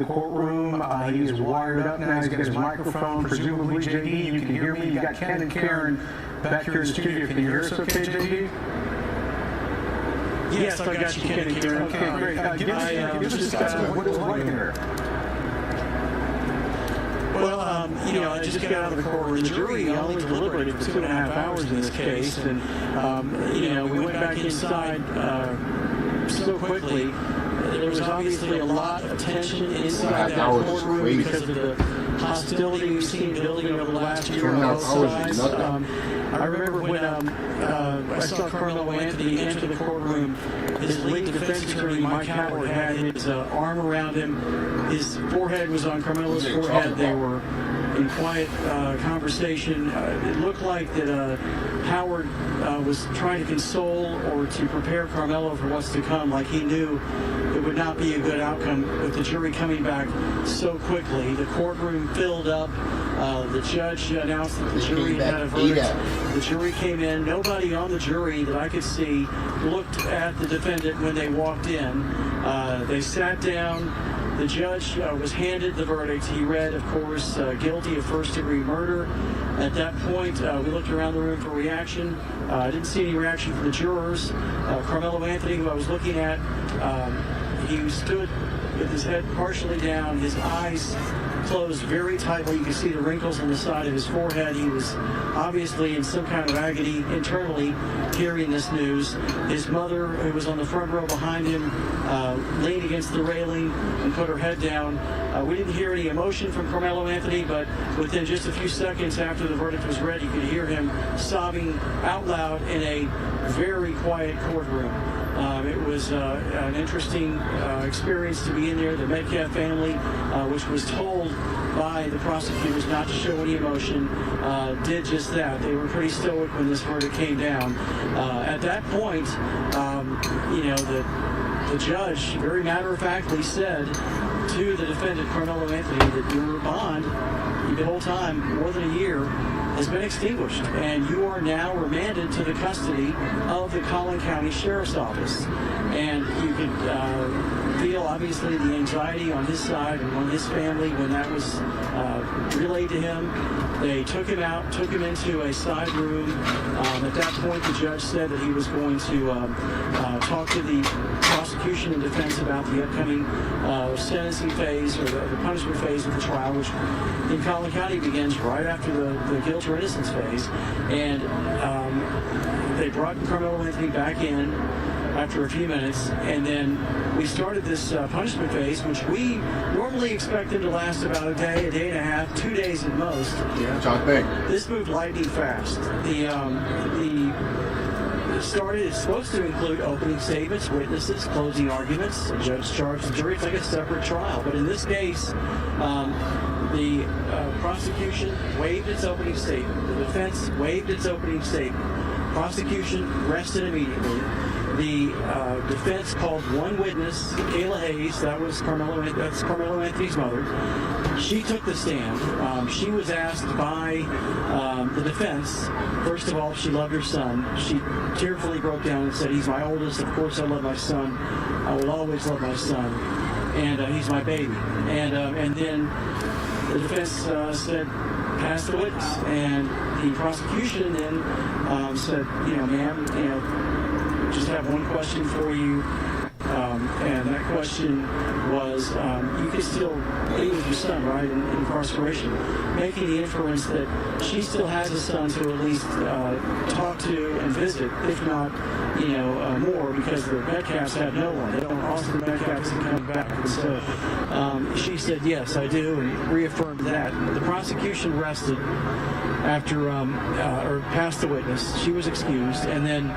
courtroom. He is wired up now. He's got his microphone. Presumably, JD, you can hear me. You got Ken and Karen back here in the studio. Can you hear us okay, JD? Yes, I got you, Ken and Karen. Okay, great. Give us what it's like here. Well, I just got out of the courtroom. The jury only deliberated for 2.5 hours in this case, and we went back inside so quickly. There was obviously a lot of tension inside that courtroom because of the hostility we've seen building over the last year on both sides. I remember when I saw Carmelo Anthony enter the courtroom, his lead defense attorney, Mike Howard, had his arm around him. His forehead was on Carmelo's forehead. They were in quiet conversation. It looked like that Howard was trying to console or to prepare Carmelo for what's to come, like he knew it would not be a good outcome with the jury coming back so quickly. The courtroom filled up. The judge announced that the jury had a verdict. The jury came in. Nobody on the jury that I could see looked at the defendant when they walked in. They sat down. The judge was handed the verdict. He read, of course, guilty of first-degree murder. At that point, we looked around the room for reaction. I didn't see any reaction from the jurors. Carmelo Anthony, who I was looking at, he stood with his head partially down, his eyes closed very tightly. You can see the wrinkles on the side of his forehead. He was obviously in some kind of agony internally hearing this news. His mother, who was on the front row behind him, leaned against the railing and put her head down. We didn't hear any emotion from Carmelo Anthony, but within just a few seconds after the verdict was read, you could hear him sobbing out loud in a very quiet courtroom. It was an interesting experience to be in there. The Metcalf family, which was told by the prosecutors not to show any emotion, did just that. They were pretty stoic when this verdict came down. At that point, the judge very matter-of-factly said to the defendant, Carmelo Anthony, that your bond, the whole time, more than a year, has been extinguished, and you are now remanded to the custody of the Collin County Sheriff's Office. And you could feel, obviously, the anxiety on his side and on his family when that was relayed to him. They took him out, took him into a side room. At that point, the judge said that he was going to talk to the prosecution and defense about the upcoming sentencing phase, or the punishment phase of the trial, which in Collin County begins right after the guilt or innocence phase. And they brought Carmelo Anthony back in after a few minutes, and then we started this punishment phase, which we normally expected to last about a day and a half, 2 days at most. Yeah, John Bank. This moved lightning fast. It's supposed to include opening statements, witnesses, closing arguments. The judge charged the jury. It's like a separate trial. But in this case, the prosecution waived its opening statement. The defense waived its opening statement. Prosecution rested immediately. The defense called one witness, Kayla Hayes. That's Carmelo Anthony's mother. She took the stand. She was asked by the defense, first of all, if she loved her son. She tearfully broke down and said, "He's my oldest. Of course I love my son. I will always love my son. And he's my baby." And then the defense said, "Pass the witness." And the prosecution then said, "Ma'am, just have one question for you." And that question was, you can still be with your son, right, in incarceration, making the inference that she still has a son to at least talk to and visit, if not, more, because the Metcalfs have no one. They don't ask the Metcalfs to come back. And so she said, "Yes, I do," and reaffirmed that. The prosecution rested after, or passed the witness. She was excused, and then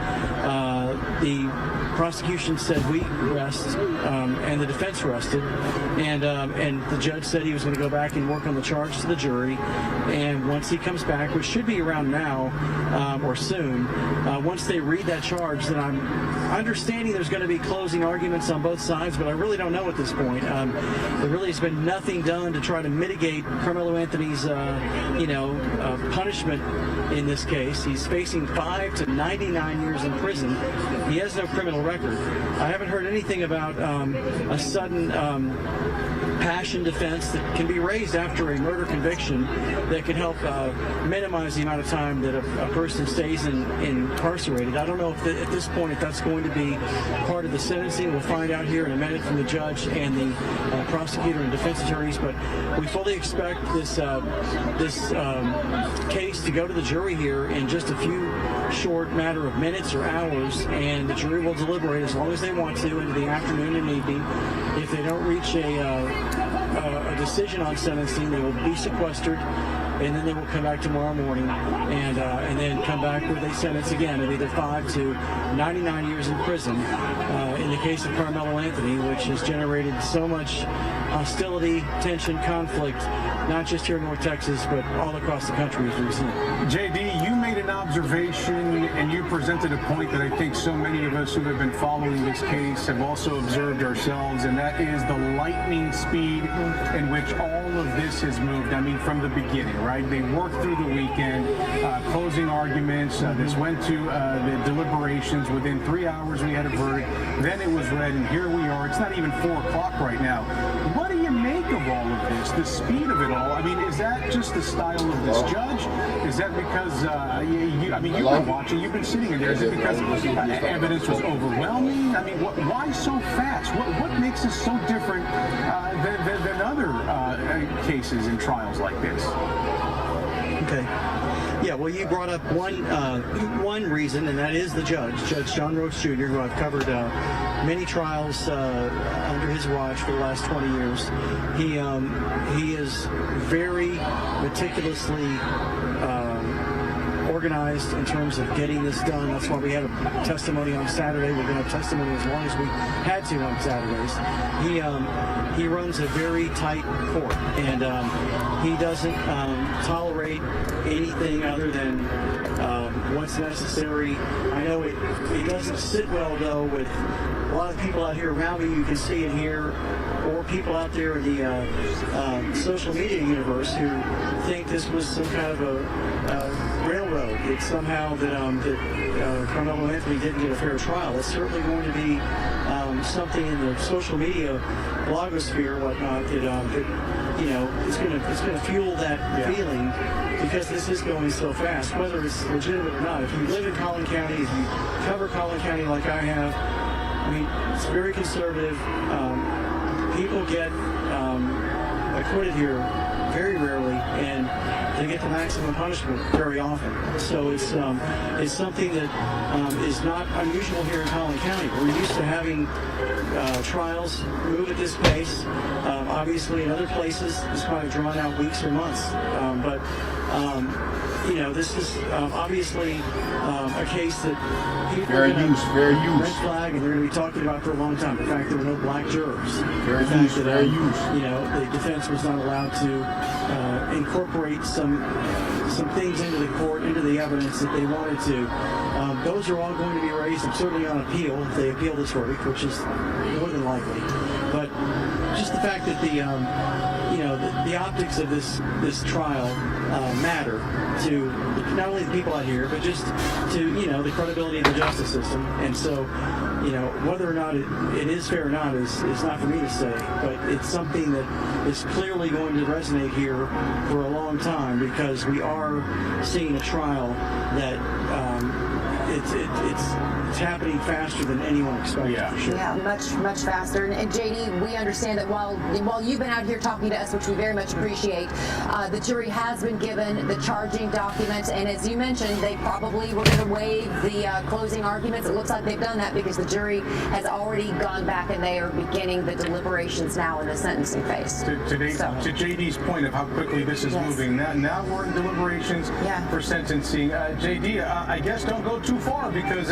the prosecution said, "We rest," and the defense rested, and the judge said he was going to go back and work on the charge to the jury, and once he comes back, which should be around now or soon, once they read that charge, then I'm understanding there's going to be closing arguments on both sides, but I really don't know at this point. There really has been nothing done to try to mitigate Carmelo Anthony's punishment in this case. He's facing 5 to 99 years in prison. He has no criminal record. I haven't heard anything about a sudden passion defense that can be raised after a murder conviction that can help minimize the amount of time that a person stays incarcerated. I don't know if at this point if that's going to be part of the sentencing. We'll find out here in a minute from the judge and the prosecutor and defense attorneys, but we fully expect this case to go to the jury here in just a few short matter of minutes or hours, and the jury will deliberate as long as they want to into the afternoon and evening. If they don't reach a decision on sentencing, they will be sequestered, and then they will come back tomorrow morning and then come back with a sentence again of either 5 to 99 years in prison. In the case of Carmelo Anthony, which has generated so much hostility, tension, conflict, not just here in North Texas, but all across the country, as we've seen. JD, you made an observation and you presented a point that I think so many of us who have been following this case have also observed ourselves, and that is the lightning speed in which all of this has moved. I mean, from the beginning, right? They worked through the weekend, closing arguments. This went to the deliberations. Within 3 hours, we had a verdict. Then it was read, and here we are. It's not even 4 o'clock right now. What do you make of all of this? The speed of it all? I mean, is that just the style of this judge? Is that because, you've been watching, you've been sitting in there. Is it because evidence was overwhelming? I mean, why so fast? What makes this so different than other cases and trials like this? Okay. Yeah, well, you brought up one reason, and that is the judge, Judge John Roach Jr., who I've covered many trials under his watch for the last 20 years. He is very meticulously organized in terms of getting this done. That's why we had a testimony on Saturday. We're going to have testimony as long as we had to on Saturdays. He runs a very tight court, and he doesn't tolerate anything other than what's necessary. I know it doesn't sit well, though, with a lot of people out here around me. You can see it here, or people out there in the social media universe who think this was some kind of a railroad. It's somehow that Carmelo Anthony didn't get a fair trial. It's certainly going to be something in the social media blogosphere, whatnot, that it's going to fuel that feeling, because this is going so fast, whether it's legitimate or not. If you live in Collin County, if you cover Collin County like I have, I mean, it's very conservative. People get acquitted here very rarely, and they get the maximum punishment very often. So it's something that is not unusual here in Collin County. We're used to having trials move at this pace. Obviously, in other places, this might have drawn out weeks or months. But this is obviously a case that people fair are use, fair use. Red flag, and they're going to be talking about for a long time. The fact there were no black jurors. Fair the use, fact that, fair use. The defense was not allowed to incorporate some things into the court, into the evidence that they wanted to. Those are all going to be raised, and certainly on appeal, if they appeal this verdict, which is more than likely. But just the fact that the optics of this trial matter to not only the people out here, but just to the credibility of the justice system. And so, whether or not it is fair or not is not for me to say, but it's something that is clearly going to resonate here for a long time, because we are seeing a trial that it's happening faster than anyone expected. Yeah, for sure. Yeah, much faster. And JD, we understand that while you've been out here talking to us, which we very much appreciate, the jury has been given the charging documents, and as you mentioned, they probably were going to waive the closing arguments. It looks like they've done that because the jury has already gone back and they are beginning the deliberations now in the sentencing phase. To JD's point of how quickly this is moving, now we're in deliberations for sentencing. JD, I guess don't go too far, because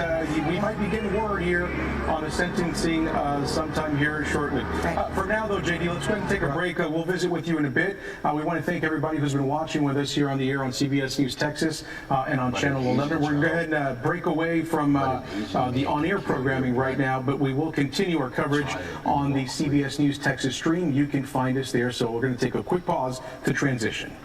we might be getting word here on a sentencing sometime here shortly. Right. For now, though, JD, let's go ahead and take a break. We'll visit with you in a bit. We want to thank everybody who's been watching with us here on the air on CBS News Texas and on Channel 11. We're going to go ahead and break away from the on-air programming right now, but we will continue our coverage on the CBS News Texas stream. You can find us there, so we're going to take a quick pause to transition.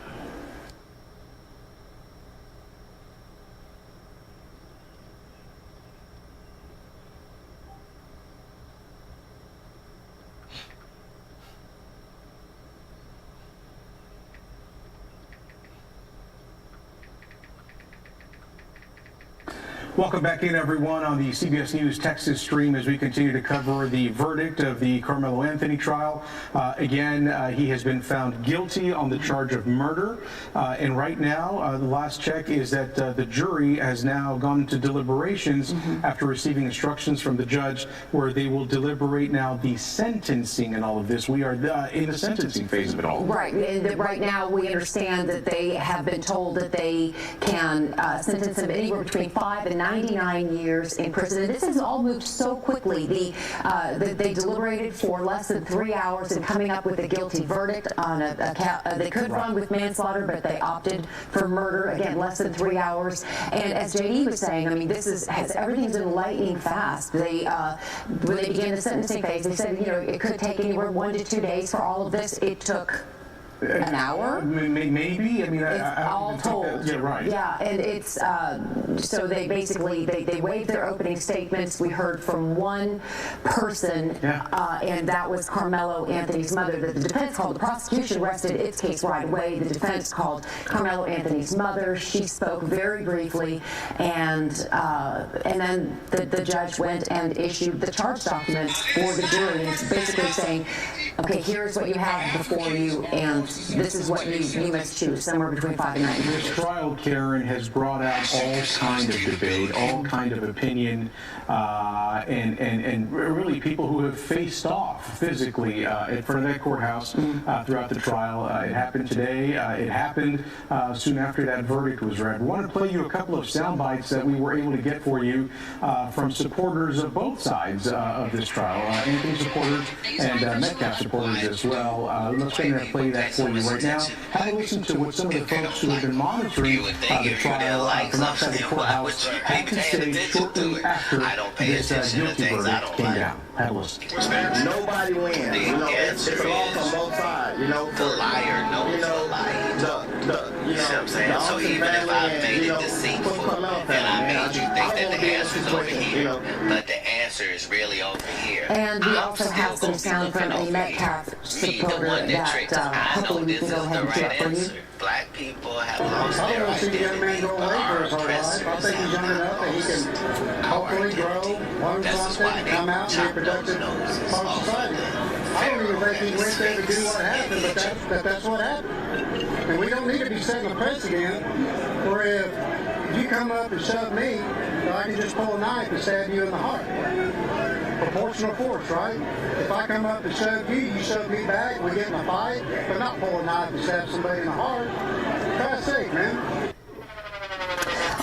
Welcome back in, everyone, on the CBS News Texas stream as we continue to cover the verdict of the Carmelo Anthony trial. Again, he has been found guilty on the charge of murder. And right now, the last check is that the jury has now gone into deliberations after receiving instructions from the judge where they will deliberate now the sentencing and all of this. We are in the sentencing phase of it all. Right. And right now, we understand that they have been told that they can sentence him anywhere between 5 and 99 years in prison. And this has all moved so quickly. They deliberated for less than 3 hours and coming up with a guilty verdict on they could run with manslaughter, but they opted for murder. Again, less than 3 hours. And as JD was saying, I mean, everything's been lightning fast. When they began the sentencing phase, they said, it could take anywhere 1 to 2 days for all of this. It took an hour? Maybe. I mean, it's all told. Yeah, right. Yeah, and it's so they basically they waived their opening statements. We heard from one person, and that was Carmelo Anthony's mother. That the defense called. The prosecution rested its case right away. The defense called Carmelo Anthony's mother. She spoke very briefly, and then the judge went and issued the charge documents for the jury, and it's basically saying, okay, here's what you have before you, and this is what you must choose, somewhere between 5 and 9 years. This trial, Karen, has brought out all kind of debate, all kind of opinion, and really people who have faced off physically in front of that courthouse throughout the trial. It happened today. It happened soon after that verdict was read. We want to play you a couple of sound bites that we were able to get for you from supporters of both sides of this trial, Anthony supporters and Metcalf supporters as well. Let's go ahead and play that for you right now. Have a listen to what some of the folks who have been monitoring the trial from outside the courthouse had to say shortly after this guilty verdict came down. Have a listen. Nobody wins. It's a loss on both sides. The liar knows the liar. You know what I'm saying? So even if I made it deceitful and I made you think that the answer's over here, but the answer is really over here. And we also have some sound from a Metcalf supporter that hopefully we can go ahead and get for you. Black people have lost I their don't see young man go away for his whole life. I think he's young enough that he can hopefully grow, learn something, come out and be a productive part of society. I don't even think he went there to do what happened, but that's what happened. And we don't need to be setting a precedent where if you come up and shove me, I can just pull a knife and stab you in the heart. Proportional force, right? If I come up and shove you, you shove me back, we get in a fight, but not pull a knife and stab somebody in the heart. For Christ's sake, man.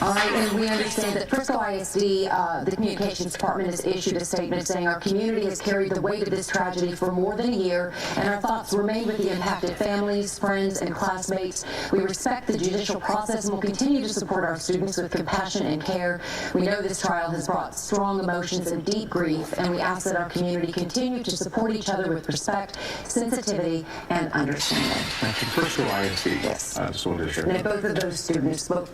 All right, and we understand that Frisco ISD, the communications department, has issued a statement saying our community has carried the weight of this tragedy for more than a year, and our thoughts remain with the impacted families, friends, and classmates. We respect the judicial process and will continue to support our students with compassion and care. We know this trial has brought strong emotions and deep grief, and we ask that our community continue to support each other with respect, sensitivity, and understanding. That's the Frisco ISD. Yes. School district. And both of those students were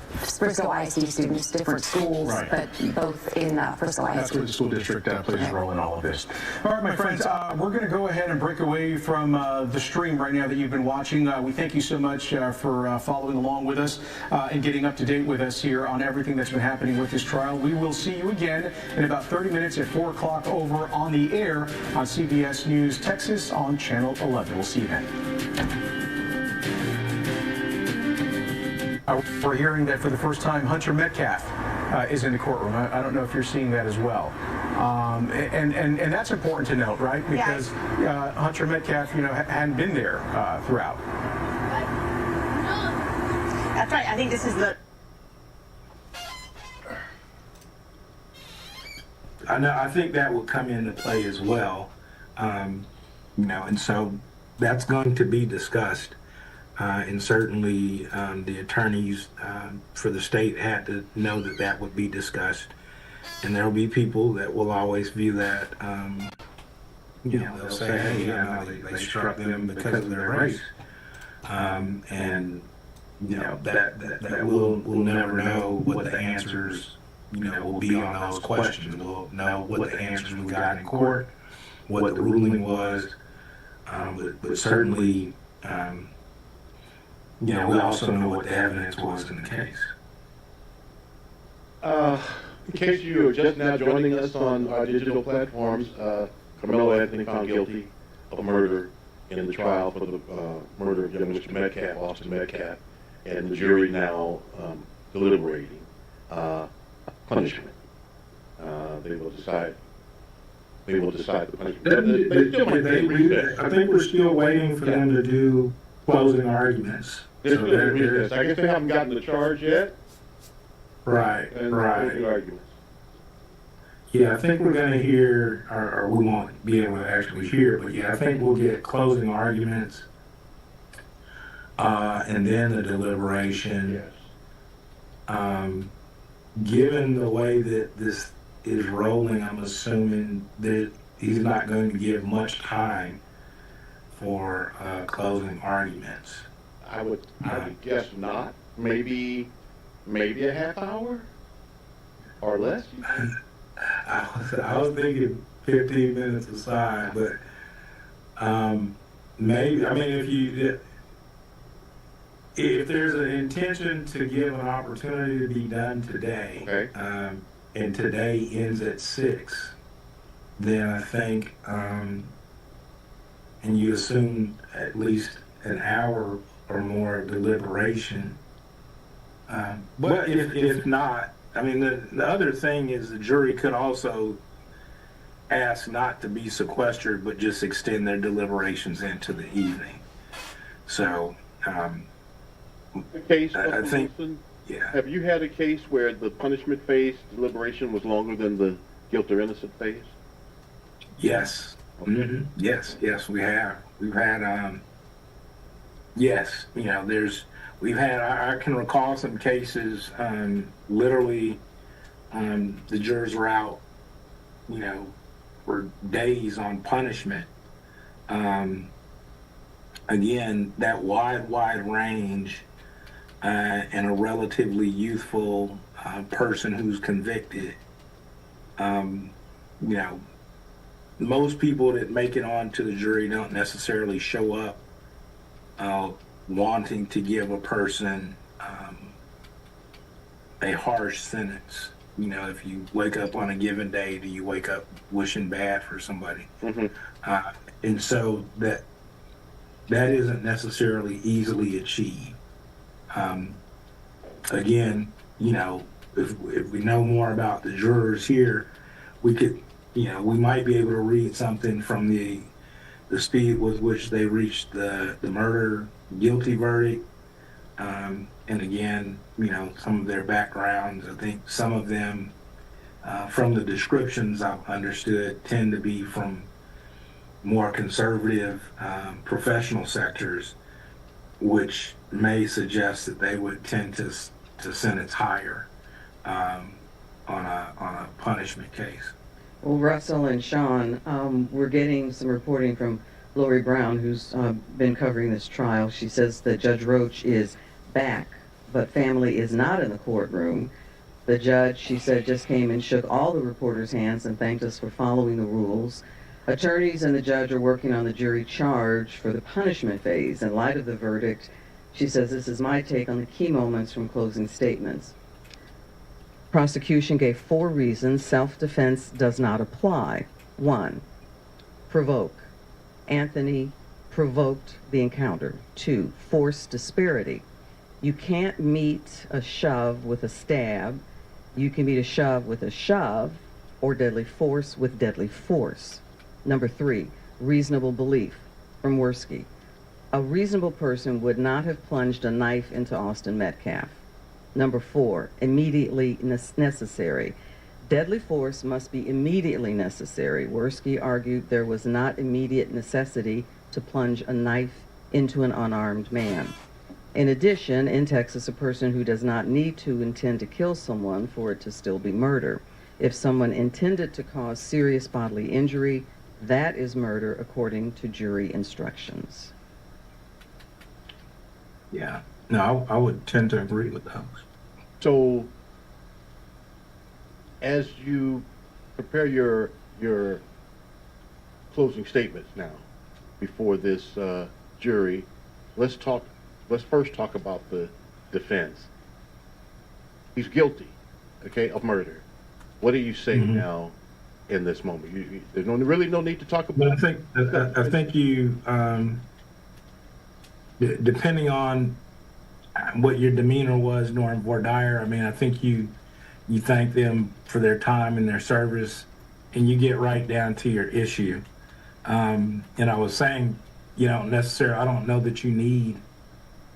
Frisco ISD students, different schools, Right. but both in Frisco ISD. That's where the school district plays a role in all of this. All right, my friends, we're going to go ahead and break away from the stream right now that you've been watching. We thank you so much for following along with us and getting up to date with us here on everything that's been happening with this trial. We will see you again in about 30 minutes at 4 o'clock over on the air on CBS News Texas on Channel 11. We'll see you then. We're hearing that for the first time, Hunter Metcalf is in the courtroom. I don't know if you're seeing that as well. And that's important to note, right? Because Hunter Metcalf, hadn't been there throughout. That's right. I think this is the... I think that will come into play as well. And so that's going to be discussed. And certainly the attorneys for the state had to know that that would be discussed. And there will be people that will always view that, they'll say, hey, they struck them because of their race. And, that we'll never know what the answers, will be on those questions. We'll know what the answers we got in court, what the ruling was, but certainly, we also know what the evidence was in the case. In case you are just now joining us on our digital platforms, Carmelo Anthony found guilty of murder in the trial for the murder of young Mr. Metcalf, Austin Metcalf, and the jury now deliberating punishment. They will decide. They will decide the punishment. They still might take recess. I think we're still waiting for them to do closing arguments. They're still in recess. I guess they haven't gotten the charge yet. Right, And right. closing arguments. Yeah, I think we're going to hear, or we won't be able to actually hear, but yeah, I think we'll get closing arguments, and then the deliberation. Yes. Given the way that this is rolling, I'm assuming that he's not going to give much time for closing arguments. I would guess not. Maybe a half hour or less. I was thinking 15 minutes aside, but maybe, I mean, if there's an intention to give an opportunity to be done today, Okay. And today ends at 6, then I think, and you assume at least an hour or more of deliberation. But if not, I mean, the other thing is the jury could also ask not to be sequestered, but just extend their deliberations into the evening. So, The case, I think, Wilson, yeah. have you had a case where the punishment phase deliberation was longer than the guilt or innocent phase? Yes. Mm-hmm. Yes, we have. We've had, yes, you know, we've had, I can recall some cases, literally, the jurors were out, you know, for days on punishment. Again, that wide range, and a relatively youthful person who's convicted, you know, most people that make it onto the jury don't necessarily show up wanting to give a person a harsh sentence. You know, if you wake up on a given day, do you wake up wishing bad for somebody? Mm-hmm. And so that isn't necessarily easily achieved. Again, you know, if we know more about the jurors here, we could, you know, we might be able to read something from the speed with which they reached the murder guilty verdict. And again, you know, some of their backgrounds, I think some of them, from the descriptions I've understood, tend to be from more conservative professional sectors, which may suggest that they would tend to sentence higher on a punishment case. Well, Russell and Sean, we're getting some reporting from Lori Brown, who's been covering this trial. She says that Judge Roach is back, but family is not in the courtroom. The judge, she said, just came and shook all the reporters' hands and thanked us for following the rules. Attorneys and the judge are working on the jury charge for the punishment phase. In light of the verdict, she says, this is my take on the key moments from closing statements. Prosecution gave 4 reasons self-defense does not apply. 1, provoke. Anthony provoked the encounter. 2, force disparity. You can't meet a shove with a stab. You can meet a shove with a shove, or deadly force with deadly force. Number 3, reasonable belief from Worski. A reasonable person would not have plunged a knife into Austin Metcalf. Number 4, immediately necessary. Deadly force must be immediately necessary. Worski argued there was not immediate necessity to plunge a knife into an unarmed man. In addition, in Texas, a person who does not need to intend to kill someone for it to still be murder. If someone intended to cause serious bodily injury, that is murder according to jury instructions. Yeah, no, I would tend to agree with those. So, as you prepare your closing statements now before this jury, let's first talk about the defense. He's guilty. okay, of murder. What do you say now in this moment? There's really no need to talk about. But I think you, depending on what your demeanor was during voir dire, I mean, I think you thank them for their time and their service, and you get right down to your issue. And I was saying, I don't know that you need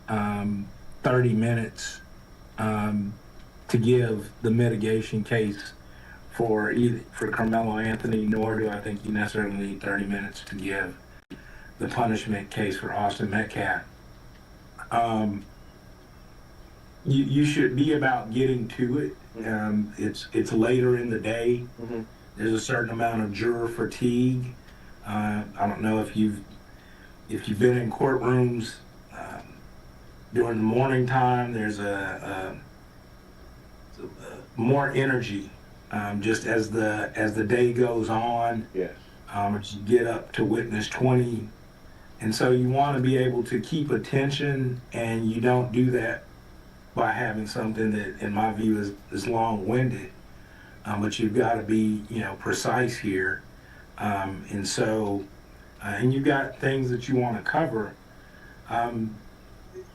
30 minutes to give the mitigation case for Carmelo Anthony, nor do I think you necessarily need 30 minutes to give the punishment case for Austin Metcalf. You should be about getting to it. It's later in the day. There's a certain amount of juror fatigue. I don't know if you've been in courtrooms during the morning time. There's a more energy just as the day goes on. Yes. As you get up to witness 20, and so you want to be able to keep attention, and you don't do that by having something that, in my view, is long-winded. But you've got to be, precise here. And so, and you've got things that you want to cover.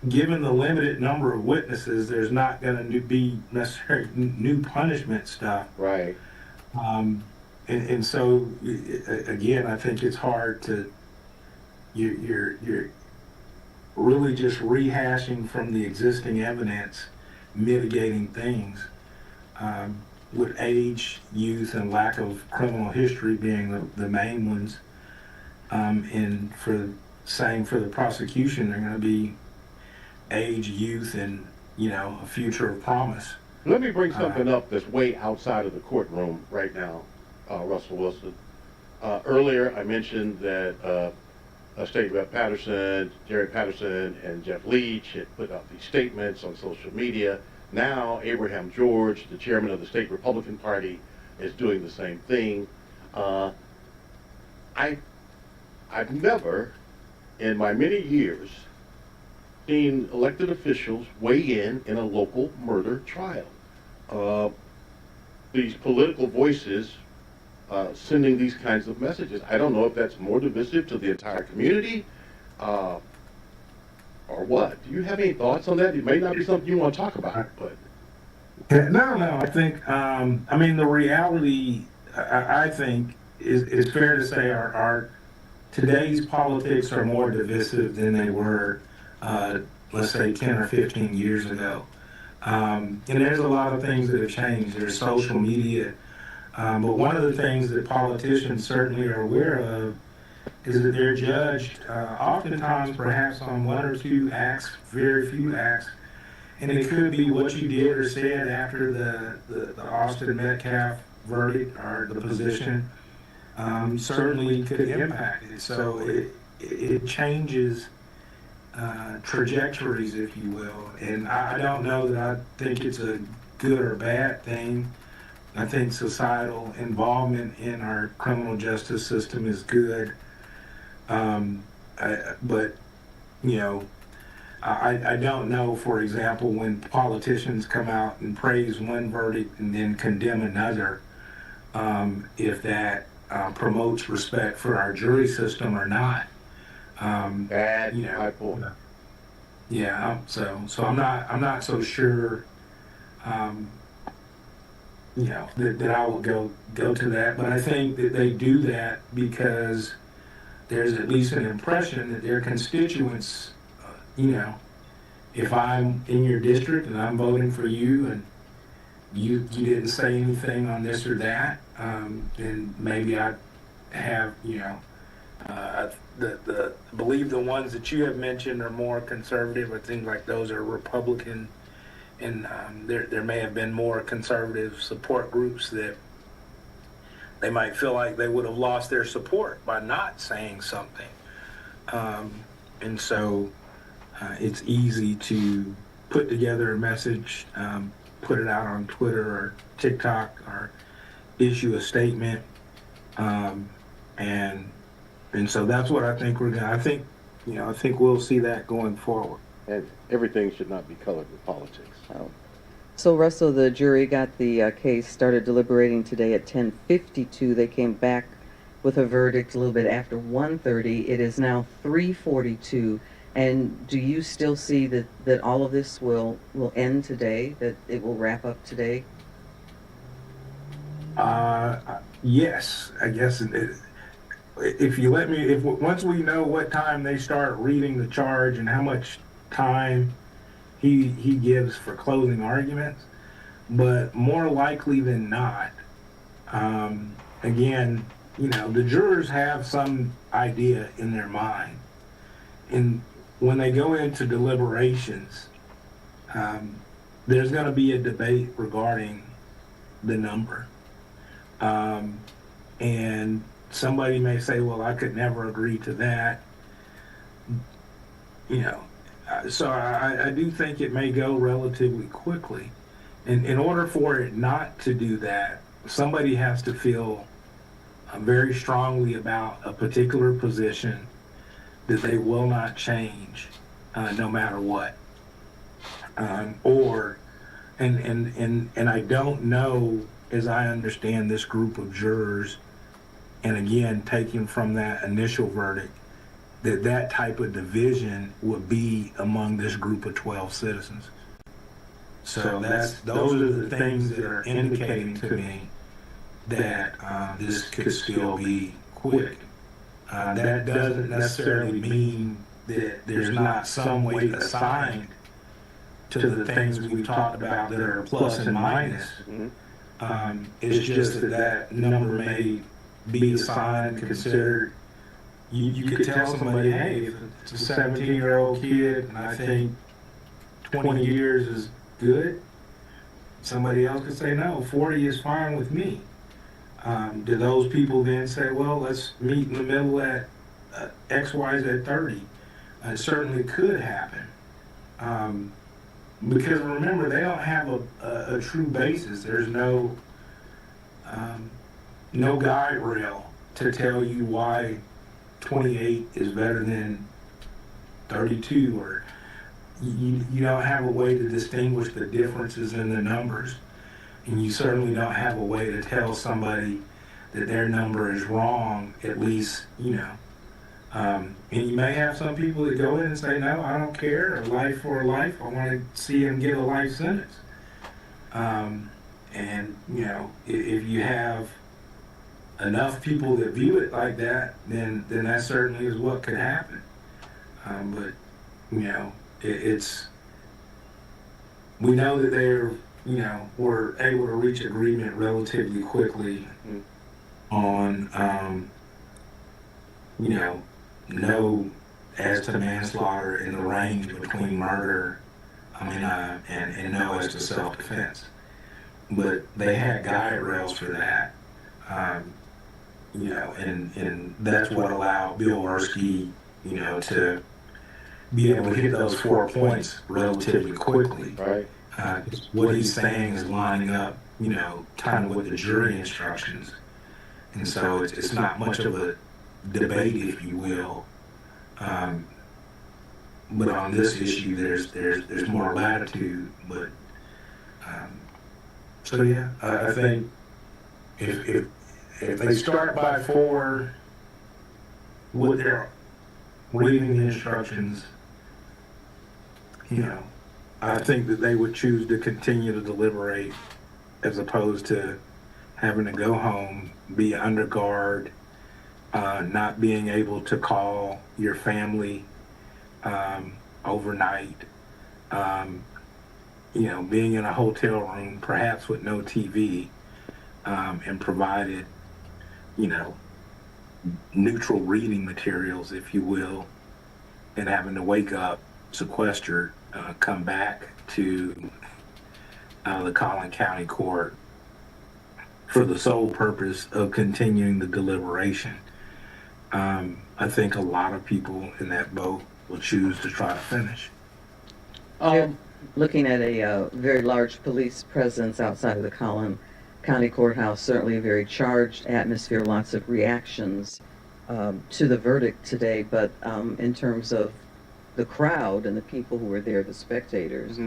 Given the limited number of witnesses, there's not going to be necessarily new punishment stuff. Right. And so, again, I think it's hard to, you're really just rehashing from the existing evidence, mitigating things, with age, youth, and lack of criminal history being the main ones. And for the prosecution, they're going to be age, youth, and, a future of promise. Let me bring something up that's way outside of the courtroom right now, Russell Wilson. Earlier, I mentioned that State Rep Patterson, Jerry Patterson, and Jeff Leach had put out these statements on social media. Now, Abraham George, the chairman of the state Republican Party, is doing the same thing. I've never, in my many years, seen elected officials weigh in a local murder trial. These political voices sending these kinds of messages. I don't know if that's more divisive to the entire community or what. Do you have any thoughts on that? It may not be something you want to talk about, but. No, I think, the reality, I think, is fair to say our today's politics are more divisive than they were, let's say, 10 or 15 years ago. And there's a lot of things that have changed. There's social media. But one of the things that politicians certainly are aware of is that they're judged oftentimes perhaps on one or two acts, very few acts. And it could be what you did or said after the Austin Metcalf verdict or the position certainly could impact it. So it changes trajectories, if you will. And I don't know that I think it's a good or bad thing. I think societal involvement in our criminal justice system is good. But, I don't know, for example, when politicians come out and praise one verdict and then condemn another, if that promotes respect for our jury system or not. High point. Yeah, so I'm not so sure. That I will go to that, but I think that they do that because there's at least an impression that their constituents, if I'm in your district and I'm voting for you and you didn't say anything on this or that, then maybe I have, believe the ones that you have mentioned are more conservative. I think like those are Republican. And there may have been more conservative support groups that they might feel like they would have lost their support by not saying something. And so it's easy to put together a message, put it out on Twitter or TikTok or issue a statement. And so that's what I think I think we'll see that going forward. And everything should not be colored with politics. Oh. So, Russell, the jury got the case, started deliberating today at 10:52. They came back with a verdict a little bit after 1:30. It is now 3:42. And do you still see that all of this will end today, that it will wrap up today? Yes, I guess if you let me, once we know what time they start reading the charge and how much time he gives for closing arguments, but more likely than not, again, the jurors have some idea in their mind, and when they go into deliberations, there's going to be a debate regarding the number. And somebody may say, well, I could never agree to that. So I do think it may go relatively quickly. And in order for it not to do that, somebody has to feel very strongly about a particular position that they will not change no matter what. And I don't know, as I understand this group of jurors, and again, taken from that initial verdict, that type of division would be among this group of 12 citizens. So those are the things that are indicating to me that this could still be quick. That doesn't necessarily mean that there's not some weight assigned to the things we've talked about that are plus and minus. It's just that number may be assigned, considered. You could tell somebody, hey, if it's a 17-year-old kid and I think 20 years is good, somebody else could say, no, 40 is fine with me. Do those people then say, well, let's meet in the middle at X, Y, Z 30? It certainly could happen. Because remember, they don't have a true basis. There's no guide rail to tell you why 28 is better than 32, or you don't have a way to distinguish the differences in the numbers, and you certainly don't have a way to tell somebody that their number is wrong, at least, and you may have some people that go in and say, no, I don't care, a life for a life, I want to see him get a life sentence. And if you have enough people that view it like that, then that certainly is what could happen. But it's we know that they're were able to reach agreement relatively quickly on no as to manslaughter in the range between murder, and no as to self-defense. But they had guide rails for that. And that's what allowed Bill Mursky, to be able to hit those 4 points relatively quickly. Right. What he's saying is lining up, kind of with the jury instructions. And so it's not much of a debate, if you will. But on this issue, there's more latitude. But so yeah, I think if they start by 4 with their reading the instructions, I think that they would choose to continue to deliberate as opposed to having to go home, be under guard, not being able to call your family overnight, being in a hotel room, perhaps with no TV, and provided, neutral reading materials, if you will, and having to wake up, sequestered, come back to the Collin County Court for the sole purpose of continuing the deliberation. I think a lot of people in that boat will choose to try to finish. Looking at a very large police presence outside of the Collin County Courthouse, certainly a very charged atmosphere, lots of reactions to the verdict today, but in terms of the crowd and the people who were there, the spectators,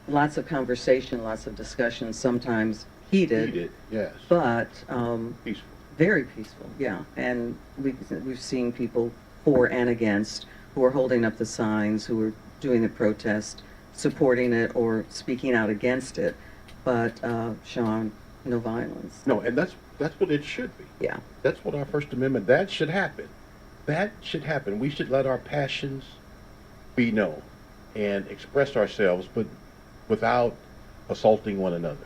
lots of conversation, lots of discussion, sometimes heated, Yes. but Peaceful. very peaceful, yeah. And we've seen people for and against who are holding up the signs, who are doing the protest, supporting it or speaking out against it. But Sean, no violence. No, and that's what it should be. Yeah. That's what our First Amendment, that should happen. That should happen. We should let our passions be known and express ourselves, but without assaulting one another.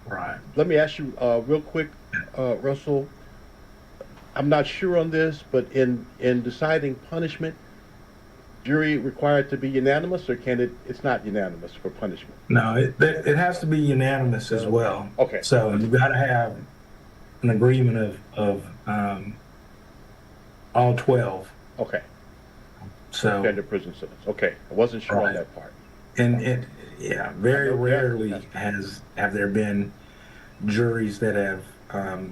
Right. Let me ask you real quick, Russell. I'm not sure on this, but in deciding punishment, jury required to be unanimous, or can it's not unanimous for punishment? No, it has to be unanimous as well. Okay. So you've got to have an agreement of all 12. Okay. So Standard prison sentence. Okay. I wasn't sure on Right. that part. and it very rarely Yeah. have there been juries that have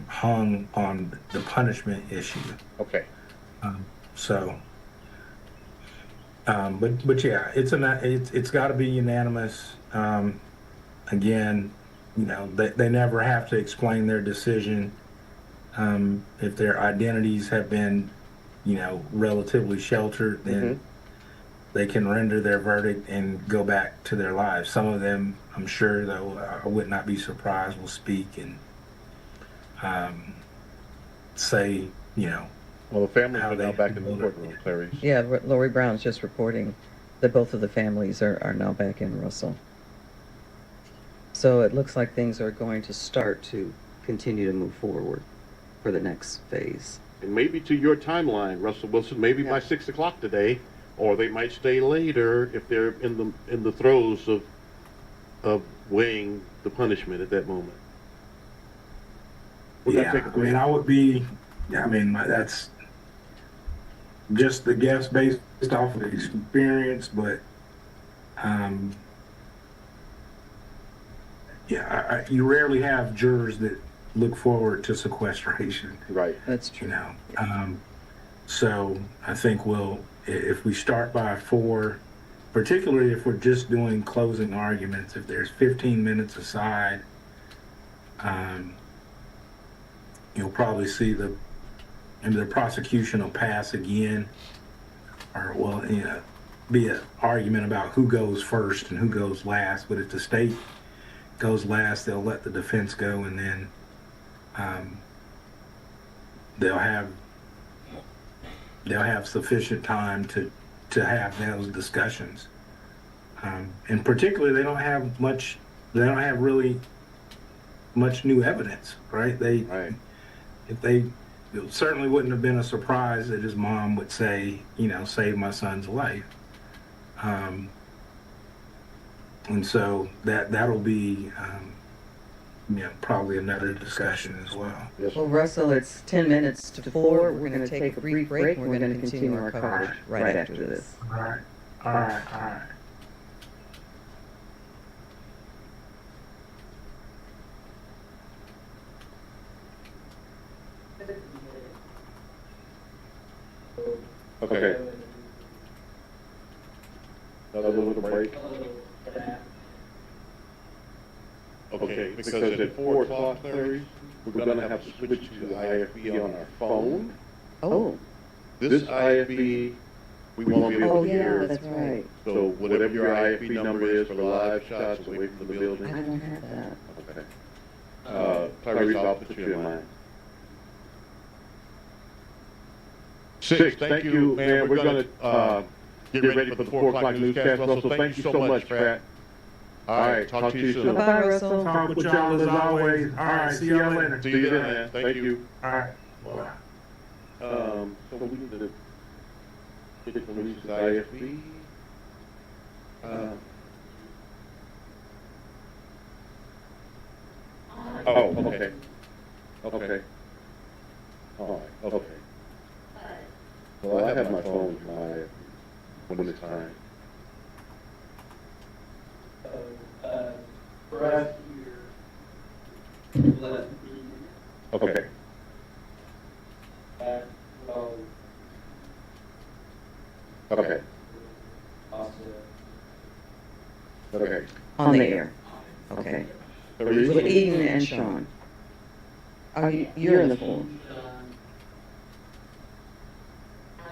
hung on the punishment issue. Okay. So, but yeah, it's got to be unanimous. Again, you know, they never have to explain their decision. If their identities have been, you know, relatively sheltered, then they can render their verdict and go back to their lives. Some of them, I'm sure, though, I would not be surprised, will speak and say, you know, Well, the families How are now they back in the voted. courtroom, Clarice. Yeah, Lori Brown's just reporting that both of the families are now back in Russell. So it looks like things are going to start to continue to move forward for the next phase. And maybe to your timeline, Russell Wilson, maybe by 6 o'clock today, or they might stay later if they're in the throes of weighing the punishment at that moment. Would that take a I mean, I would be, I mean, that's just the guess based off of experience, but you rarely have jurors that look forward to sequestration, Right. That's you true. know. So I think if we start by 4, particularly if we're just doing closing arguments, if there's 15 minutes aside, you'll probably see the prosecution will pass again, or well, you know, be an argument about who goes first and who goes last. But if the state goes last, they'll let the defense go, and then they'll have sufficient time to have those discussions. And particularly, they don't have really much new evidence, right? Right. It certainly wouldn't have been a surprise that his mom would say, you know, save my son's life. And so that'll be, you know, probably another discussion as well. Yes. Well, Russell, it's 10 minutes to 4. We're going to take a brief break, and we're going to continue our coverage right after this. All right. All right. All right. Okay. Another little break. Okay, because at 4 o'clock, Clarice, we're gonna have to switch to IFB on our phone. Oh, This IFB, we won't be able oh to yeah, hear. that's right. So whatever your IFB number is for live shots away from the I building. don't have that. Okay. Clarice, I'll put you in line. 6, thank you, man. We're gonna get ready for the 4 o'clock newscast, Russell. Thank you so much, Pat. All right, talk to you soon. Bye, Russell. Talk with y'all as always. All right. See y'all later. See you then, man. Thank you. All right. Bye. So we need to get the release of IFB. Oh, okay. Okay. All right, okay. Well, I have my phone with my, when it's time. Okay. Okay. Okay. On the air. Okay. With Eden and Sean. You're in the pool.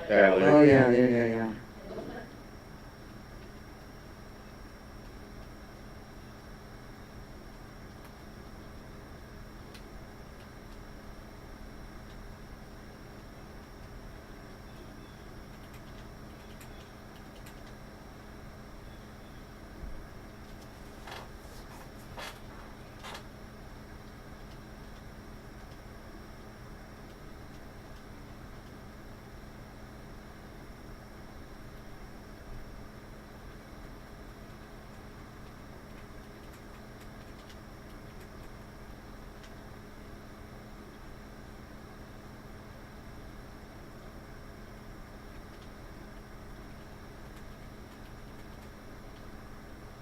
Allie. Oh, yeah.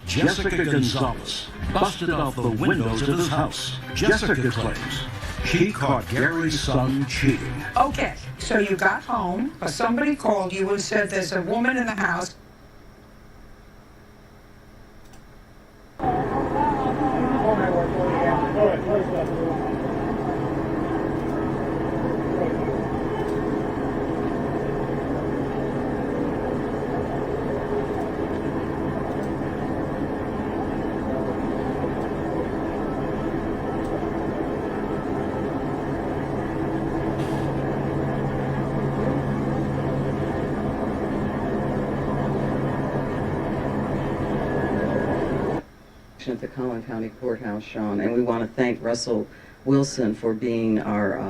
Jessica Gonzalez busted out the windows of his house. Jessica claims she caught Gary's son cheating. Okay, so you got home, or somebody called you and said there's a woman in the house. At the Collin County Courthouse, Sean, and we want to thank Russell Wilson for being our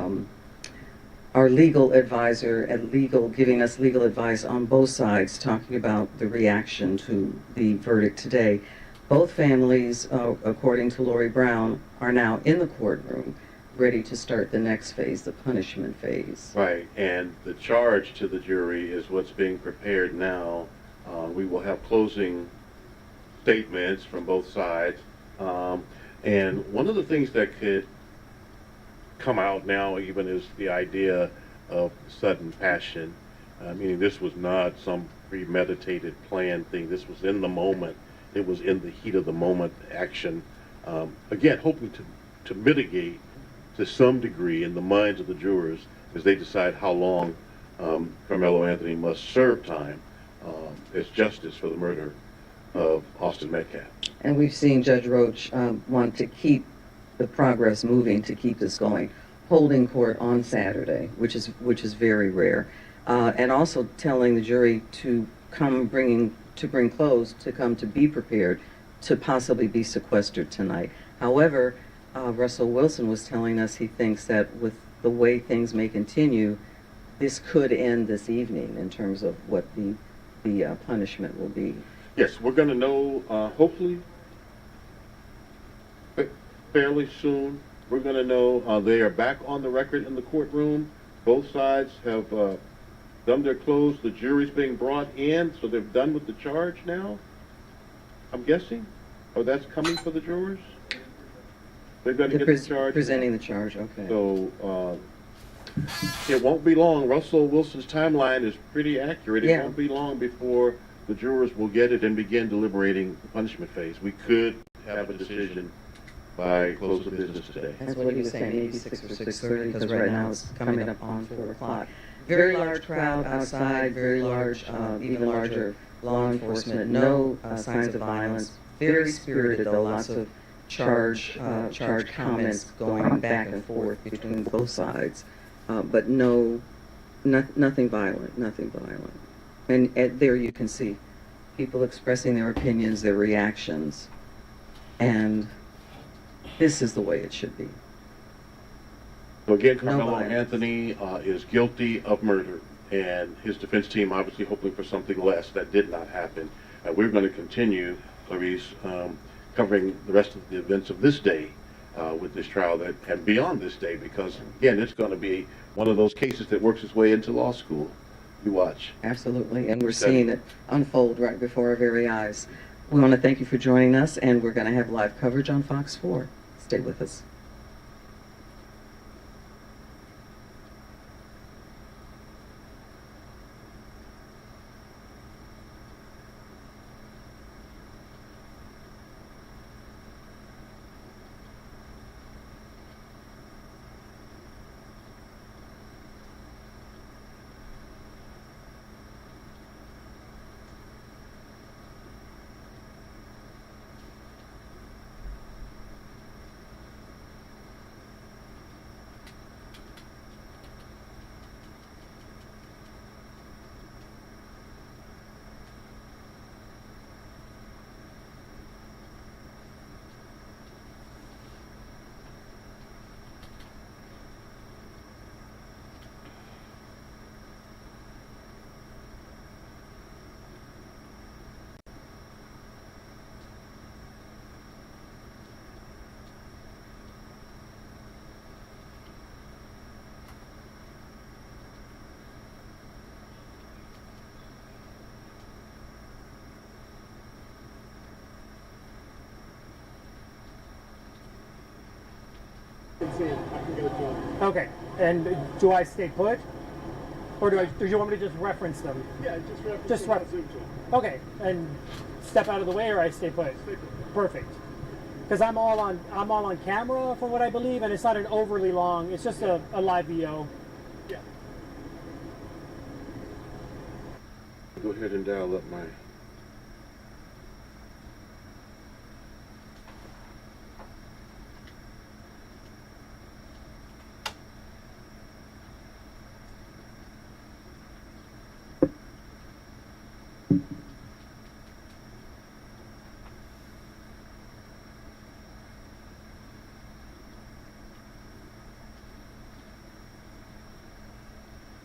legal advisor and giving us legal advice on both sides, talking about the reaction to the verdict today. Both families, according to Lori Brown, are now in the courtroom, ready to start the next phase, the punishment phase. Right, and the charge to the jury is what's being prepared now. We will have closing statements from both sides. And one of the things that could come out now even is the idea of sudden passion, meaning this was not some premeditated planned thing. This was in the moment. It was in the heat of the moment action. Again, hoping to mitigate to some degree in the minds of the jurors as they decide how long Carmelo Anthony must serve time as justice for the murder of Austin Metcalf. And we've seen Judge Roach want to keep the progress moving, to keep this going, holding court on Saturday, which is very rare, and also telling the jury to bring clothes, to come to be prepared, to possibly be sequestered tonight. However, Russell Wilson was telling us he thinks that with the way things may continue, this could end this evening in terms of what the punishment will be. Yes, we're going to know, hopefully, fairly soon. We're going to know they are back on the record in the courtroom. Both sides have done their close. The jury's being brought in, so they're done with the charge now, I'm guessing? Or that's coming for the jurors? They're going to get the charge? Presenting the charge, okay. So, it won't be long. Russell Wilson's timeline is pretty accurate. It won't be long before the jurors will get it and begin deliberating the punishment phase. We could have a decision by close of business today. That's what he was saying, maybe 6 or 6:30, because right now it's coming up on 4 o'clock. Very large crowd outside, very large, even larger law enforcement. No signs of violence. Very spirited, though. Lots of charge comments going back and forth between both sides, but nothing violent. Nothing violent. And there you can see people expressing their opinions, their reactions, and this is the way it should be. So again, Carmelo Anthony is guilty of murder, and his defense team obviously hoping for something less. That did not happen. We're going to continue, Clarice, covering the rest of the events of this day with this trial and beyond this day, because again, it's going to be one of those cases that works its way into law school. You watch. Absolutely, and we're seeing it unfold right before our very eyes. We want to thank you for joining us, and we're going to have live coverage on Fox 4. Stay with us. Okay, and do I stay put? Or do you want me to just reference them? Yeah, just reference them. Okay, and step out of the way, or I stay put? Stay put. Perfect. Because I'm all on camera from what I believe, and it's not an overly long. It's just a live VO. Yeah. Go ahead and dial up my.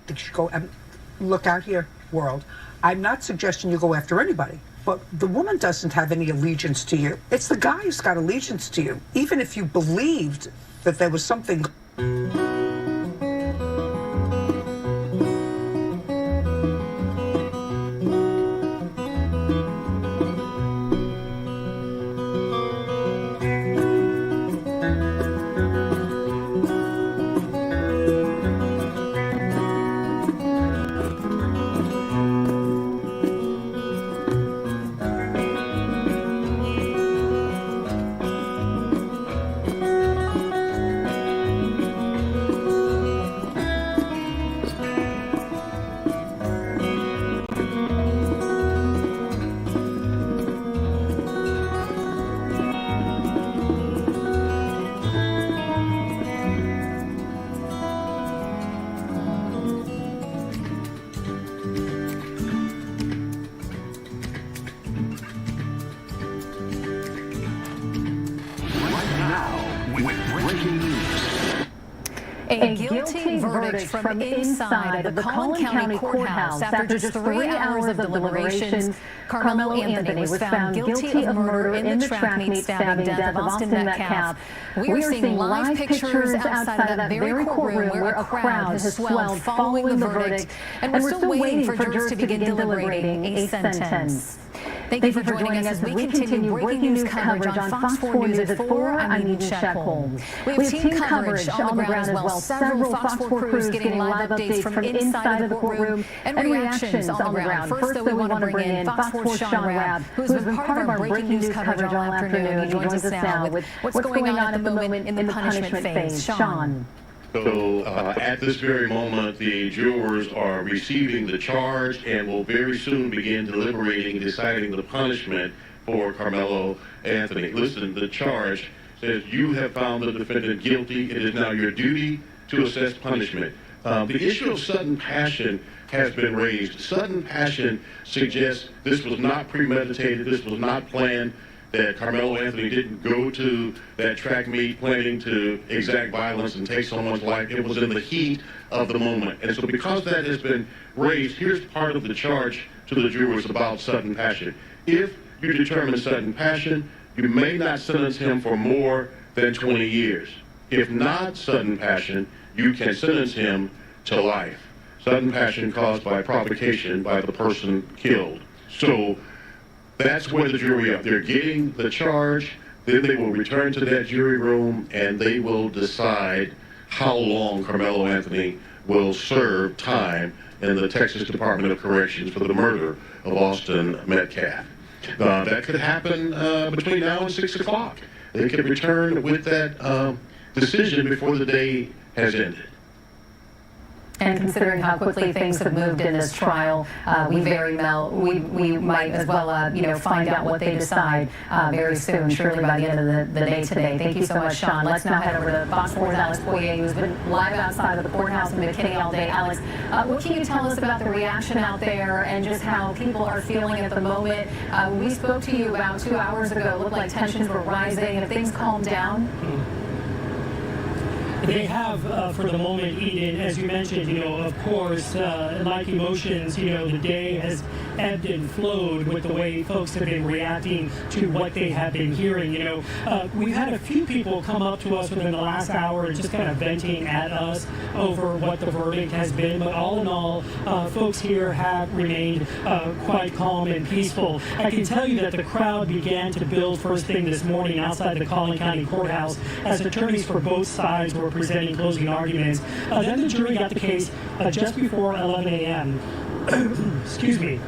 You should go and look out here, world. I'm not suggesting you go after anybody, but the woman doesn't have any allegiance to you. It's the guy who's got allegiance to you. Even if you believed that there was something. A guilty verdict from inside of the Collin County Courthouse after just 3 hours of deliberations. Carmelo Anthony was found guilty of murder in the track meet stabbing death of Austin Metcalf. We are seeing live pictures outside of that very courtroom where a crowd has swelled following the verdict, and we're still waiting for jurors to begin deliberating a sentence. Thank you for joining us as we continue breaking news coverage on Fox 4 News at 4. I'm Eden Sheckholm. We have team coverage on the ground as well. Several Fox 4 crews getting live updates from inside of the courtroom and reactions on the ground. First, though, we want to bring in Fox 4's Sean Rabb, who's been part of our breaking news coverage all afternoon. He joins us now with what's going on at the moment in the punishment phase. Sean. So at this very moment, the jurors are receiving the charge and will very soon begin deliberating, deciding the punishment for Carmelo Anthony. Listen, the charge says you have found the defendant guilty. It is now your duty to assess punishment. The issue of sudden passion has been raised. Sudden passion suggests this was not premeditated, this was not planned, that Carmelo Anthony didn't go to that track meet planning to exact violence and take someone's life. It was in the heat of the moment. And so because that has been raised, here's part of the charge to the jurors about sudden passion. If you determine sudden passion, you may not sentence him for more than 20 years. If not sudden passion, you can sentence him to life. Sudden passion caused by provocation by the person killed. So that's where the jury are. They're getting the charge, then they will return to that jury room and they will decide how long Carmelo Anthony will serve time in the Texas Department of Corrections for the murder of Austin Metcalf. That could happen between now and 6 o'clock. They could return with that decision before the day has ended. And considering how quickly things have moved in this trial, we might as well, find out what they decide very soon, surely by the end of the day today. Thank you so much, Sean. Let's now head over to Fox 4's Alex Poirier, who's been live outside of the courthouse in McKinney all day. Alex, what can you tell us about the reaction out there and just how people are feeling at the moment? We spoke to you about 2 hours ago. It looked like tensions were rising. Have things calmed down? They have, for the moment, Eden, as you mentioned, of course, like emotions, the day has ebbed and flowed with the way folks have been reacting to what they have been hearing. We've had a few people come up to us within the last hour and just kind of venting at us over what the verdict has been, but all in all, folks here have remained quite calm and peaceful. I can tell you that the crowd began to build first thing this morning outside the Collin County Courthouse as attorneys for both sides were presenting closing arguments. Then the jury got the case just before 11 a.m. Excuse me.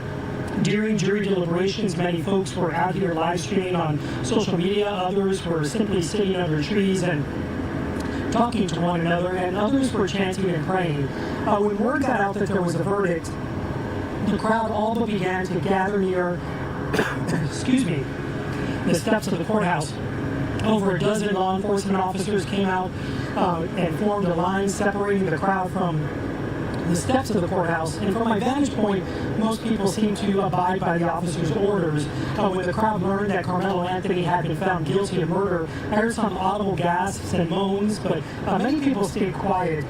During jury deliberations, many folks were out here live streaming on social media. Others were simply sitting under trees and talking to one another, and others were chanting and praying. When word got out that there was a verdict, the crowd all but began to gather near, excuse me, the steps of the courthouse. Over a dozen law enforcement officers came out and formed a line separating the crowd from the steps of the courthouse. And from my vantage point, most people seem to abide by the officers' orders. When the crowd learned that Carmelo Anthony had been found guilty of murder, I heard some audible gasps and moans, but many people stayed quiet.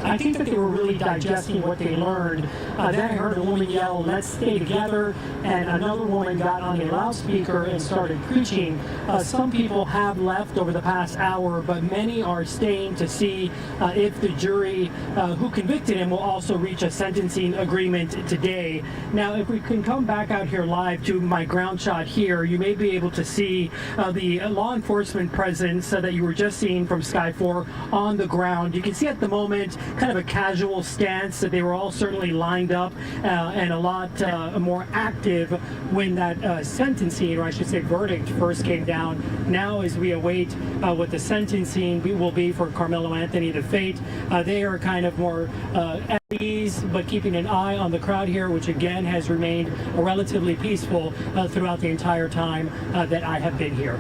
I think that they were really digesting what they learned. Then I heard a woman yell, "Let's stay together," and another woman got on a loudspeaker and started preaching. Some people have left over the past hour, but many are staying to see if the jury who convicted him will also reach a sentencing agreement today. Now, if we can come back out here live to my ground shot here, you may be able to see the law enforcement presence that you were just seeing from Sky 4 on the ground. You can see at the moment kind of a casual stance that they were all certainly lined up and a lot more active when that sentencing, or I should say verdict, first came down. Now, as we await what the sentencing will be for Carmelo Anthony, the fate, they are kind of more at ease, but keeping an eye on the crowd here, which again has remained relatively peaceful throughout the entire time that I have been here.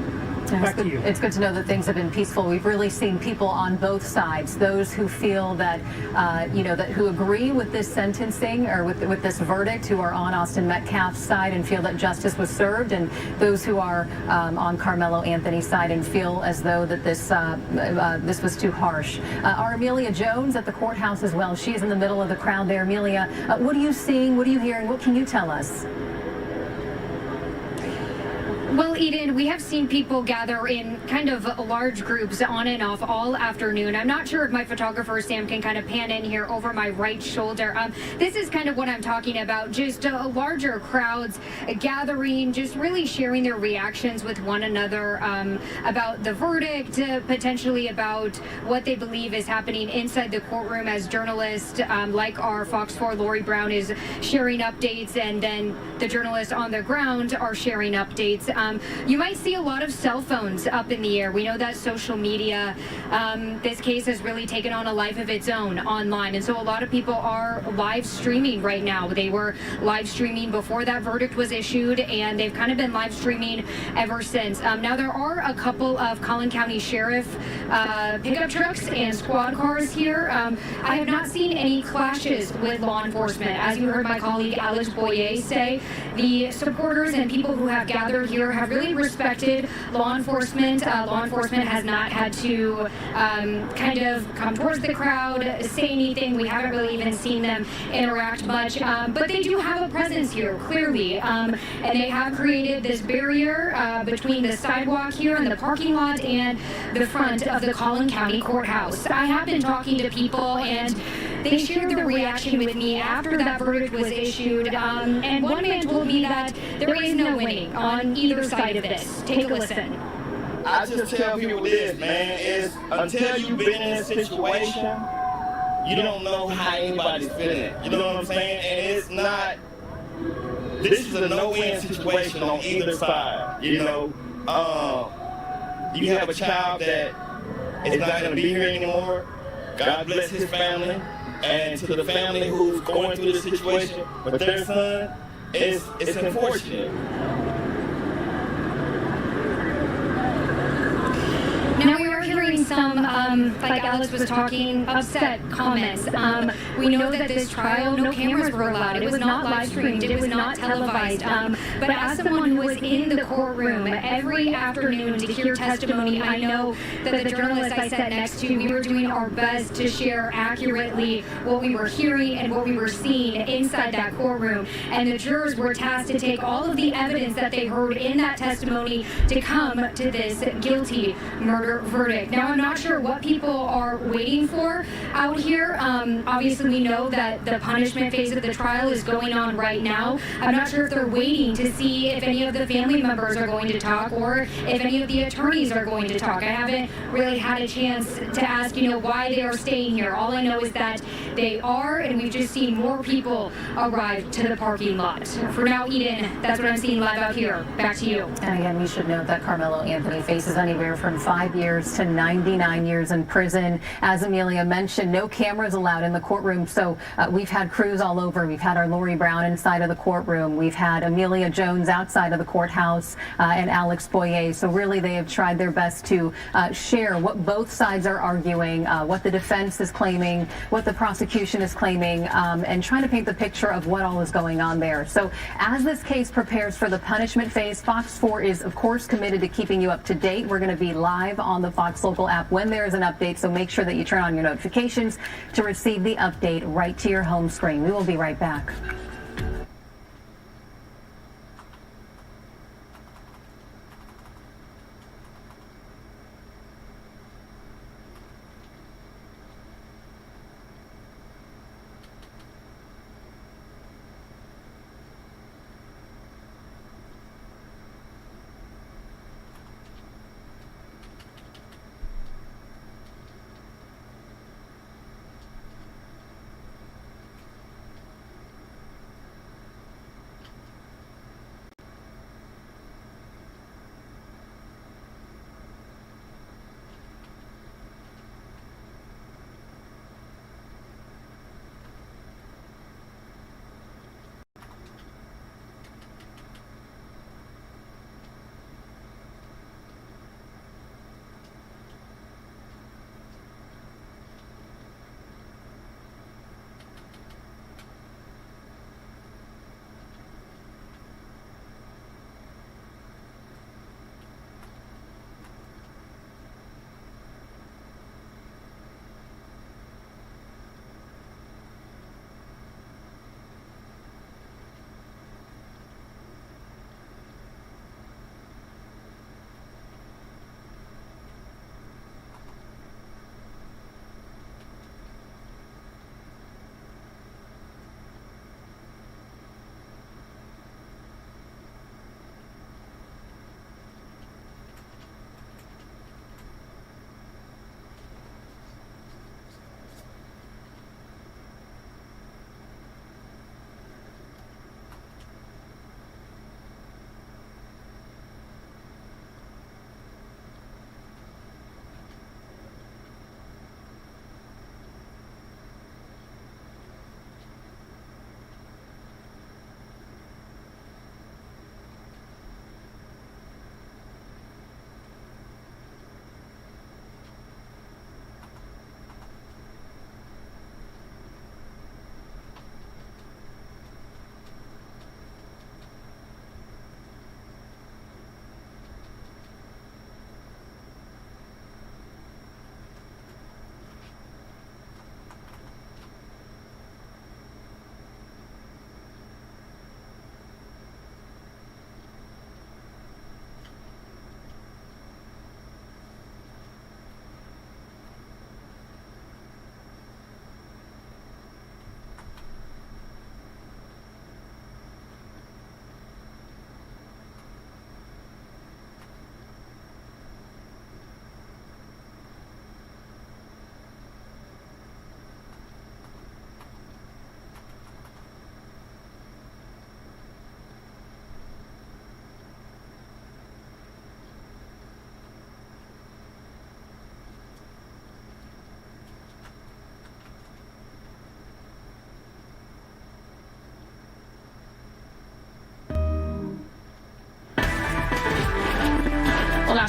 Back to you. It's good to know that things have been peaceful. We've really seen people on both sides, those who feel that, who agree with this sentencing or with this verdict, who are on Austin Metcalf's side and feel that justice was served, and those who are on Carmelo Anthony's side and feel as though that this was too harsh. Our Amelia Jones at the courthouse as well. She's in the middle of the crowd there. Amelia, what are you seeing? What are you hearing? What can you tell us? Well, Eden, we have seen people gather in kind of large groups on and off all afternoon. I'm not sure if my photographer, Sam, can kind of pan in here over my right shoulder. This is kind of what I'm talking about, just larger crowds gathering, just really sharing their reactions with one another about the verdict, potentially about what they believe is happening inside the courtroom as journalists like our Fox 4 Lori Brown is sharing updates, and then the journalists on the ground are sharing updates. You might see a lot of cell phones up in the air. We know that social media, this case has really taken on a life of its own online, and so a lot of people are live streaming right now. They were live streaming before that verdict was issued, and they've kind of been live streaming ever since. Now, there are a couple of Collin County Sheriff pickup trucks and squad cars here. I have not seen any clashes with law enforcement. As you heard my colleague Alex Boyer say, the supporters and people who have gathered here have really respected law enforcement. Law enforcement has not had to kind of come towards the crowd, say anything. We haven't really even seen them interact much, but they do have a presence here, clearly, and they have created this barrier between the sidewalk here and the parking lot and the front of the Collin County Courthouse. I have been talking to people, and they shared their reaction with me after that verdict was issued, and one man told me that there is no winning on either side of this. Take a listen. I just tell people this, man, is until you've been in a situation, you don't know how anybody's feeling. You know what I'm saying? And it's not, this is a no-win situation on either side, you know. You have a child that is not going to be here anymore. God bless his family. And to the family who's going through this situation with their son, it's unfortunate. Now we are hearing some, like Alex was talking, upset comments. We know that this trial, no cameras were allowed. It was not live streamed. It was not televised. But as someone who was in the courtroom every afternoon to hear testimony, I know that the journalist I sat next to, we were doing our best to share accurately what we were hearing and what we were seeing inside that courtroom. And the jurors were tasked to take all of the evidence that they heard in that testimony to come to this guilty murder verdict. Now, I'm not sure what people are waiting for out here. Obviously, we know that the punishment phase of the trial is going on right now. I'm not sure if they're waiting to see if any of the family members are going to talk or if any of the attorneys are going to talk. I haven't really had a chance to ask, why they are staying here. All I know is that they are, and we've just seen more people arrive to the parking lot. For now, Eden, that's what I'm seeing live out here. Back to you. And again, we should note that Carmelo Anthony faces anywhere from 5 years to 99 years in prison. As Amelia mentioned, no cameras allowed in the courtroom. So we've had crews all over. We've had our Lori Brown inside of the courtroom. We've had Amelia Jones outside of the courthouse and Alex Boyer. So really, they have tried their best to share what both sides are arguing, what the defense is claiming, what the prosecution is claiming, and trying to paint the picture of what all is going on there. So as this case prepares for the punishment phase, Fox 4 is, of course, committed to keeping you up to date. We're going to be live on the Fox Local app when there is an update, so make sure that you turn on your notifications to receive the update right to your home screen. We will be right back.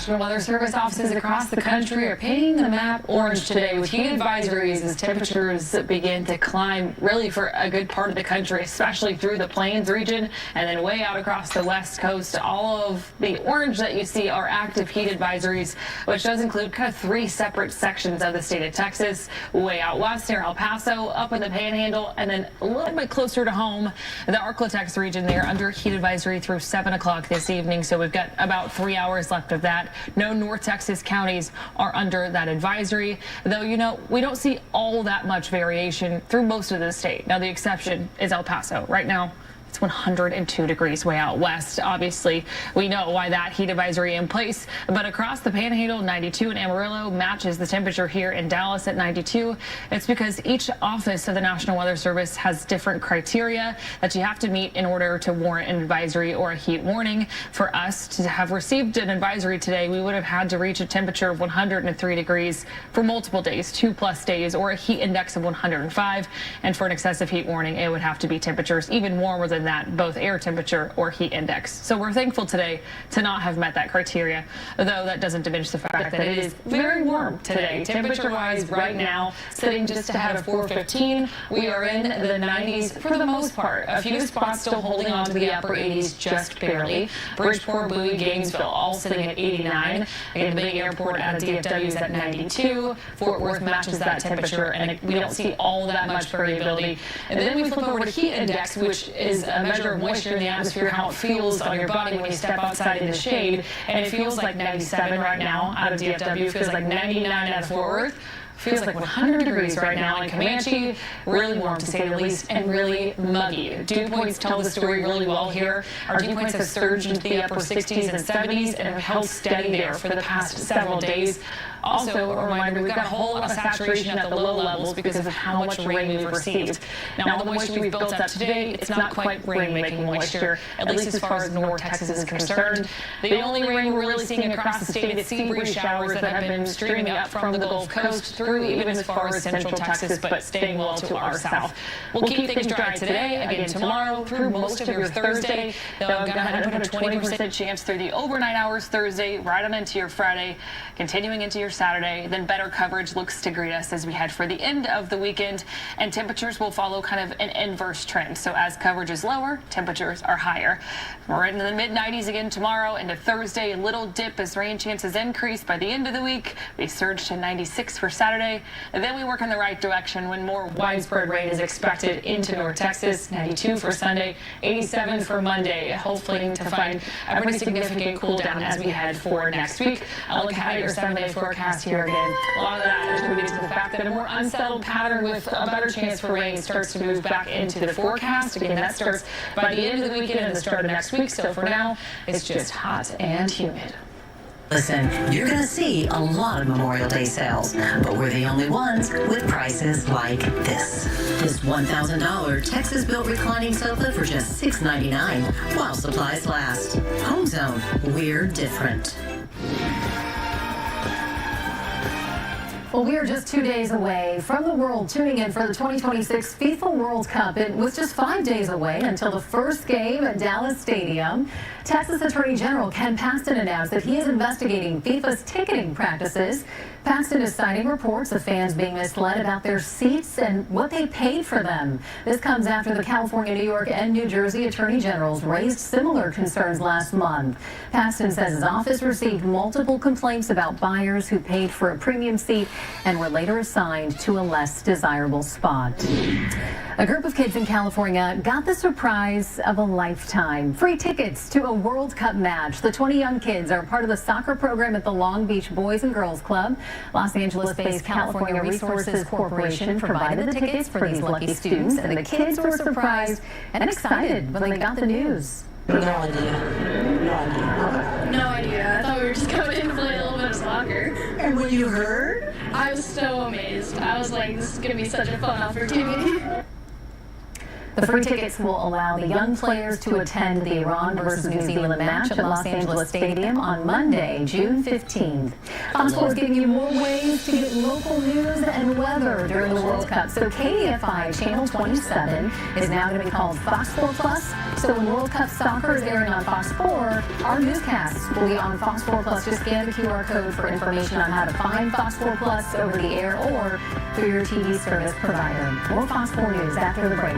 National Weather Service offices across the country are painting the map orange today with heat advisories as temperatures begin to climb really for a good part of the country, especially through the Plains region and then way out across the West Coast. All of the orange that you see are active heat advisories, which does include kind of 3 separate sections of the state of Texas, way out west near El Paso, up in the Panhandle, and then a little bit closer to home, the Arklatex region. They are under heat advisory through 7 o'clock this evening, so we've got about 3 hours left of that. No North Texas counties are under that advisory, though, you know, we don't see all that much variation through most of the state. Now, the exception is El Paso. Right now, it's 102 degrees way out west. Obviously, we know why that heat advisory in place, but across the Panhandle, 92 in Amarillo matches the temperature here in Dallas at 92. It's because each office of the National Weather Service has different criteria that you have to meet in order to warrant an advisory or a heat warning. For us to have received an advisory today, we would have had to reach a temperature of 103 degrees for multiple days, 2+ days, or a heat index of 105. And for an excessive heat warning, it would have to be temperatures even warmer than that, both air temperature or heat index. So we're thankful today to not have met that criteria, though that doesn't diminish the fact that it is very warm today. Temperature-wise right now, sitting just ahead of 415. We are in the 90s for the most part. A few spots still holding on to the upper 80s just barely. Bridgeport, Bowie, Gainesville all sitting at 89. Again, the big airport out of DFW is at 92. Fort Worth matches that temperature, and we don't see all that much variability. And then we flip over to heat index, which is a measure of moisture in the atmosphere, how it feels on your body when you step outside in the shade. And it feels like 97 right now out of DFW. It feels like 99 out of Fort Worth. Feels like 100 degrees right now in Comanche. Really warm to say the least, and really muggy. Dew points tell the story really well here. Our dew points have surged into the upper 60s and 70s and have held steady there for the past several days. Also, a reminder, we've got a whole lot of saturation at the low levels because of how much rain we've received. Now, all the moisture we've built up today, it's not quite rain-making moisture, at least as far as North Texas is concerned. The only rain we're really seeing across the state is sea breeze showers that have been streaming up from the Gulf Coast through even as far as central Texas, but staying well to our south. We'll keep things dry today, again tomorrow, through most of your Thursday. Though I've got a 20% chance through the overnight hours Thursday, right on into your Friday, continuing into your Saturday. Then better coverage looks to greet us as we head for the end of the weekend, and temperatures will follow kind of an inverse trend. So as coverage is lower, temperatures are higher. We're into the mid-90s again tomorrow, into Thursday, a little dip as rain chances increase. By the end of the week, we surge to 96 for Saturday, and then we work in the right direction when more widespread rain is expected into North Texas. 92 for Sunday, 87 for Monday, hopefully to find a pretty significant cool down as we head for next week. I'll look at your 7-day forecast here again. A lot of that is attributed to the fact that a more unsettled pattern with a better chance for rain starts to move back into the forecast. Again, that starts by the end of the weekend and the start of next week. So for now, it's just hot and humid. Listen, you're going to see a lot of Memorial Day sales, but we're the only ones with prices like this. This $1,000 Texas-built reclining sofa for just $699 while supplies last. Home Zone, we're different. Well, we are just 2 days away from the world tuning in for the 2026 FIFA World Cup. It was just 5 days away until the first game at Dallas Stadium. Texas Attorney General Ken Paxton announced that he is investigating FIFA's ticketing practices. Paxton is citing reports of fans being misled about their seats and what they paid for them. This comes after the California, New York, and New Jersey Attorney Generals raised similar concerns last month. Paxton says his office received multiple complaints about buyers who paid for a premium seat and were later assigned to a less desirable spot. A group of kids in California got the surprise of a lifetime. Free tickets to a World Cup match. The 20 young kids are part of the soccer program at the Long Beach Boys and Girls Club. Los Angeles-based California Resources Corporation provided the tickets for these lucky students, and the kids were surprised and excited when they got the news. No idea. No idea. I thought we were just coming in to play a little bit of soccer. And when you heard? I was so amazed. I was like, this is going to be such a fun opportunity. The free tickets will allow the young players to attend the Iran versus New Zealand match at Los Angeles Stadium on Monday, June 15th. Fox Sports giving you more ways to get local news and weather during the World Cup. So KDFI Channel 27 is now going to be called Fox 4 Plus. So when World Cup soccer is airing on Fox 4, our newscasts will be on Fox 4 Plus. Just scan the QR code for information on how to find Fox 4 Plus over the air or through your TV service provider. More Fox 4 News after the break.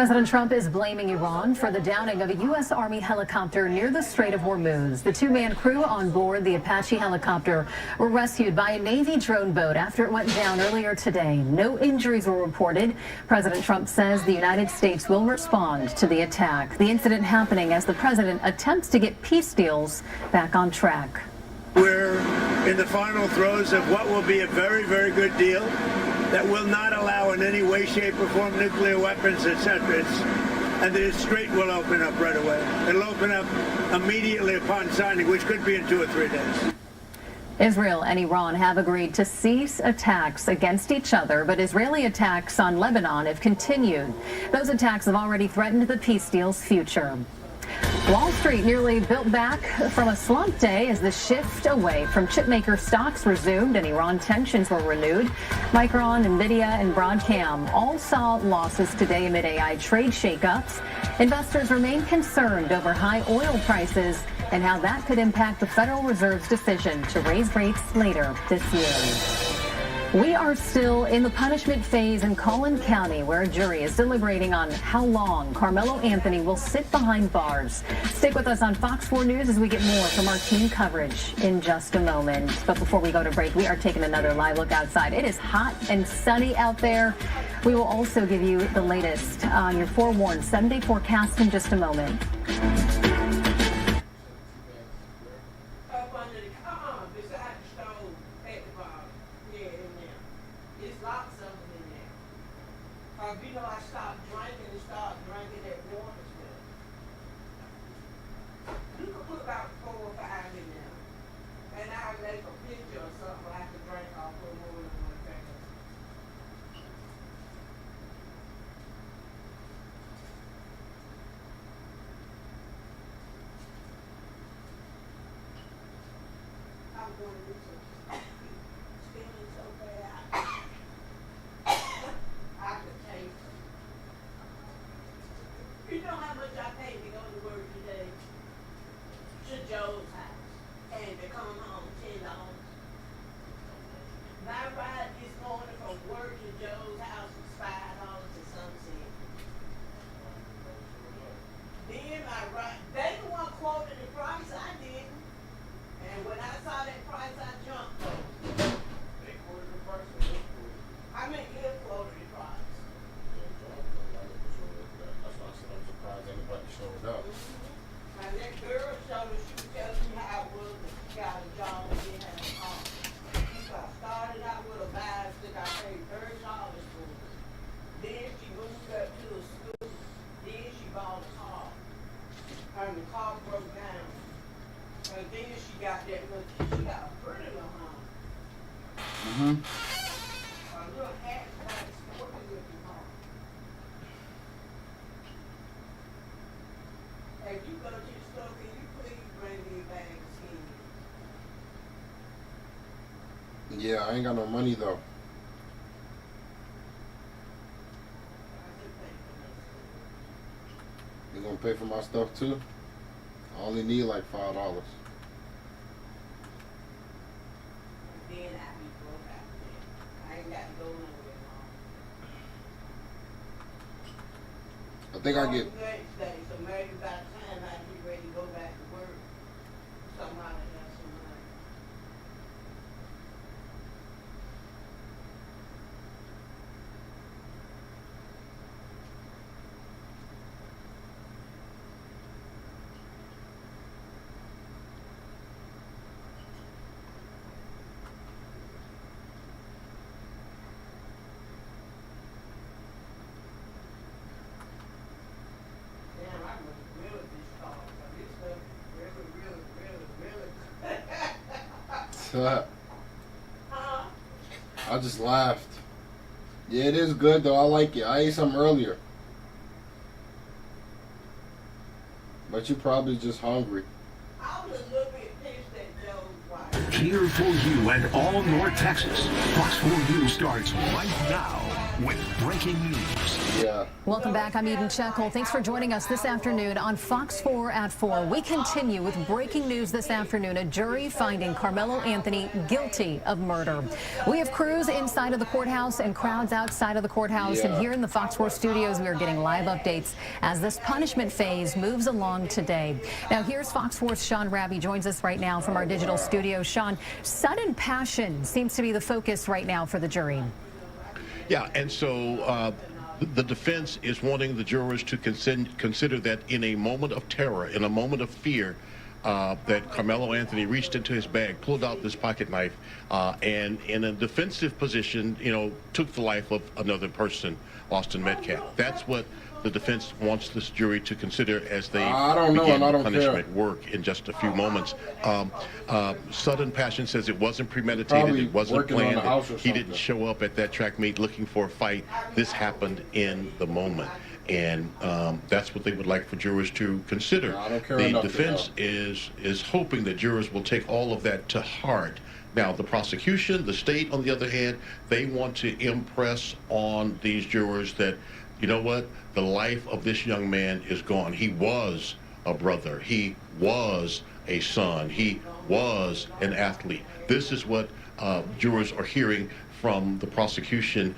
President Trump is blaming Iran for the downing of a U.S. Army helicopter near the Strait of Hormuz. The two-man crew on board the Apache helicopter were rescued by a Navy drone boat after it went down earlier today. No injuries were reported. President Trump says the United States will respond to the attack. The incident happening as the president attempts to get peace deals back on track. We're in the final throes of what will be a very, very good deal that will not allow in any way, shape, or form nuclear weapons, etc. And the strait will open up right away. It'll open up immediately upon signing, which could be in 2 or 3 days. Israel and Iran have agreed to cease attacks against each other, but Israeli attacks on Lebanon have continued. Those attacks have already threatened the peace deal's future. Wall Street nearly built back from a slump day as the shift away from chipmaker stocks resumed and Iran tensions were renewed. Micron, Nvidia, and Broadcom all saw losses today amid AI trade shakeups. Investors remain concerned over high oil prices and how that could impact the Federal Reserve's decision to raise rates later this year. We are still in the punishment phase in Collin County, where a jury is deliberating on how long Carmelo Anthony will sit behind bars. Stick with us on Fox 4 News as we get more from our team coverage in just a moment. But before we go to break, we are taking another live look outside. It is hot and sunny out there. We will also give you the latest on your forewarned 7-day forecast in just a moment. You know, I stopped drinking and started drinking that water stuff. You can put about 4 or 5 in there. And I'll make a picture or something where I can drink off of more than one thing. I'm going to do some spinning so bad. I could take. You know how much I paid to go to work today? To Joe's house. And to come home, $10. My ride this morning from work to Joe's house was $5 and some cents. Then my ride, they the one quoted the price, I didn't. And when I saw that price, I jumped over. They quoted the price. I mean, you quoted the price. That's why I said I'm surprised anybody showed up. And that girl showed us, she was telling me how it was that she got a job and didn't have a car. So I started out with a bicycle, I paid $30 for it. Then she moved up to a school. Then she bought a car. And the car broke down. And then she got that little, she got a pretty little home. Mm-hmm. A little hatchback sporty looking home. If you go to the store, can you please bring me a bag of skin? Yeah, I ain't got no money though. You gonna pay for my stuff too? I only need like $5. Then I be broke after that. I ain't got to go nowhere long. I think I get. Next day, so maybe by the time I get ready to go back to work, somebody has some money. Damn, I must really be starved. This stuff is really, really, really good. Huh? I just laughed. Yeah, it is good though. I like it. I ate some earlier. But you probably just hungry. I was a little bit pissed at Joe's wife. Here for you and all North Texas. Fox 4 News starts right now with breaking news. Yeah. Welcome back. I'm Eden Shekel. Thanks for joining us this afternoon on Fox 4 at 4. We continue with breaking news this afternoon. A jury finding Carmelo Anthony guilty of murder. We have crews inside of the courthouse and crowds outside of the courthouse. And here in the Fox 4 studios, we are getting live updates as this punishment phase moves along today. Now, here's Fox 4's Sean Raby joins us right now from our digital studio. Sean, sudden passion seems to be the focus right now for the jury. Yeah, and so the defense is wanting the jurors to consider that in a moment of terror, in a moment of fear, that Carmelo Anthony reached into his bag, pulled out this pocket knife, and in a defensive position, took the life of another person, Austin Metcalf. That's what the defense wants this jury to consider as they begin the punishment work in just a few moments. Sudden passion says it wasn't premeditated, it wasn't planned. He didn't show up at that track meet looking for a fight. This happened in the moment. And that's what they would like for jurors to consider. The defense is hoping that jurors will take all of that to heart. Now, the prosecution, the state, on the other hand, they want to impress on these jurors that, you know what, the life of this young man is gone. He was a brother. He was a son. He was an athlete. This is what jurors are hearing from the prosecution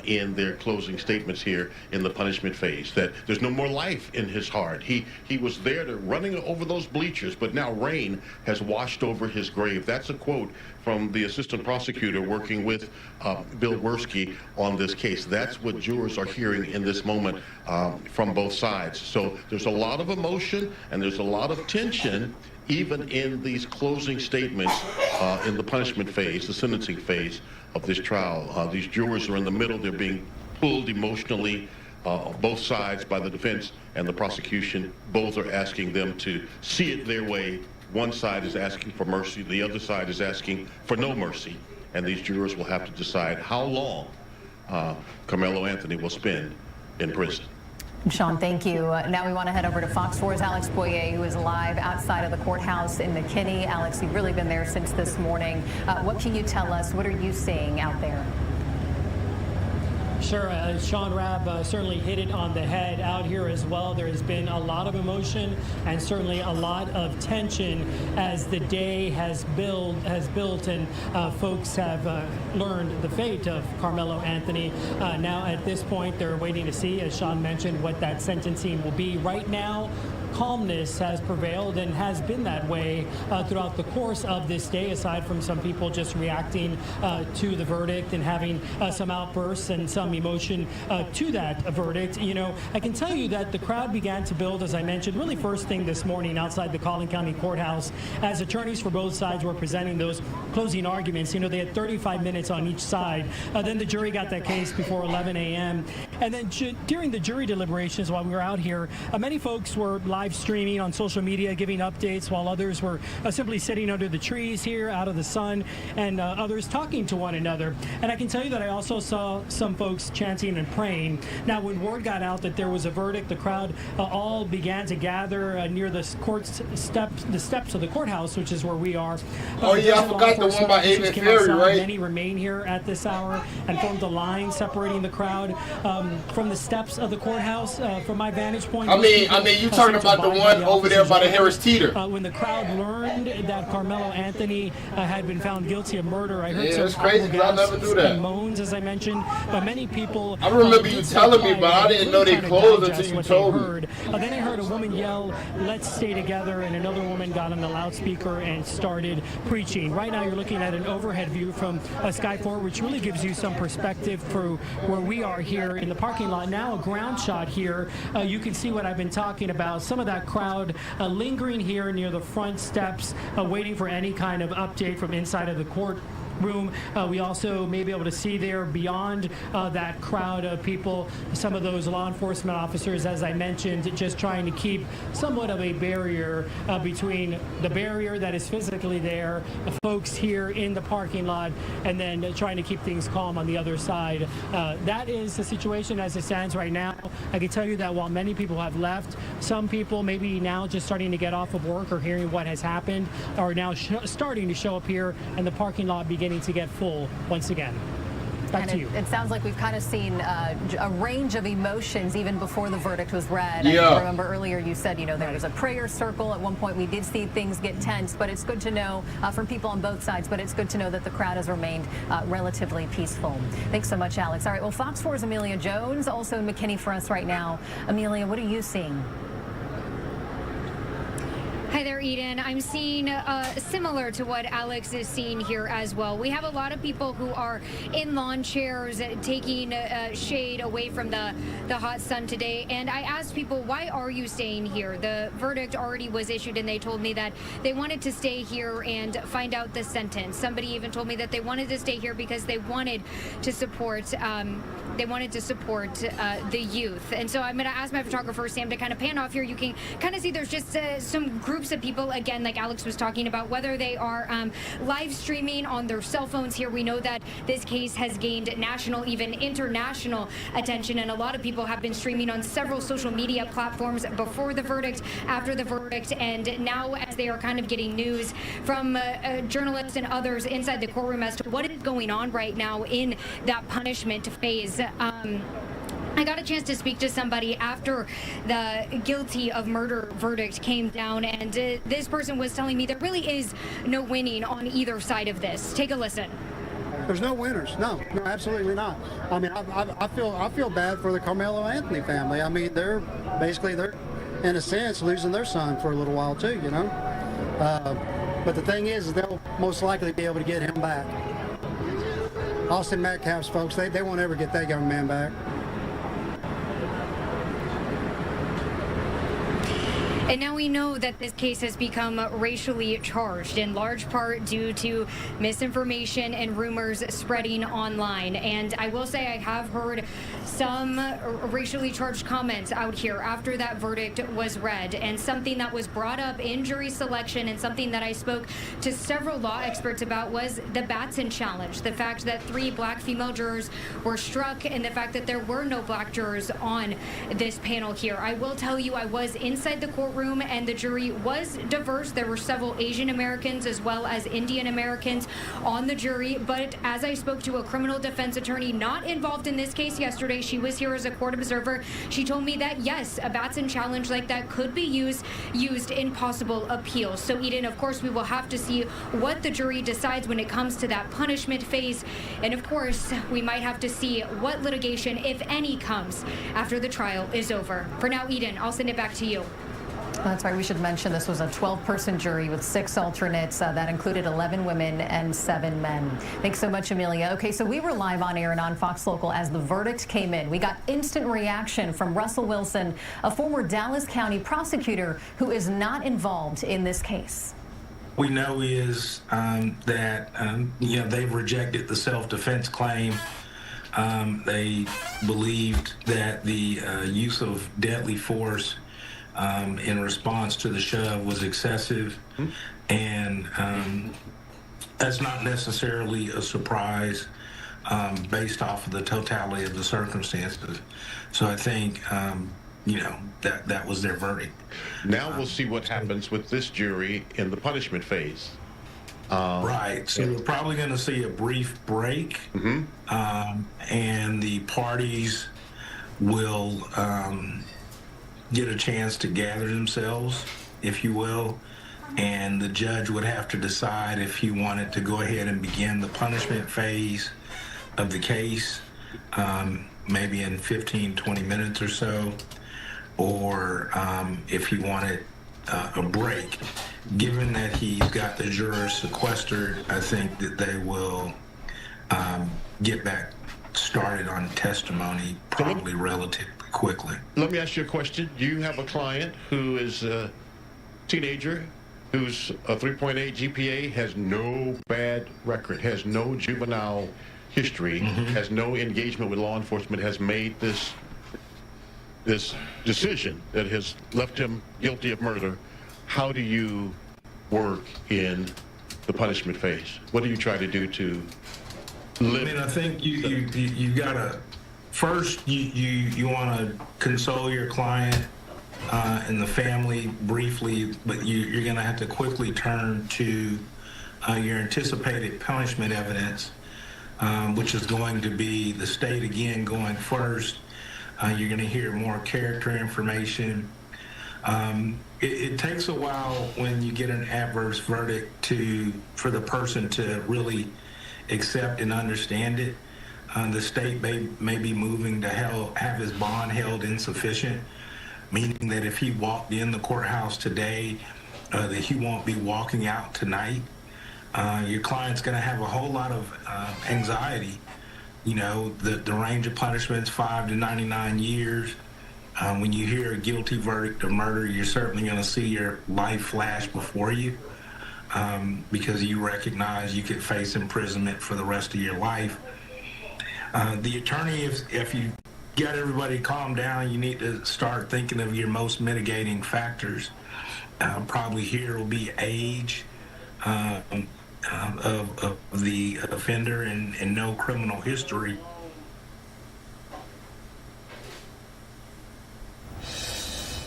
in their closing statements here in the punishment phase, that there's no more life in his heart. He was there to running over those bleachers, but now rain has washed over his grave. That's a quote from the assistant prosecutor working with Bill Werski on this case. That's what jurors are hearing in this moment from both sides. So there's a lot of emotion and there's a lot of tension even in these closing statements in the punishment phase, the sentencing phase of this trial. These jurors are in the middle. They're being pulled emotionally, both sides, by the defense and the prosecution. Both are asking them to see it their way. One side is asking for mercy. The other side is asking for no mercy. And these jurors will have to decide how long Carmelo Anthony will spend in prison. Sean, thank you. Now we want to head over to Fox 4's Alex Boyer, who is live outside of the courthouse in McKinney. Alex, you've really been there since this morning. What can you tell us? What are you seeing out there? Sure, Sean Rabb certainly hit it on the head out here as well. There has been a lot of emotion and certainly a lot of tension as the day has built and folks have learned the fate of Carmelo Anthony. Now at this point, they're waiting to see, as Sean mentioned, what that sentencing will be. Right now, calmness has prevailed and has been that way throughout the course of this day, aside from some people just reacting to the verdict and having some outbursts and some emotion to that verdict. You know, I can tell you that the crowd began to build, as I mentioned, really first thing this morning outside the Collin County Courthouse as attorneys for both sides were presenting those closing arguments. You know, they had 35 minutes on each side. Then the jury got that case before 11 a.m. And then during the jury deliberations while we were out here, many folks were live streaming on social media, giving updates, while others were simply sitting under the trees here out of the sun, and others talking to one another. And I can tell you that I also saw some folks chanting and praying. Now, when word got out that there was a verdict, the crowd all began to gather near the steps of the courthouse, which is where we are. Oh yeah, I forgot the one by Aiden Ferry, right? Many remain here at this hour and formed a line separating the crowd from the steps of the courthouse. From my vantage point, I mean, you talking about the one over there by the Harris Teeter? When the crowd learned that Carmelo Anthony had been found guilty of murder, I heard it's some crazy because I never knew that. and moans, as I mentioned, but many people. I remember you telling me, but I didn't know they closed until you told me. Then I heard a woman yell, "Let's stay together," and another woman got on the loudspeaker and started preaching. Right now, you're looking at an overhead view from Sky 4, which really gives you some perspective for where we are here in the parking lot. Now, a ground shot here. You can see what I've been talking about. Some of that crowd lingering here near the front steps, waiting for any kind of update from inside of the courtroom. We also may be able to see there beyond that crowd of people, some of those law enforcement officers, as I mentioned, just trying to keep somewhat of a barrier between the barrier that is physically there, the folks here in the parking lot, and then trying to keep things calm on the other side. That is the situation as it stands right now. I can tell you that while many people have left, some people maybe now just starting to get off of work or hearing what has happened are now starting to show up here in the parking lot, beginning to get full once again. Back to you. It sounds like we've kind of seen a range of emotions even before the verdict was read. Yeah. I remember earlier you said, you know, there was a prayer circle. At one point we did see things get tense, but it's good to know from people on both sides, but it's good to know that the crowd has remained relatively peaceful. Thanks so much, Alex. All right, well, Fox 4's Amelia Jones, also in McKinney for us right now. Amelia, what are you seeing? Hi there, Eden. I'm seeing similar to what Alex is seeing here as well. We have a lot of people who are in lawn chairs taking shade away from the hot sun today. And I asked people, why are you staying here? The verdict already was issued and they told me that they wanted to stay here and find out the sentence. Somebody even told me that they wanted to stay here because they wanted to support the youth. And so I'm going to ask my photographer, Sam, to kind of pan off here. You can kind of see there's just some groups of people, again, like Alex was talking about, whether they are live streaming on their cell phones here. We know that this case has gained national, even international attention, and a lot of people have been streaming on several social media platforms before the verdict, after the verdict, and now as they are kind of getting news from journalists and others inside the courtroom as to what is going on right now in that punishment phase. I got a chance to speak to somebody after the guilty of murder verdict came down, and this person was telling me there really is no winning on either side of this. Take a listen. There's no winners. No, absolutely not. I mean, I feel bad for the Carmelo Anthony family. I mean, they're in a sense losing their son for a little while too, you know. But the thing is they'll most likely be able to get him back. Austin Metcalf's folks, they won't ever get that young man back. And now we know that this case has become racially charged, in large part due to misinformation and rumors spreading online. And I will say I have heard some racially charged comments out here after that verdict was read, and something that was brought up in jury selection and something that I spoke to several law experts about was the Batson challenge, the fact that 3 black female jurors were struck and the fact that there were no black jurors on this panel here. I will tell you, I was inside the courtroom and the jury was diverse. There were several Asian Americans as well as Indian Americans on the jury, but as I spoke to a criminal defense attorney not involved in this case yesterday, she was here as a court observer, she told me that yes, a Batson challenge like that could be used in possible appeals. So Eden, of course, we will have to see what the jury decides when it comes to that punishment phase, and of course we might have to see what litigation, if any, comes after the trial is over. For now, Eden, I'll send it back to you. That's right. We should mention this was a 12-person jury with 6 alternates. That included 11 women and 7 men. Thanks so much, Amelia. Okay, so we were live on air and on Fox Local as the verdict came in. We got instant reaction from Russell Wilson, a former Dallas County prosecutor who is not involved in this case. We know is that they've rejected the self-defense claim. They believed that the use of deadly force in response to the shove was excessive, and that's not necessarily a surprise based off of the totality of the circumstances. So I think that was their verdict. Now we'll see what happens with this jury in the punishment phase. Right. So we're probably going to see a brief break, and the parties will get a chance to gather themselves, if you will, and the judge would have to decide if he wanted to go ahead and begin the punishment phase of the case, maybe in 15-20 minutes or so, or if he wanted a break. Given that he's got the jurors sequestered, I think that they will get back started on testimony probably relatively quickly. Let me ask you a question. You have a client who is a teenager who's a 3.8 GPA, has no bad record, has no juvenile history, has no engagement with law enforcement, has made this decision that has left him guilty of murder. How do you work in the punishment phase? What do you try to do to live? I mean, I think you gotta first you want to console your client and the family briefly, but you're going to have to quickly turn to your anticipated punishment evidence, which is going to be the state again going first. You're going to hear more character information. It takes a while when you get an adverse verdict for the person to really accept and understand it. The state may be moving to have his bond held insufficient, meaning that if he walked in the courthouse today, that he won't be walking out tonight. Your client's going to have a whole lot of anxiety. You know, the range of punishments, 5 to 99 years. When you hear a guilty verdict of murder, you're certainly going to see your life flash before you, because you recognize you could face imprisonment for the rest of your life. The attorney, if you get everybody calmed down, you need to start thinking of your most mitigating factors. Probably here will be age of the offender and no criminal history.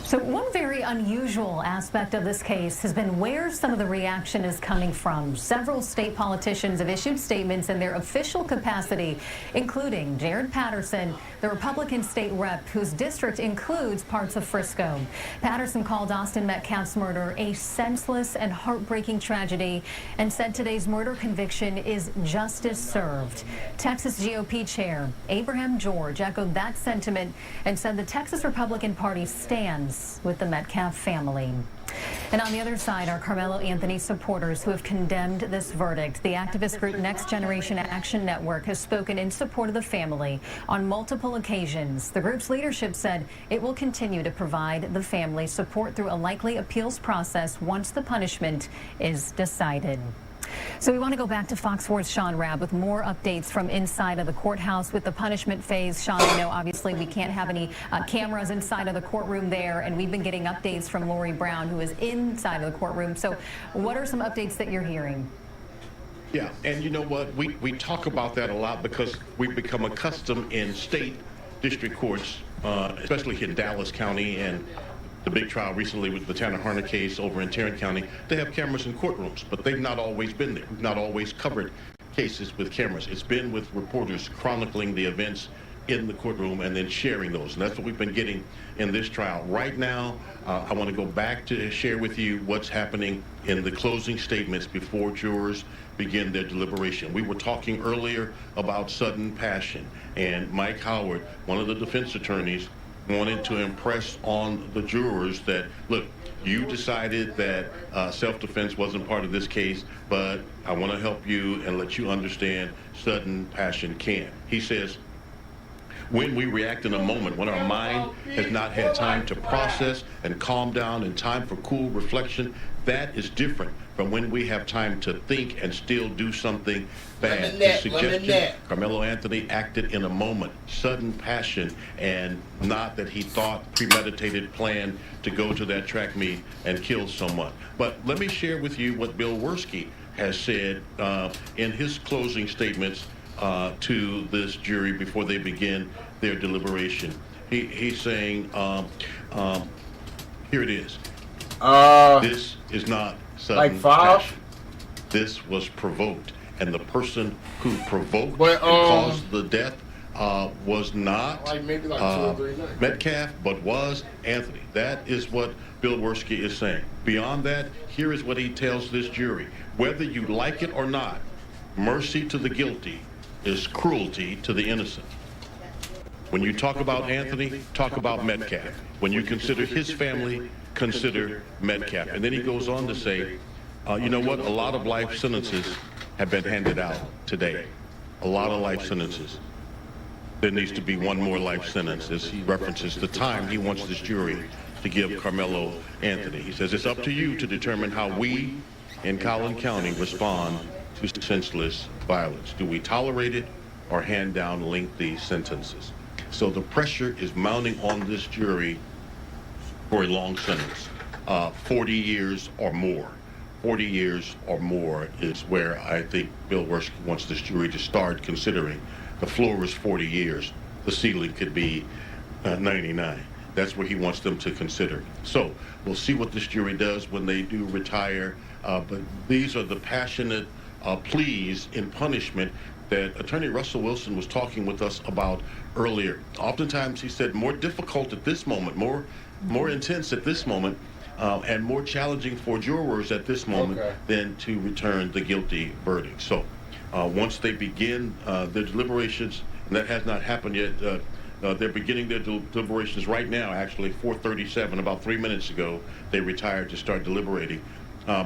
So one very unusual aspect of this case has been where some of the reaction is coming from. Several state politicians have issued statements in their official capacity, including Jared Patterson, the Republican state rep whose district includes parts of Frisco. Patterson called Austin Metcalf's murder a senseless and heartbreaking tragedy and said today's murder conviction is justice served. Texas GOP Chair Abraham George echoed that sentiment and said the Texas Republican Party stands with the Metcalf family. And on the other side are Carmelo Anthony supporters who have condemned this verdict. The activist group Next Generation Action Network has spoken in support of the family on multiple occasions. The group's leadership said it will continue to provide the family support through a likely appeals process once the punishment is decided. So we want to go back to Fox 4's Sean Rabb with more updates from inside of the courthouse with the punishment phase. Sean, I know obviously we can't have any cameras inside of the courtroom there, and we've been getting updates from Lori Brown, who is inside of the courtroom. So what are some updates that you're hearing? Yeah, and you know what? We talk about that a lot because we've become accustomed in state district courts, especially in Dallas County and the big trial recently with the Tanner Harner case over in Tarrant County. They have cameras in courtrooms, but they've not always been there. We've not always covered cases with cameras. It's been with reporters chronicling the events in the courtroom and then sharing those. And that's what we've been getting in this trial. Right now, I want to go back to share with you what's happening in the closing statements before jurors begin their deliberation. We were talking earlier about sudden passion, and Mike Howard, one of the defense attorneys, wanted to impress on the jurors that, look, you decided that self-defense wasn't part of this case, but I want to help you and let you understand sudden passion can. He says, when we react in a moment, when our mind has not had time to process and calm down and time for cool reflection, that is different from when we have time to think and still do something bad. His suggestion, Carmelo Anthony acted in a moment, sudden passion, and not that he thought, premeditated plan to go to that track meet and kill someone. But let me share with you what Bill Werski has said in his closing statements to this jury before they begin their deliberation. He's saying, here it is. This is not sudden passion. This was provoked, and the person who provoked and caused the death was not Metcalf, but was Anthony. That is what Bill Werski is saying. Beyond that, here is what he tells this jury. Whether you like it or not, mercy to the guilty is cruelty to the innocent. When you talk about Anthony, talk about Metcalf. When you consider his family, consider Metcalf. And then he goes on to say, you know what? A lot of life sentences have been handed out today. A lot of life sentences. There needs to be one more life sentence as he references the time he wants this jury to give Carmelo Anthony. He says, it's up to you to determine how we in Collin County respond to senseless violence. Do we tolerate it or hand down lengthy sentences? So the pressure is mounting on this jury for a long sentence, 40 years or more. 40 years or more is where I think Bill Werski wants this jury to start considering. The floor is 40 years. The ceiling could be 99. That's where he wants them to consider. So we'll see what this jury does when they do retire. But these are the passionate pleas in punishment that Attorney Russell Wilson was talking with us about earlier. Oftentimes, he said, more difficult at this moment, more intense at this moment, and more challenging for jurors at this moment than to return the guilty verdict. So once they begin their deliberations, and that has not happened yet, they're beginning their deliberations right now, actually, 4:37, about 3 minutes ago, they retired to start deliberating.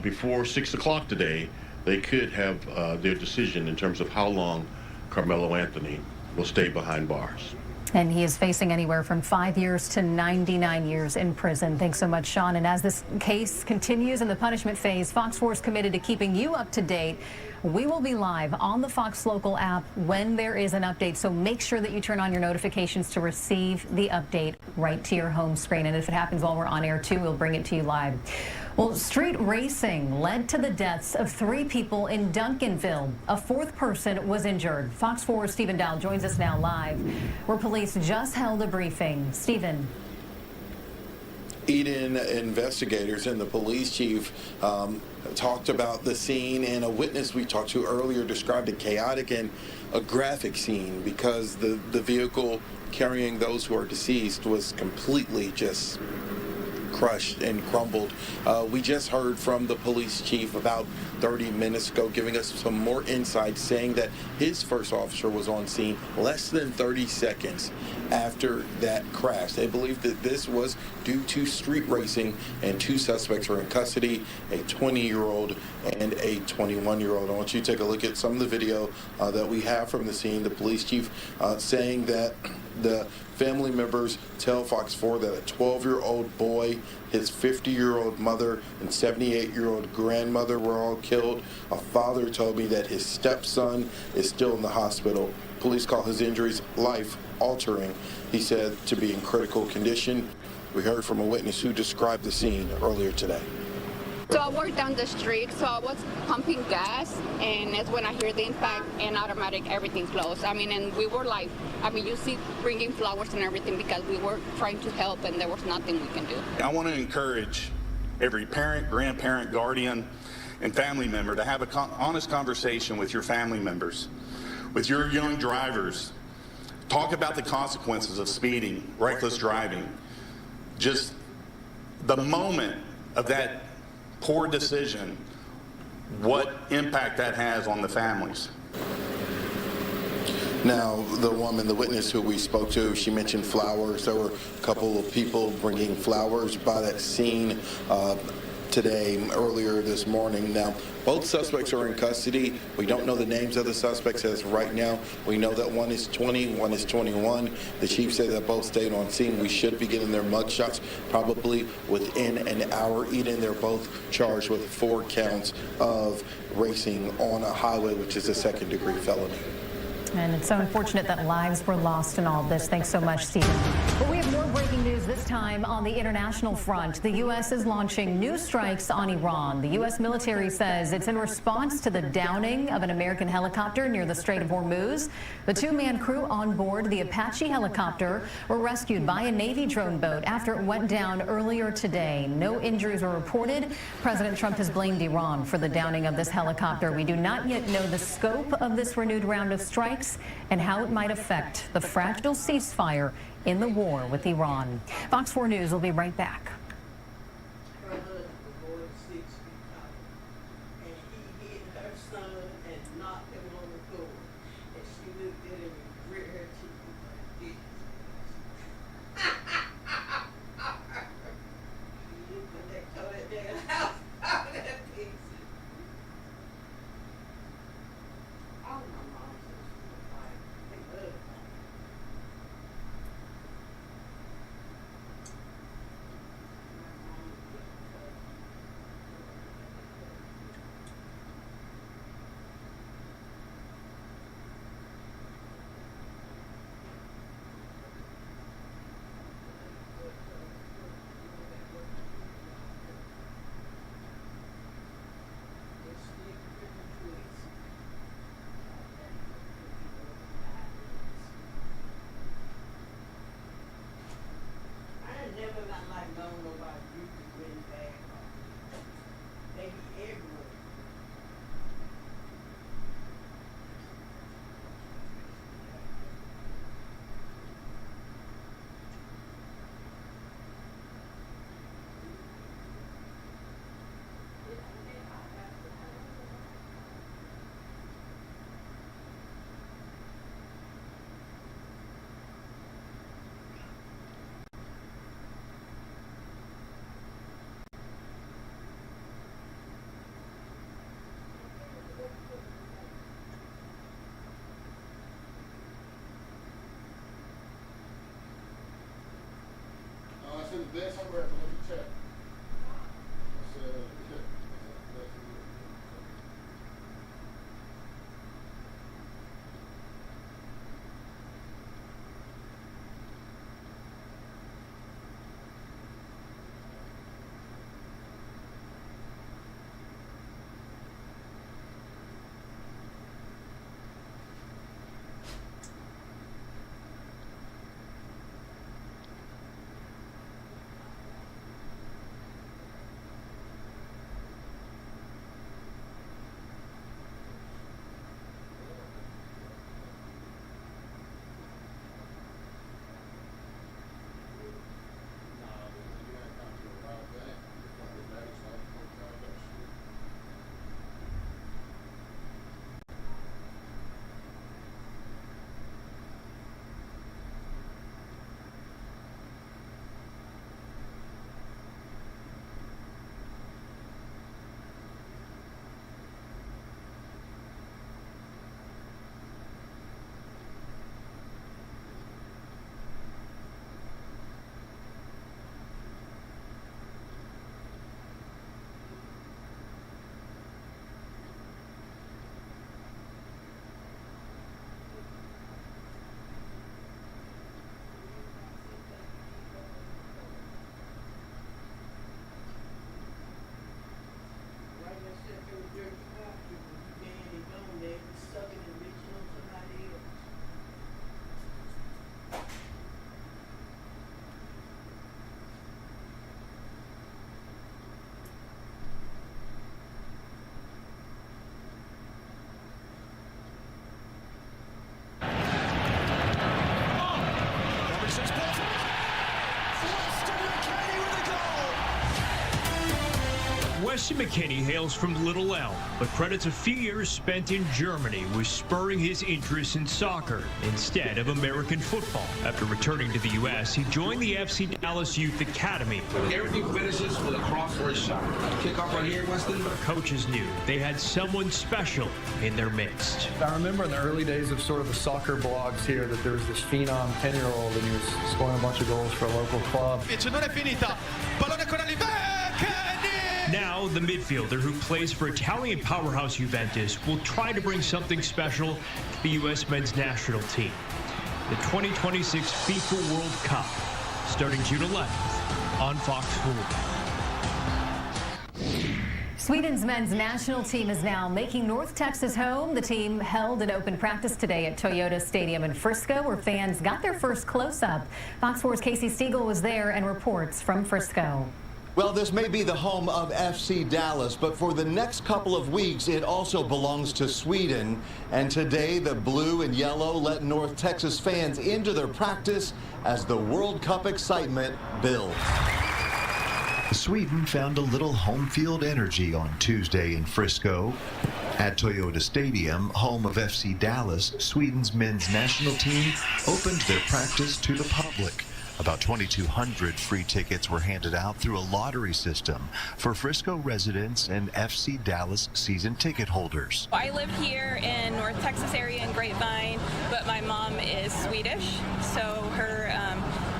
Before 6 o'clock today, they could have their decision in terms of how long Carmelo Anthony will stay behind bars. And he is facing anywhere from 5 years to 99 years in prison. Thanks so much, Sean. And as this case continues in the punishment phase, Fox 4 is committed to keeping you up to date. We will be live on the Fox Local app when there is an update, so make sure that you turn on your notifications to receive the update right to your home screen. And if it happens while we're on air, too, we'll bring it to you live. Well, street racing led to the deaths of 3 people in Duncanville. A 4th person was injured. Fox 4's Stephen Dowd joins us now live, where police just held a briefing. Stephen. Eden investigators and the police chief talked about the scene, and a witness we talked to earlier described a chaotic and a graphic scene because the vehicle carrying those who are deceased was completely just crushed and crumbled. We just heard from the police chief about 30 minutes ago giving us some more insight, saying that his first officer was on scene less than 30 seconds after that crash. They believe that this was due to street racing, and 2 suspects are in custody, a 20-year-old and a 21-year-old. I want you to take a look at some of the video that we have from the scene. The police chief saying that the family members tell Fox 4 that a 12-year-old boy, his 50-year-old mother, and 78-year-old grandmother were all killed. A father told me that his stepson is still in the hospital. Police call his injuries life-altering. He said to be in critical condition. We heard from a witness who described the scene earlier today. So I walked down the street, so I was pumping gas, and that's when I hear the impact, and automatic, everything closed. I mean, and we were like, you see bringing flowers and everything because we were trying to help, and there was nothing we can do. I want to encourage every parent, grandparent, guardian, and family member to have an honest conversation with your family members, with your young drivers. Talk about the consequences of speeding, reckless driving. Just the moment of that poor decision, what impact that has on the families. Now, the witness who we spoke to, she mentioned flowers. There were a couple of people bringing flowers by that scene earlier this morning. Now, both suspects are in custody. We don't know the names of the suspects as of right now. We know that one is 20, one is 21. The chief said that both stayed on scene. We should be getting their mugshots probably within an hour. Eden, they're both charged with 4 counts of racing on a highway, which is a second-degree felony. And it's so unfortunate that lives were lost in all this. Thanks so much, Stephen. Well, we have more breaking news this time on the international front. The U.S. is launching new strikes on Iran. The U.S. military says it's in response to the downing of an American helicopter near the Strait of Hormuz. The 2-man crew on board the Apache helicopter were rescued by a Navy drone boat after it went down earlier today. No injuries were reported. President Trump has blamed Iran for the downing of this helicopter. We do not yet know the scope of this renewed round of strikes and how it might affect the fragile ceasefire in the war with Iran. Fox 4 News will be right back. It's in the bed somewhere. Let me check. Parsons ball. Weston McKinney hails from Little Elm, but credits a few years spent in Germany was spurring his interest in soccer instead of American football. After returning to the U.S., he joined the FC Dallas Youth Academy. Everything finishes with a cross or a shot. Kickoff right here, Weston. Coaches knew they had someone special in their midst. I remember in the early days of sort of the soccer blogs here that there was this phenom 10-year-old and he was scoring a bunch of goals for a local club. Non è finita. Pallone con Now, the midfielder who plays for Italian powerhouse Juventus will try to bring something special to the U.S. men's national team. The 2026 FIFA World Cup, starting June 11th on Fox 4. Sweden's men's national team is now making North Texas home. The team held an open practice today at Toyota Stadium in Frisco, where fans got their first close-up. Fox 4's Casey Stiegel was there and reports from Frisco. Well, this may be the home of FC Dallas, but for the next couple of weeks, it also belongs to Sweden. And today, the blue and yellow let North Texas fans into their practice as the World Cup excitement builds. Sweden found a little home field energy on Tuesday in Frisco. At Toyota Stadium, home of FC Dallas, Sweden's men's national team opened their practice to the public. About 2,200 free tickets were handed out through a lottery system for Frisco residents and FC Dallas season ticket holders. I live here in North Texas area in Grapevine, but my mom is Swedish, so her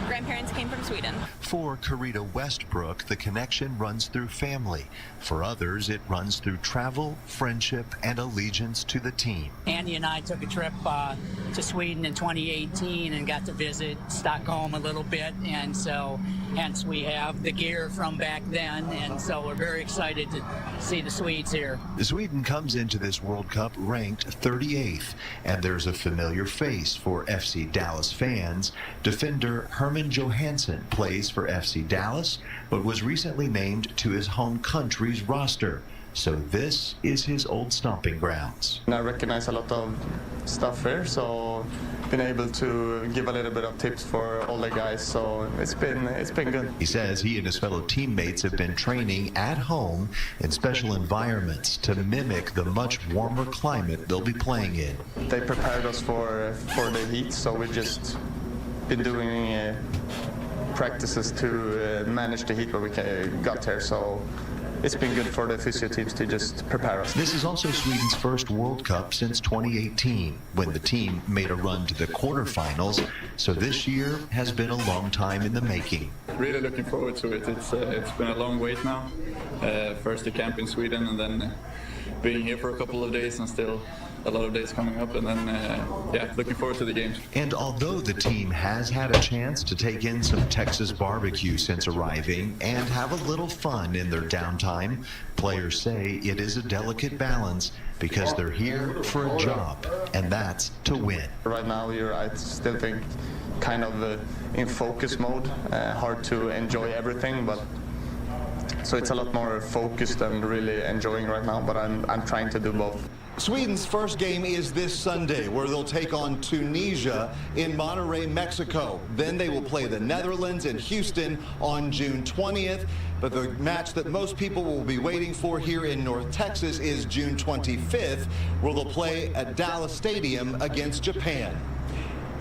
grandparents came from Sweden. For Carita Westbrook, the connection runs through family. For others, it runs through travel, friendship, and allegiance to the team. Andy and I took a trip to Sweden in 2018 and got to visit Stockholm a little bit, and so hence we have the gear from back then, and so we're very excited to see the Swedes here. Sweden comes into this World Cup ranked 38th, and there's a familiar face for FC Dallas fans. Defender Herman Johansson plays for FC Dallas, but was recently named to his home country's roster. So this is his old stomping grounds. I recognize a lot of stuff here, so been able to give a little bit of tips for all the guys, so it's been good. He says he and his fellow teammates have been training at home in special environments to mimic the much warmer climate they'll be playing in. They prepared us for the heat, so we just been doing practices to manage the heat where we got here, so it's been good for the physio teams to just prepare us. This is also Sweden's first World Cup since 2018, when the team made a run to the quarterfinals, so this year has been a long time in the making. Really looking forward to it. It's been a long wait now. First the camp in Sweden, and then being here for a couple of days, and still a lot of days coming up, and then yeah, looking forward to the games. And although the team has had a chance to take in some Texas barbecue since arriving and have a little fun in their downtime, players say it is a delicate balance because they're here for a job, and that's to win. Right now, I still think kind of in focus mode, hard to enjoy everything, but so it's a lot more focused and really enjoying right now, but I'm trying to do both. Sweden's first game is this Sunday, where they'll take on Tunisia in Monterrey, Mexico. Then they will play the Netherlands in Houston on June 20th. But the match that most people will be waiting for here in North Texas is June 25th, where they'll play at Dallas Stadium against Japan.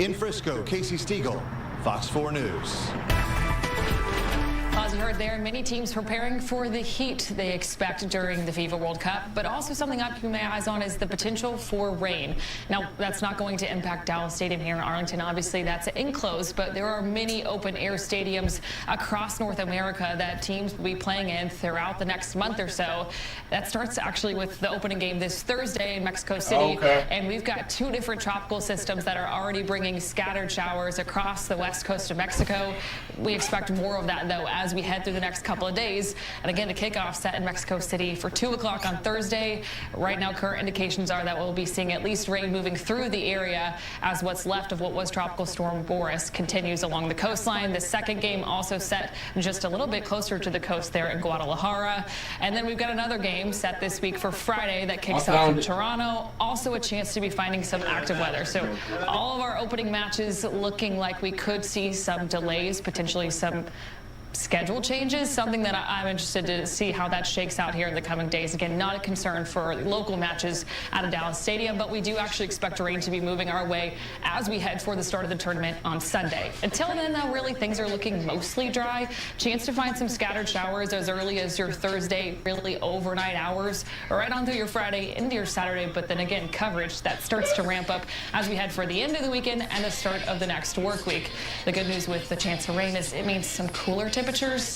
In Frisco, Casey Stiegel, Fox 4 News. As you heard there, many teams preparing for the heat they expect during the FIFA World Cup, but also something I'm keeping my eyes on is the potential for rain. Now, that's not going to impact Dallas Stadium here in Arlington. Obviously, that's enclosed, but there are many open-air stadiums across North America that teams will be playing in throughout the next month or so. That starts actually with the opening game this Thursday in Mexico City, and we've got 2 different tropical systems that are already bringing scattered showers across the west coast of Mexico. We expect more of that, though, as we head through the next couple of days. And again, the kickoff set in Mexico City for 2 o'clock on Thursday. Right now, current indications are that we'll be seeing at least rain moving through the area as what's left of what was Tropical Storm Boris continues along the coastline. The second game also set just a little bit closer to the coast there in Guadalajara. And then we've got another game set this week for Friday that kicks off in Toronto. Also a chance to be finding some active weather. So all of our opening matches looking like we could see some delays, potentially some schedule changes, something that I'm interested to see how that shakes out here in the coming days. Again, not a concern for local matches out of Dallas Stadium, but we do actually expect rain to be moving our way as we head for the start of the tournament on Sunday. Until then, though, really things are looking mostly dry. Chance to find some scattered showers as early as your Thursday, really overnight hours, right on through your Friday into your Saturday, but then again, coverage that starts to ramp up as we head for the end of the weekend and the start of the next work week. The good news with the chance of rain is it means some cooler temperatures.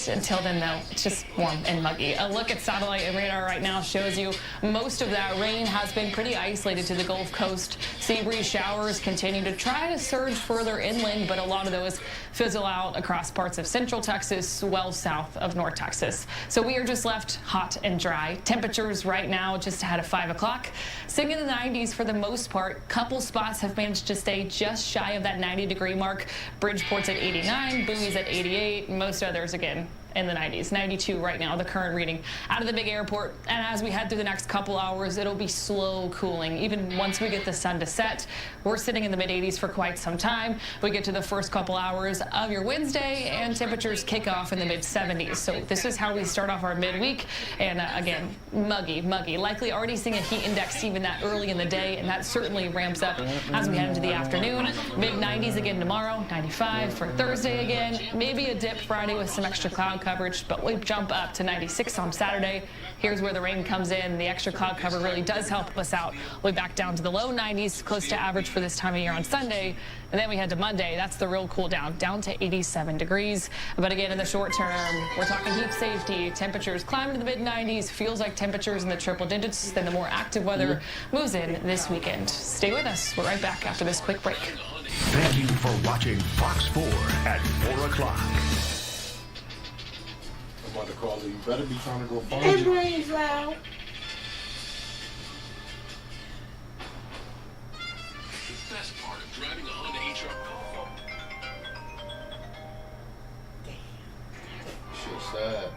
Until then, though, it's just warm and muggy. A look at satellite and radar right now shows you most of that rain has been pretty isolated to the Gulf Coast. Sea breeze showers continue to try to surge further inland, but a lot of those fizzle out across parts of central Texas, well south of North Texas. So we are just left hot and dry. Temperatures right now just ahead of 5 o'clock. Sitting in the 90s for the most part. Couple spots have managed to stay just shy of that 90-degree mark. Bridgeport's at 89, Bowie's at 88, most others again in the 90s. 92 right now, the current reading out of the big airport. And as we head through the next couple hours, it'll be slow cooling. Even once we get the sun to set, we're sitting in the mid-80s for quite some time. We get to the first couple hours of your Wednesday and temperatures kick off in the mid-70s. So this is how we start off our midweek. And again, muggy. Likely already seeing a heat index even that early in the day, and that certainly ramps up as we head into the afternoon. Mid-90s again tomorrow, 95 for Thursday again. Maybe a dip Friday with some extra cloud coverage, but we jump up to 96 on Saturday. Here's where the rain comes in. The extra cloud cover really does help us out. We'll be back down to the low 90s, close to average for this time of year on Sunday. And then we head to Monday. That's the real cool down to 87 degrees. But again, in the short term, we're talking heat safety. Temperatures climb to the mid-90s. Feels like temperatures in the triple digits. Then the more active weather moves in this weekend. Stay with us. We're right back after this quick break. Thank you for watching Fox 4 at 4 o'clock. I'm about to call you. You better be trying to go find Hey, you. brain's loud. The best part of driving a Honda HR. Shit's sad.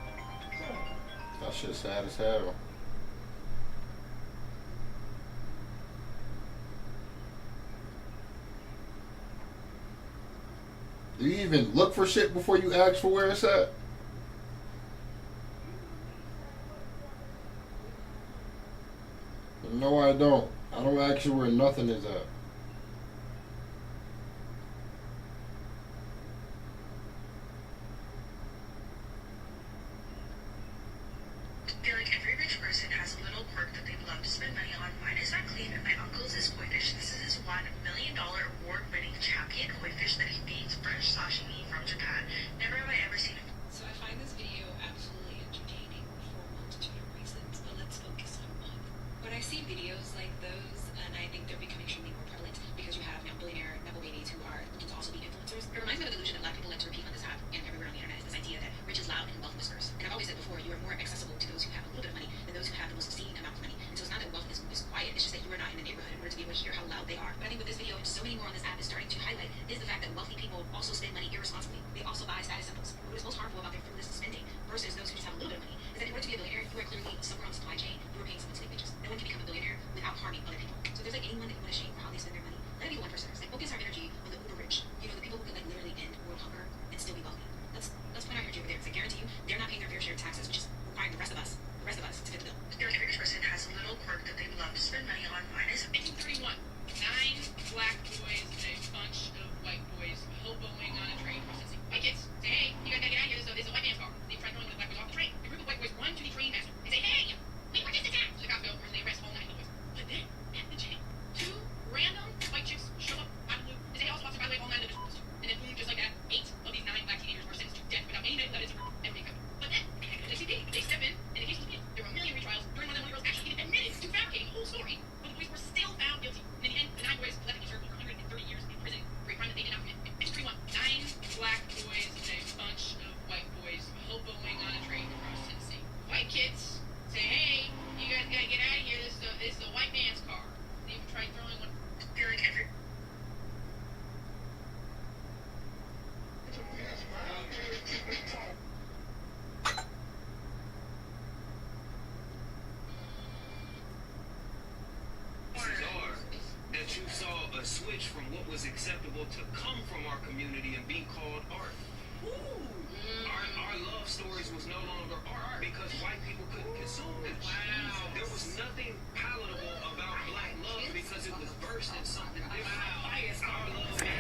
That shit's sad as hell. Do you even look for shit before you ask for where it's at? No, I don't. I don't ask you where nothing is at. I feel like every rich person has a little quirk that they'd love to spend money on. Mine is not clean, and my uncle's is koi fish. This is his $1 million award-winning champion koi fish that he feeds fresh sashimi from Japan. Never have I ever seen it. So I find this video absolutely entertaining for a multitude of reasons, but let's focus on one. When I see videos like those, and I think they're becoming extremely more prevalent because you have billionaire Nepo babies who are looking to also be influencers. It reminds me of the delusion that black people like to repeat on this app and everywhere on the internet is this idea that rich is loud and wealth whispers. And I've always said before, you are more accessible to those who have a little bit of money than those who have the most obscene amount of money. And so it's not that wealth is quiet, it's just that you are not in the neighborhood in order to be able to hear how loud they are. But I think with this video, and so many more on this app is starting to highlight is the fact that wealthy people also spend money irresponsibly. They also buy status symbols. What is most harmful about their frivolous spending versus those who just have a little bit of money is that in order to be a billionaire, you are clearly somewhere on the supply chain, you are paying someone to take pictures. No one can become a billionaire without harming other people. So if there's like anyone that you want to shame for how they spend their money, let it be one percenters. Like focus our energy on the uber rich. You know, the people who could like literally end world hunger and still be wealthy. Let's point our energy over there. Because I guarantee you, they're not paying their fair share of taxes, which is requiring the rest of us to fit the bill. I feel like every rich person has a little quirk that they'd love to spend money on. Mine is 1931, 9 black boys and a bunch of white boys hoboing on a train processing. White kids say, hey, you guys gotta get out of here. This is a white man's car. They try throwing the black boys off the train. A group of white boys run to the train master and say, hey, we were just attacked. So the cops go, first they arrest all 9 of the boys. But then, at the jail, 2 switched from what was acceptable to come from our community and be called art. Our love stories was no longer art because white people couldn't consume it. Wow. There was nothing palatable about black love because it was versed in something different.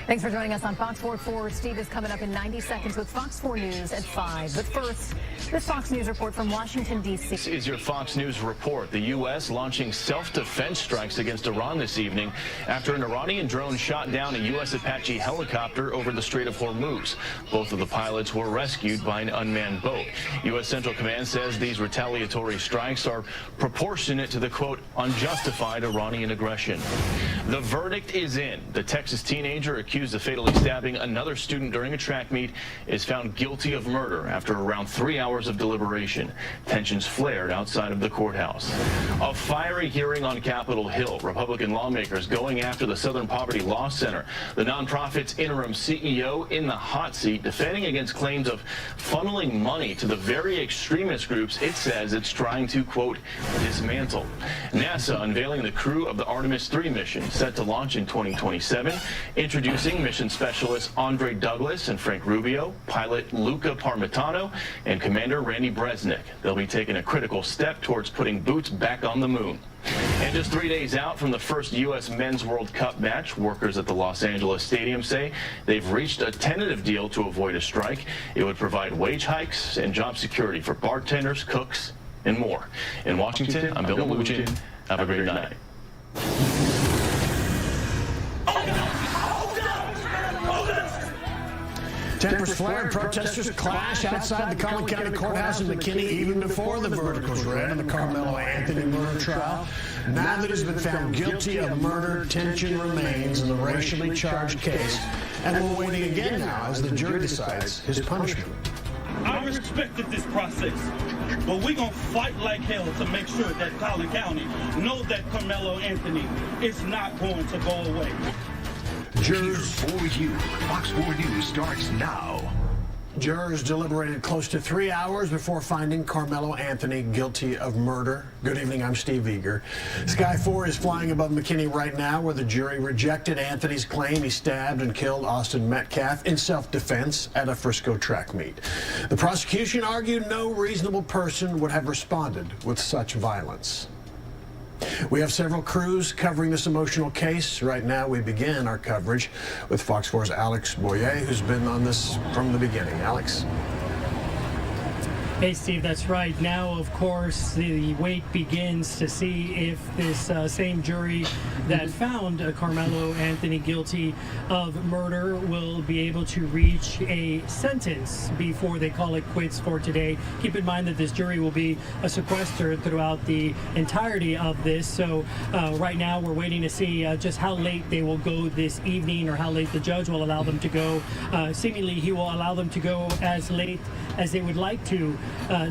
Thanks for joining us on Fox 4. Steve is coming up in 90 seconds with Fox 4 News at 5. But first, this Fox News report from Washington, D.C. This is your Fox News report. The U.S. launching self-defense strikes against Iran this evening after an Iranian drone shot down a U.S. Apache helicopter over the Strait of Hormuz. Both of the pilots were rescued by an unmanned boat. U.S. Central Command says these retaliatory strikes are proportionate to the, quote, unjustified Iranian aggression. The verdict is in. The Texas teenager accused of fatally stabbing another student during a track meet is found guilty of murder after around 3 hours of deliberation. Tensions flared outside of the courthouse. A fiery hearing on Capitol Hill. Republican lawmakers going after the Southern Poverty Law Center. The nonprofit's interim CEO in the hot seat, defending against claims of funneling money to the very extremist groups it says it's trying to, quote, dismantle. NASA unveiling the crew of the Artemis 3 mission set to launch in 2027, introducing mission specialists Andre Douglas and Frank Rubio, pilot Luca Parmitano, and Commander Randy Bresnik. They'll be taking a critical step towards putting boots back on the moon. And just 3 days out from the first U.S. Men's World Cup match, workers at the Los Angeles Stadium say they've reached a tentative deal to avoid a strike. It would provide wage hikes and job security for bartenders, cooks, and more. In Washington, I'm Bill Malugin. Have a great night. Tempers flare, protesters clash outside the Collin County Courthouse in McKinney even before the verdict was read in the Carmelo Anthony murder trial. Now that he's been found guilty of murder, tension remains in the racially charged case, and we're waiting again now as the jury decides his punishment. I respected this process, but we're going to fight like hell to make sure that Collin County knows that Carmelo Anthony is not going to go away. Jurors for you. Fox 4 News starts now. Jurors deliberated close to 3 hours before finding Carmelo Anthony guilty of murder. Good evening, I'm Steve Eager. Sky 4 is flying above McKinney right now, where the jury rejected Anthony's claim he stabbed and killed Austin Metcalf in self-defense at a Frisco track meet. The prosecution argued no reasonable person would have responded with such violence. We have several crews covering this emotional case. Right now, we begin our coverage with Fox 4's Alex Boyer, who's been on this from the beginning. Alex. Hey, Steve, that's right. Now, of course, the wait begins to see if this same jury that found Carmelo Anthony guilty of murder will be able to reach a sentence before they call it quits for today. Keep in mind that this jury will be sequestered throughout the entirety of this. So right now, we're waiting to see just how late they will go this evening, or how late the judge will allow them to go. Seemingly, he will allow them to go as late as they would like to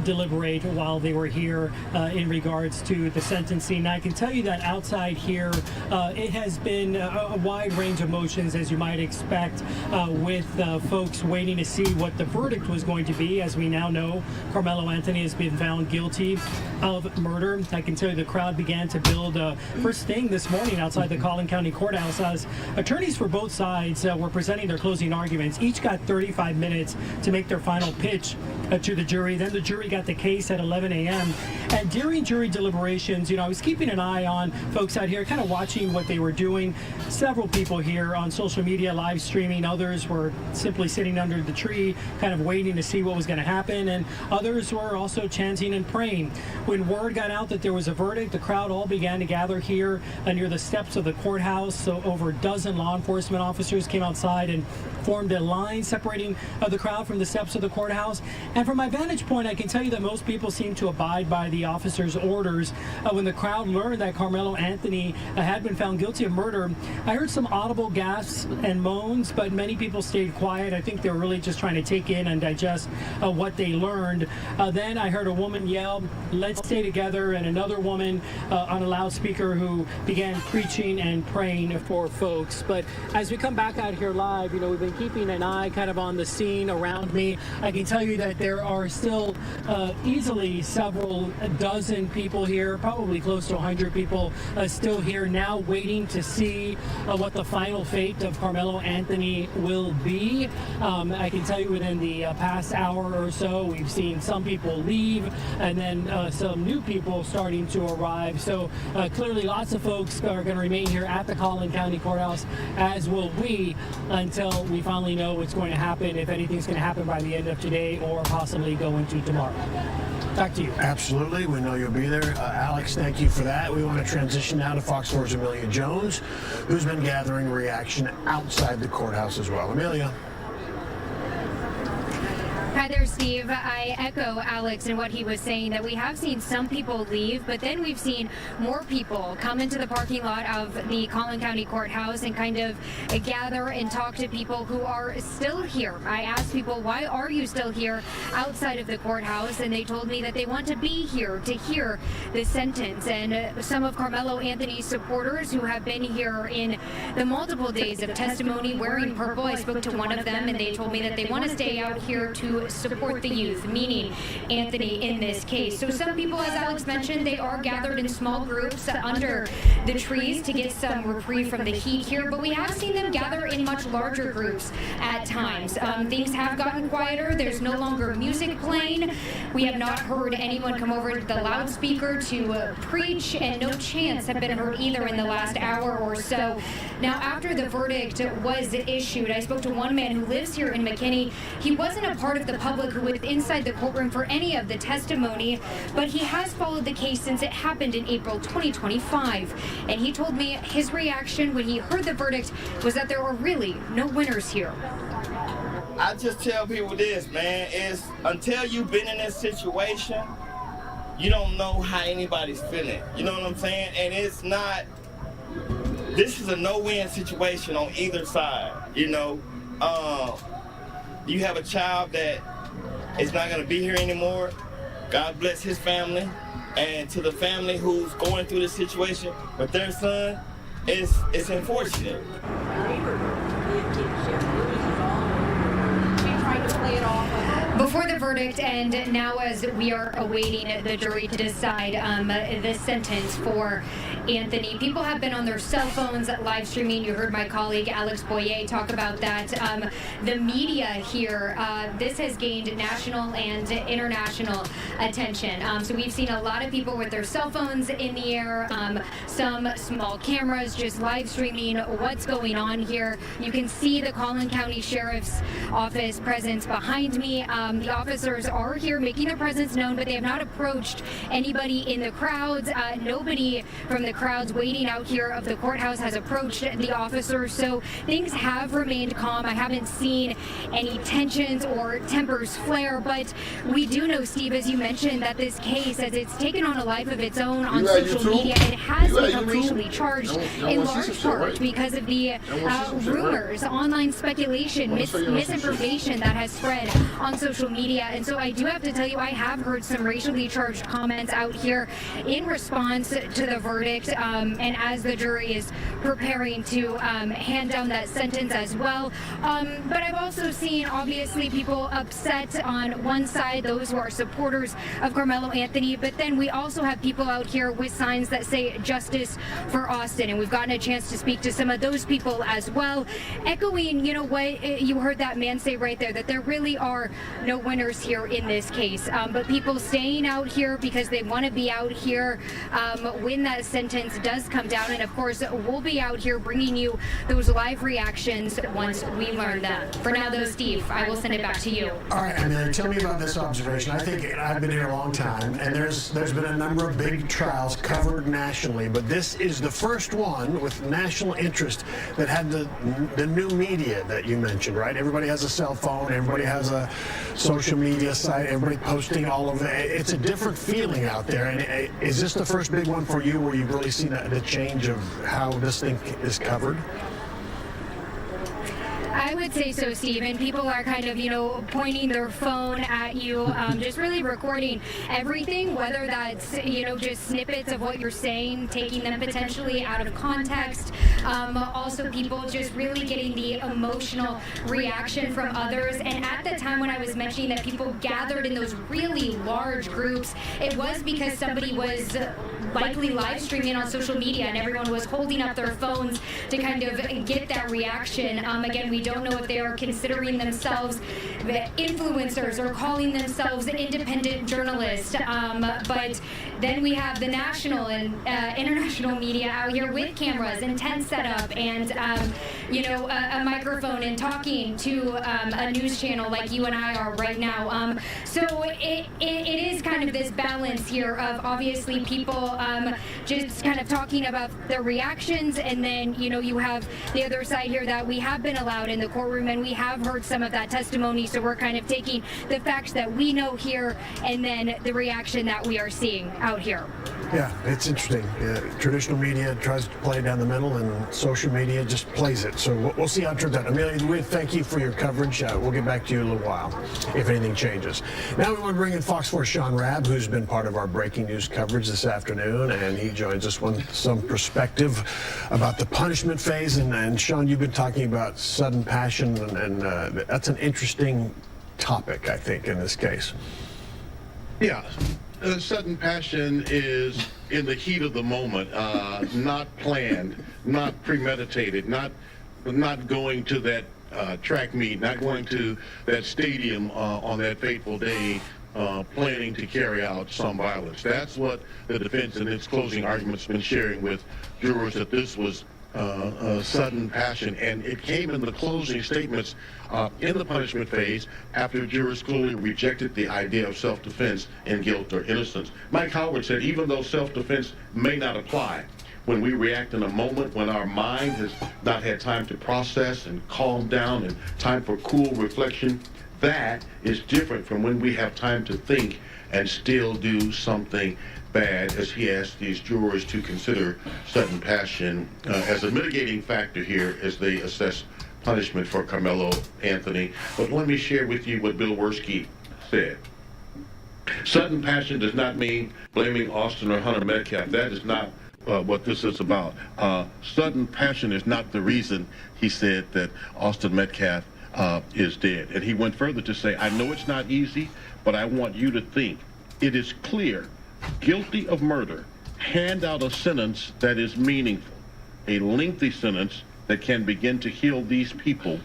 deliberate while they were here in regards to the sentencing. Now, I can tell you that outside here, it has been a wide range of emotions, as you might expect, with folks waiting to see what the verdict was going to be. As we now know, Carmelo Anthony has been found guilty of murder. I can tell you the crowd began to build first thing this morning outside the Collin County Courthouse as attorneys for both sides were presenting their closing arguments. Each got 35 minutes to make their final pitch to the jury. Then the jury got the case at 11 a.m. And during jury deliberations, I was keeping an eye on folks out here, kind of watching what they were doing. Several people here on social media live streaming. Others were simply sitting under the tree, kind of waiting to see what was going to happen. And others were also chanting and praying. When word got out that there was a verdict, the crowd all began to gather here near the steps of the courthouse. So over a dozen law enforcement officers came outside and formed a line separating the crowd from the steps of the courthouse. And from my vantage point, I can tell you that most people seem to abide by the officers' orders. When the crowd learned that Carmelo Anthony had been found guilty of murder, I heard some audible gasps and moans, but many people stayed quiet. I think they were really just trying to take in and digest what they learned. Then I heard a woman yell, "Let's stay together," and another woman on a loudspeaker who began preaching and praying for folks. But as we come back out here live, we've been keeping an eye kind of on the scene around me. I can tell you that there are still easily several dozen people here, probably close to 100 people still here now waiting to see what the final fate of Carmelo Anthony will be. I can tell you within the past hour or so, we've seen some people leave and then some new people starting to arrive. So clearly lots of folks are going to remain here at the Collin County Courthouse, as will we, until we finally know what's going to happen, if anything's going to happen by the end of today or possibly go into tomorrow. Back to you. Absolutely. We know you'll be there. Alex, thank you for that. We want to transition now to Fox 4's Amelia Jones, who's been gathering reaction outside the courthouse as well. Amelia. Hi there, Steve. I echo Alex and what he was saying, that we have seen some people leave, but then we've seen more people come into the parking lot of the Collin County Courthouse and kind of gather and talk to people who are still here. I asked people, why are you still here outside of the courthouse? And they told me that they want to be here to hear the sentence. And some of Carmelo Anthony's supporters who have been here in the multiple days of testimony wearing purple, I spoke to one of them and they told me that they want to stay out here to support the youth, meaning Anthony in this case. So some people, as Alex mentioned, they are gathered in small groups under the trees to get some reprieve from the heat here, but we have seen them gather in much larger groups at times. Things have gotten quieter. There's no longer music playing. We have not heard anyone come over to the loudspeaker to preach, and no chants have been heard either in the last hour or so. Now, after the verdict was issued, I spoke to one man who lives here in McKinney. He wasn't a part of the public who was inside the courtroom for any of the testimony, but he has followed the case since it happened in April 2025. And he told me his reaction when he heard the verdict was that there were really no winners here. I just tell people this, man, is until you've been in this situation, you don't know how anybody's feeling. You know what I'm saying? And it's not, this is a no-win situation on either side, you know. You have a child that is not going to be here anymore. God bless his family. And to the family who's going through this situation with their son, it's unfortunate. Before the verdict, and now as we are awaiting the jury to decide the sentence for Anthony, people have been on their cell phones live streaming. You heard my colleague Alex Boyer talk about that. The media here, this has gained national and international attention. So we've seen a lot of people with their cell phones in the air, some small cameras just live streaming what's going on here. You can see the Collin County Sheriff's Office presence behind me. The officers are here making their presence known, but they have not approached anybody in the crowds. Nobody from the crowds waiting out here of the courthouse has approached the officers, so things have remained calm. I haven't seen any tensions or tempers flare, but we do know, Steve, as you mentioned, that this case, as it's taken on a life of its own on social media, it has become racially charged in large part because of the rumors, online speculation, misinformation that has spread on social media. And so I do have to tell you, I have heard some racially charged comments out here in response to the verdict, and as the jury is preparing to hand down that sentence as well. But I've also seen, obviously, people upset on one side, those who are supporters of Carmelo Anthony, but then we also have people out here with signs that say justice for Austin, and we've gotten a chance to speak to some of those people as well, echoing, you know, what you heard that man say right there, that there really are no winners here in this case, but people staying out here because they want to be out here when that sentence does come down. And of course, we'll be out here bringing you those live reactions once we learn them. For now, though, Steve, I will send it back to you. All right, Amelia, tell me about this observation. I think I've been here a long time, and there's been a number of big trials covered nationally, but this is the first one with national interest that had the new media that you mentioned, right? Everybody has a cell phone, everybody has a social media site, everybody posting all of it. It's a different feeling out there. And is this the first big one for you where you've really seen the change of how this thing is covered? I would say so, Stephen. People are kind of, pointing their phone at you, just really recording everything, whether that's, just snippets of what you're saying, taking them potentially out of context. Also, people just really getting the emotional reaction from others. And at the time when I was mentioning that people gathered in those really large groups, it was because somebody was likely live streaming on social media and everyone was holding up their phones to kind of get that reaction. Again, we don't know if they are considering themselves the influencers or calling themselves independent journalists. But then we have the national and international media out here with cameras and tent setup and, a microphone and talking to a news channel like you and I are right now. So it is kind of this balance here of obviously people just kind of talking about their reactions, and then, you have the other side here that we have been allowed in the courtroom and we have heard some of that testimony, so we're kind of taking the facts that we know here and then the reaction that we are seeing out here. Yeah, it's interesting. Traditional media tries to play down the middle and social media just plays it. So we'll see how it turns out. Amelia, we thank you for your coverage. We'll get back to you in a little while if anything changes. Now we want to bring in Fox 4's Sean Rabb, who's been part of our breaking news coverage this afternoon, and he joins us with some perspective about the punishment phase. And Sean, you've been talking about sudden passion, and that's an interesting topic, I think, in this case. Yeah. Sudden passion is in the heat of the moment, not planned, not premeditated, not going to that track meet, not going to that stadium on that fateful day, planning to carry out some violence. That's what the defense in its closing arguments been sharing with jurors, that this was sudden passion, and it came in the closing statements in the punishment phase after jurors clearly rejected the idea of self-defense in guilt or innocence. Mike Howard said even though self-defense may not apply, when we react in a moment when our mind has not had time to process and calm down and time for cool reflection, that is different from when we have time to think and still do something bad, as he asked these jurors to consider sudden passion as a mitigating factor here as they assess punishment for Carmelo Anthony. But let me share with you what Bill Werski said. Sudden passion does not mean blaming Austin or Hunter Metcalf. That is not what this is about. Sudden passion is not the reason, he said, that Austin Metcalf is dead. And he went further to say, I know it's not easy, but I want you to think. It is clear, guilty of murder, hand out a sentence that is meaningful, a lengthy sentence that can begin to heal these people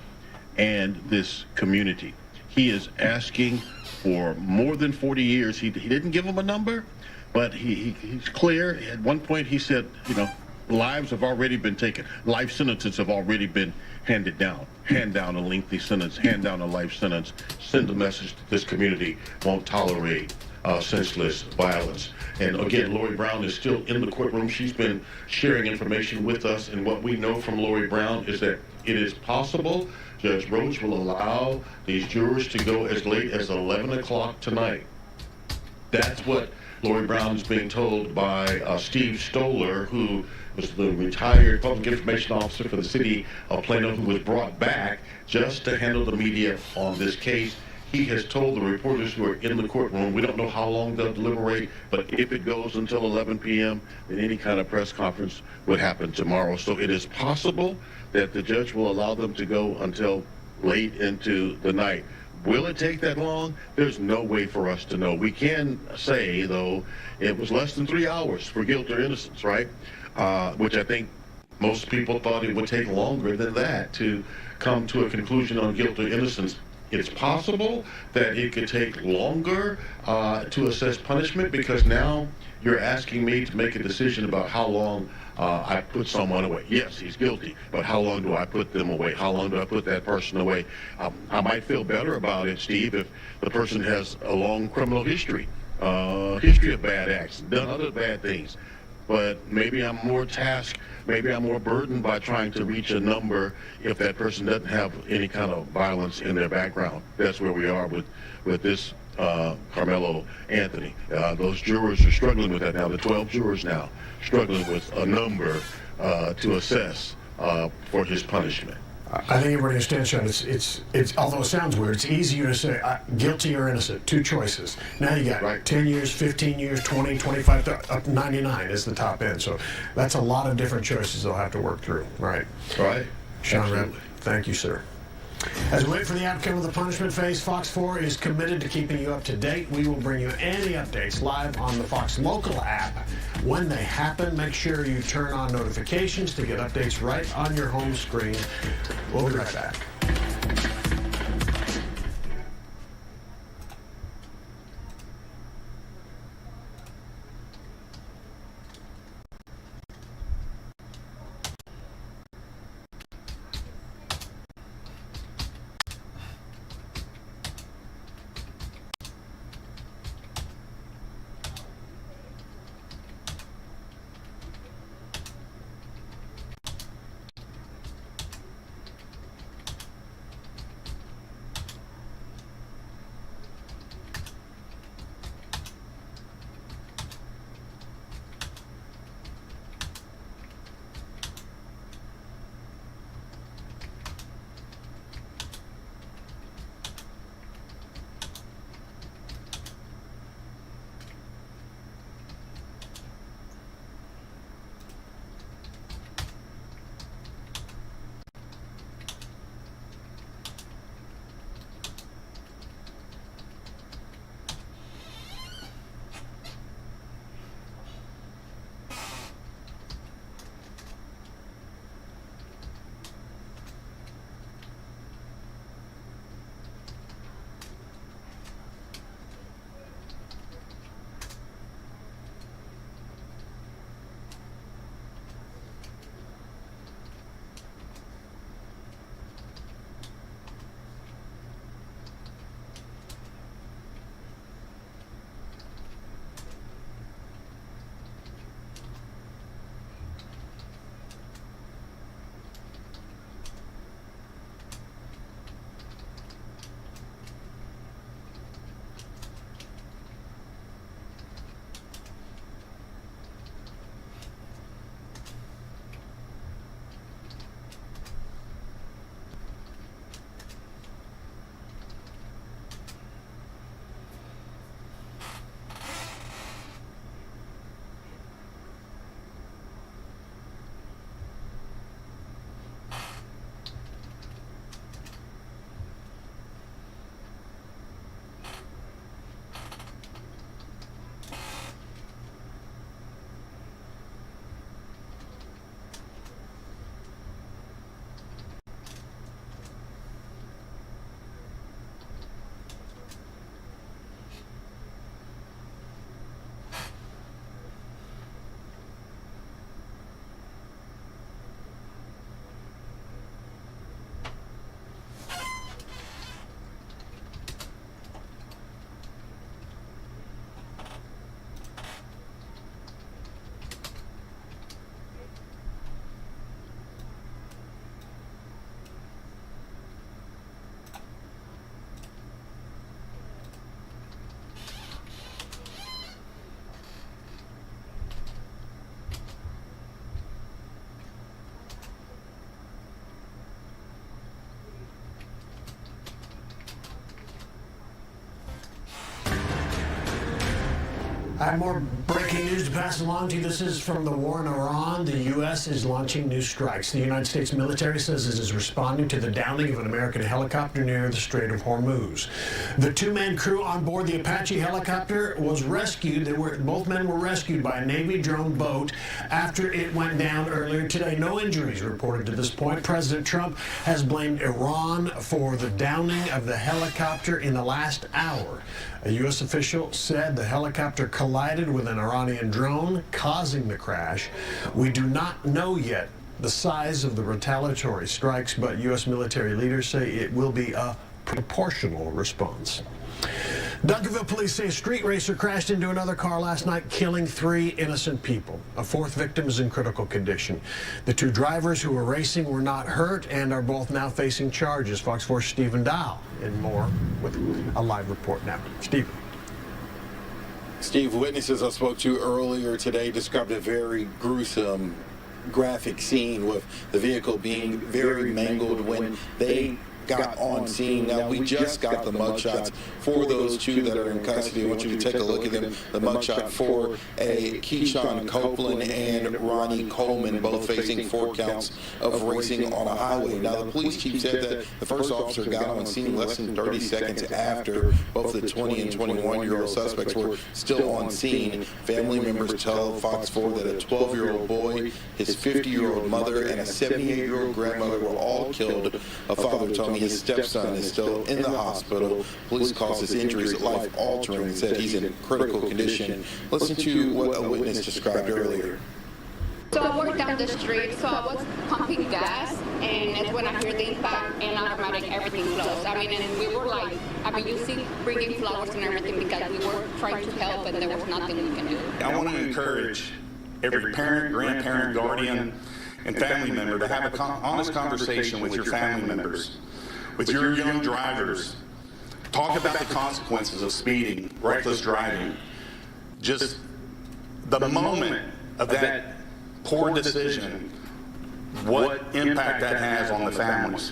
and this community. He is asking for more than 40 years. He didn't give them a number, but he's clear. At one point he said, lives have already been taken. Life sentences have already been handed down. Hand down a lengthy sentence, hand down a life sentence. Send a message that this community won't tolerate senseless violence. And again, Lori Brown is still in the courtroom. She's been sharing information with us, and what we know from Lori Brown is that it is possible Judge Roach will allow these jurors to go as late as 11 o'clock tonight. That's what Lori Brown is being told by Steve Stoller, who was the retired public information officer for the city of Plano, who was brought back just to handle the media on this case. He has told the reporters who are in the courtroom, we don't know how long they'll deliberate, but if it goes until 11 p.m., then any kind of press conference would happen tomorrow. So it is possible that the judge will allow them to go until late into the night. Will it take that long? There's no way for us to know. We can say, though, it was less than 3 hours for guilt or innocence, right? Which I think most people thought it would take longer than that to come to a conclusion on guilt or innocence. It's possible that it could take longer to assess punishment, because now you're asking me to make a decision about how long I put someone away. Yes, he's guilty, but how long do I put them away? How long do I put that person away? I might feel better about it, Steve, if the person has a long criminal history of bad acts, done other bad things. But maybe I'm more tasked, maybe I'm more burdened by trying to reach a number if that person doesn't have any kind of violence in their background. That's where we are with this Carmelo Anthony. Those jurors are struggling with that now. The 12 jurors now struggling with a number to assess for his punishment. I think everybody understands, Sean. It's although it sounds weird, it's easier to say guilty or innocent. Two choices. Now you got 10 years, 15 years, 20, 25, up to 99 is the top end. So that's a lot of different choices they'll have to work through. Right. Right. Sean Redley, thank you, sir. As we wait for the outcome of the punishment phase, Fox 4 is committed to keeping you up to date. We will bring you any updates live on the Fox Local app. When they happen, make sure you turn on notifications to get updates right on your home screen. We'll be right back. I have more breaking news to pass along to you. This is from the war in Iran. The U.S. is launching new strikes. The United States military says it is responding to the downing of an American helicopter near the Strait of Hormuz. The two-man crew on board the Apache helicopter was rescued. Both men were rescued by a Navy drone boat after it went down earlier today. No injuries reported to this point. President Trump has blamed Iran for the downing of the helicopter in the last hour. A U.S. official said the helicopter collided with an Iranian drone, causing the crash. We do not know yet the size of the retaliatory strikes, but U.S. military leaders say it will be a proportional response. Duncanville police say a street racer crashed into another car last night, killing 3 innocent people. A 4th victim is in critical condition. The 2 drivers who were racing were not hurt and are both now facing charges. Fox 4's Stephen Dow and more with a live report now. Stephen. Steve, witnesses I spoke to earlier today described a very gruesome graphic scene with the vehicle being very mangled when they got on scene. Now, we just got the mugshots for those two that are in custody. I want you to take a look at them. The mugshot for Keyshawn Copeland and Ronnie Coleman, both facing 4 counts of racing on a highway. Now, the police chief said that the first officer got on scene less than 30 seconds after both the 20 and 21-year-old suspects were still on scene. Family members tell Fox 4 that a 12-year-old boy, his 50-year-old mother, and a 78-year-old grandmother were all killed. A father told me his stepson is still in the hospital. Police calls his injuries life-altering and said he's in critical condition. Listen to what a witness described earlier. So I walked down the street, so I was pumping gas, and that's when I heard the impact, and automatic everything closed. I mean, and we were like, bringing flowers and everything because we were trying to help, and there was nothing we can do. I want to encourage every parent, grandparent, guardian, and family member to have an honest conversation with your family members, with your young drivers. Talk about the consequences of speeding, reckless driving. Just the moment of that poor decision, what impact that has on the families.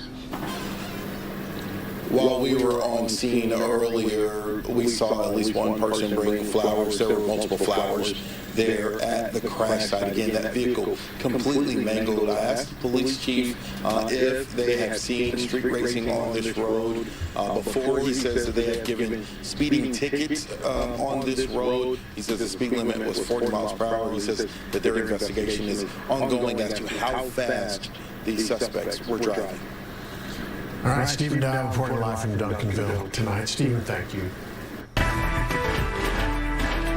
While we were on scene earlier, we saw at least one person bring flowers. There were multiple flowers there at the crash site. Again, that vehicle completely mangled. I asked the police chief if they have seen street racing on this road before. He says that they have given speeding tickets on this road. He says the speed limit was 40 miles per hour. He says that their investigation is ongoing as to how fast these suspects were driving. All right, Stephen Dow reporting live from Duncanville tonight. Stephen, thank you.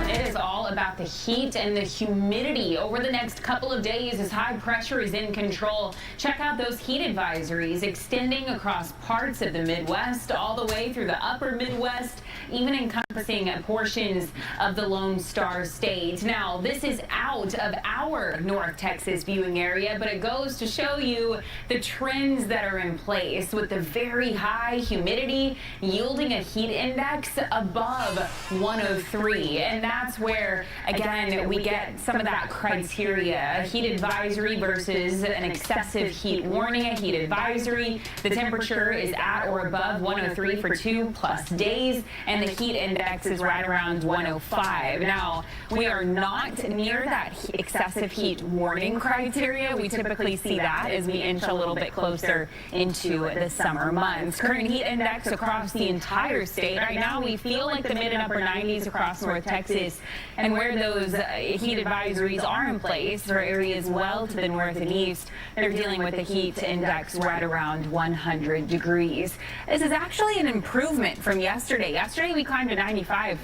It is all about the heat and the humidity over the next couple of days as high pressure is in control. Check out those heat advisories extending across parts of the Midwest all the way through the upper Midwest, even encompassing portions of the Lone Star State. Now, this is out of our North Texas viewing area, but it goes to show you the trends that are in place with the very high humidity yielding a heat index above 103. And that's where, again, we get some of that criteria. A heat advisory versus an excessive heat warning. A heat advisory, the temperature is at or above 103 for 2+ days, and the heat index is right around 105. Now, we are not near that excessive heat warning criteria. We typically see that as we inch a little bit closer into the summer months. Current heat index across the entire state. Right now, we feel like the mid and upper 90s across North Texas, and where those heat advisories are in place for areas well to the north and east, they're dealing with a heat index right around 100 degrees. This is actually an improvement from yesterday. Yesterday, we climbed to 95.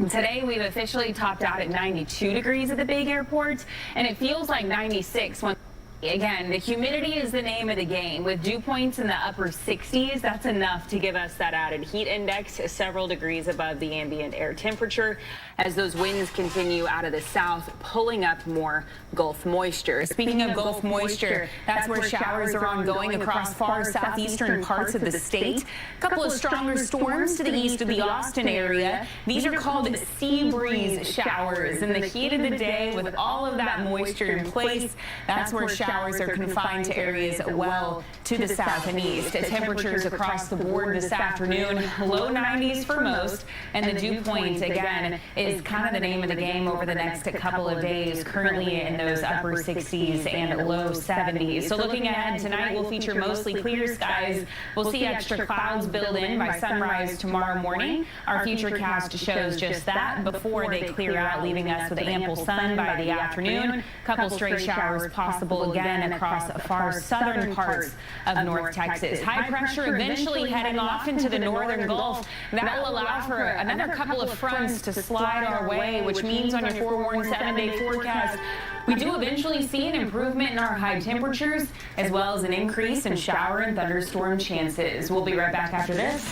Today, we've officially topped out at 92 degrees at the big airport, and it feels like 96 when. Again, the humidity is the name of the game. With dew points in the upper 60s, that's enough to give us that added heat index several degrees above the ambient air temperature as those winds continue out of the south, pulling up more Gulf moisture. Speaking of Gulf moisture, that's where showers are ongoing across far southeastern parts of the state. A couple of stronger storms to the east of the Austin area. These are called sea breeze showers. In the heat of the day, with all of that moisture in place, that's where showers are confined to areas well to the south and east. Temperatures across the board this afternoon, low 90s for most, and the dew point, again, is kind of the name of the game over the next couple of days, currently in those upper 60s and low 70s. So looking ahead, tonight will feature mostly clear skies. We'll see extra clouds build in by sunrise tomorrow morning. Our futurecast shows just that before they clear out, leaving us with ample sun by the afternoon. Couple stray showers possible again across far southern parts of North Texas. High pressure eventually heading off into the northern Gulf. That will allow for another couple of fronts to slide our way, which means on your forewarned 7-day forecast, we do eventually see an improvement in our high temperatures, as well as an increase in shower and thunderstorm chances. We'll be right back after this.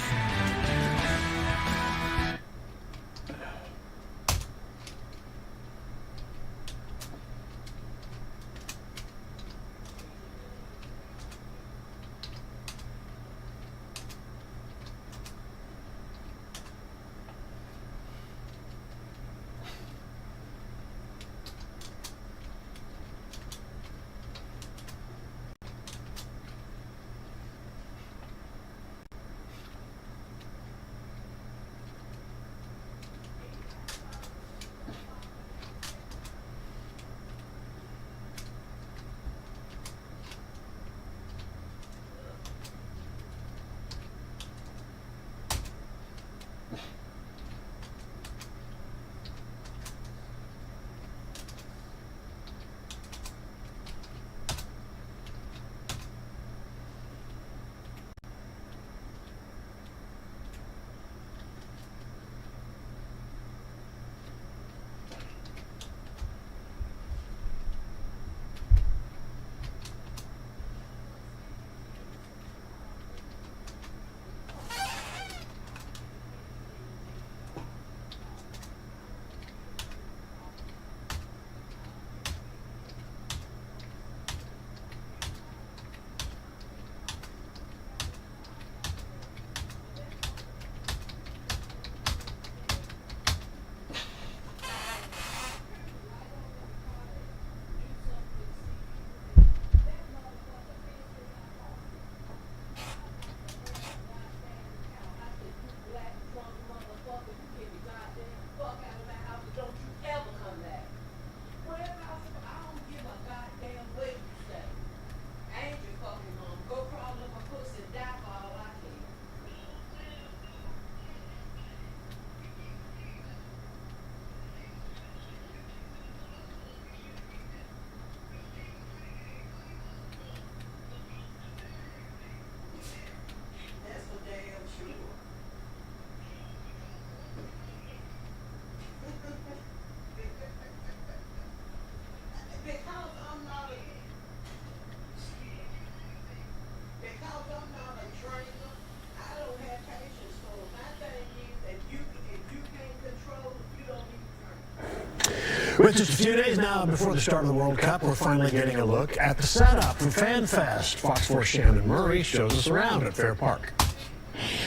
With just a few days now before the start of the World Cup, we're finally getting a look at the setup for FanFest. Fox 4's Shannon Murray shows us around at Fair Park.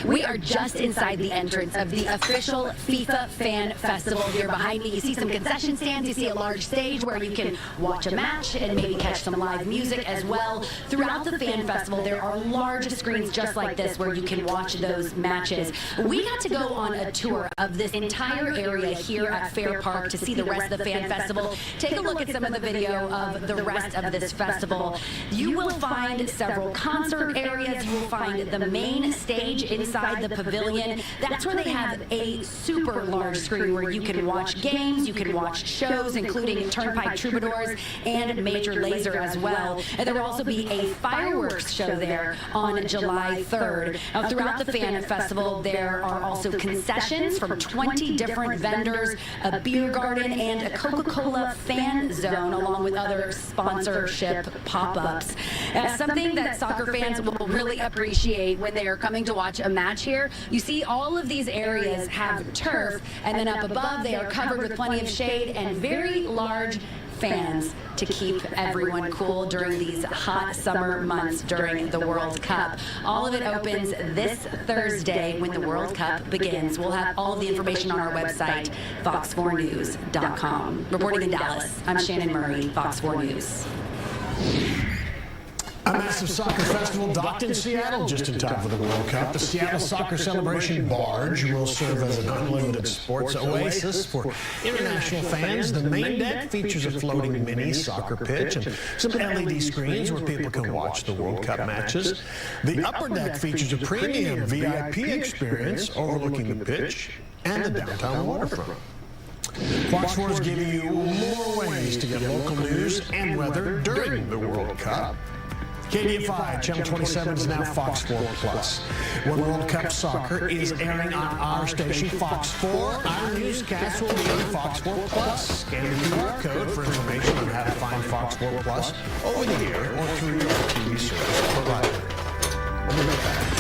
We are just inside the entrance of the official FIFA Fan Festival. Here behind me, you see some concession stands. You see a large stage where you can watch a match and maybe catch some live music as well. Throughout the Fan Festival, there are large screens just like this where you can watch those matches. We got to go on a tour of this entire area here at Fair Park to see the rest of the Fan Festival. Take a look at some of the video of the rest of this festival. You will find several concert areas. You will find the main stage inside the pavilion. That's where they have a super large screen where you can watch games, you can watch shows, including Turnpike Troubadours and Major Lazer as well. And there will also be a fireworks show there on July 3rd. Now, throughout the Fan Festival, there are also concessions from 20 different vendors, a beer garden, and a Coca-Cola fan zone, along with other sponsorship pop-ups. Something that soccer fans will really appreciate when they are coming to watch a match here. You see all of these areas have turf, and then up above they are covered with plenty of shade and very large fans to keep everyone cool during these hot summer months during the World Cup. All of it opens this Thursday when the World Cup begins. We'll have all of the information on our website, fox4news.com. Reporting in Dallas, I'm Shannon Murray, Fox 4 News. A massive soccer festival docked in Seattle just in time for the World Cup. The Seattle Soccer Celebration Barge will serve as an unlimited sports oasis for international fans. The main deck features a floating mini soccer pitch and some LED screens where people can watch the World Cup matches. The upper deck features a premium VIP experience overlooking the pitch and the downtown waterfront. Fox 4 is giving you more ways to get local news and weather during the World Cup. KDFI, Channel 27 is now Fox 4 Plus. When World Cup Soccer is airing on our station, Fox 4, our newscast will be on Fox 4 Plus. Scan the QR code for information on how to find Fox 4 Plus over the air or through your TV service provider. We'll be right back.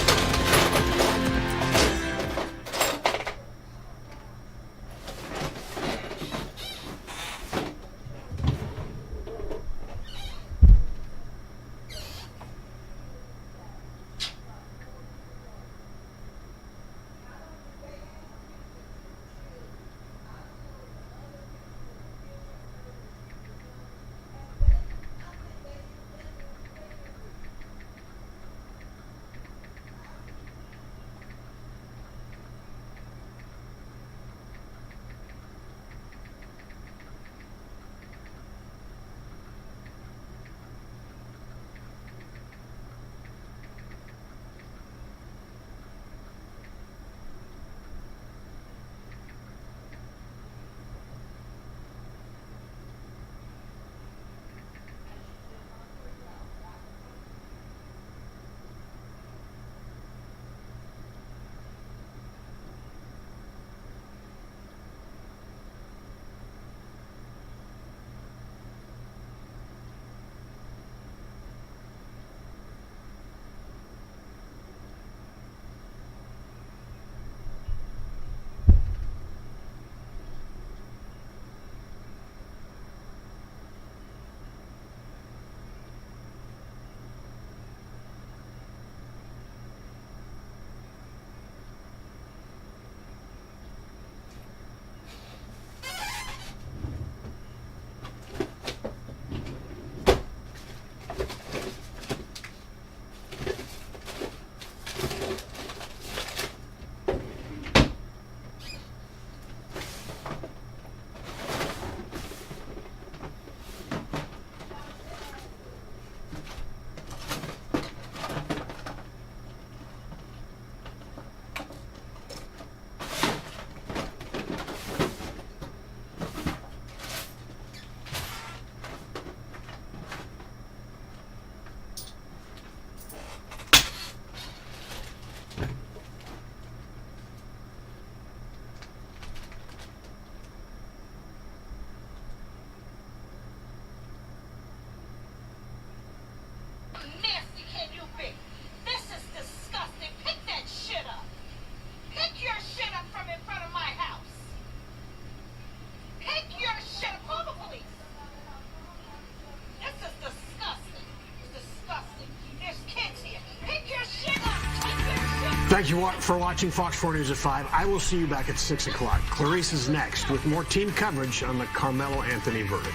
Thank you for watching Fox 4 News at 5. I will see you back at 6 o'clock. Clarice is next with more team coverage on the Carmelo Anthony verdict.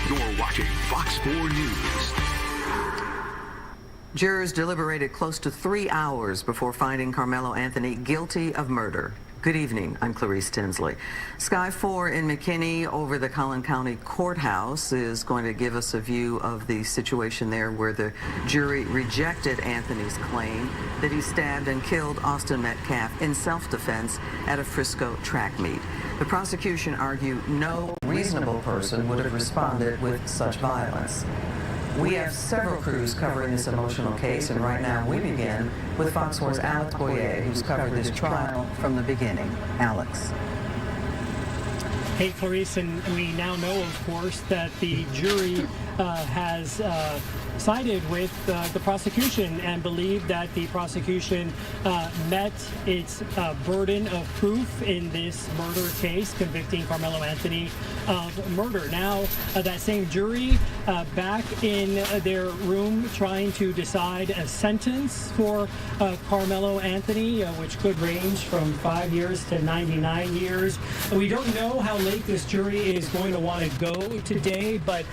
You're watching Fox 4 News. Jurors deliberated close to 3 hours before finding Carmelo Anthony guilty of murder. Good evening, I'm Clarice Tinsley. Sky 4 in McKinney over the Collin County Courthouse is going to give us a view of the situation there where the jury rejected Anthony's claim that he stabbed and killed Austin Metcalf in self-defense at a Frisco track meet. The prosecution argued no reasonable person would have responded with such violence. We have several crews covering this emotional case, and right now we begin with Fox 4's Alex Boyer, who's covered this trial from the beginning. Alex. Hey, Clarice, and we now know, of course, that the jury has sided with the prosecution and believed that the prosecution met its burden of proof in this murder case, convicting Carmelo Anthony of murder. Now, that same jury back in their room trying to decide a sentence for Carmelo Anthony, which could range from 5 years to 99 years. We don't know how late this jury is going to want to go today, but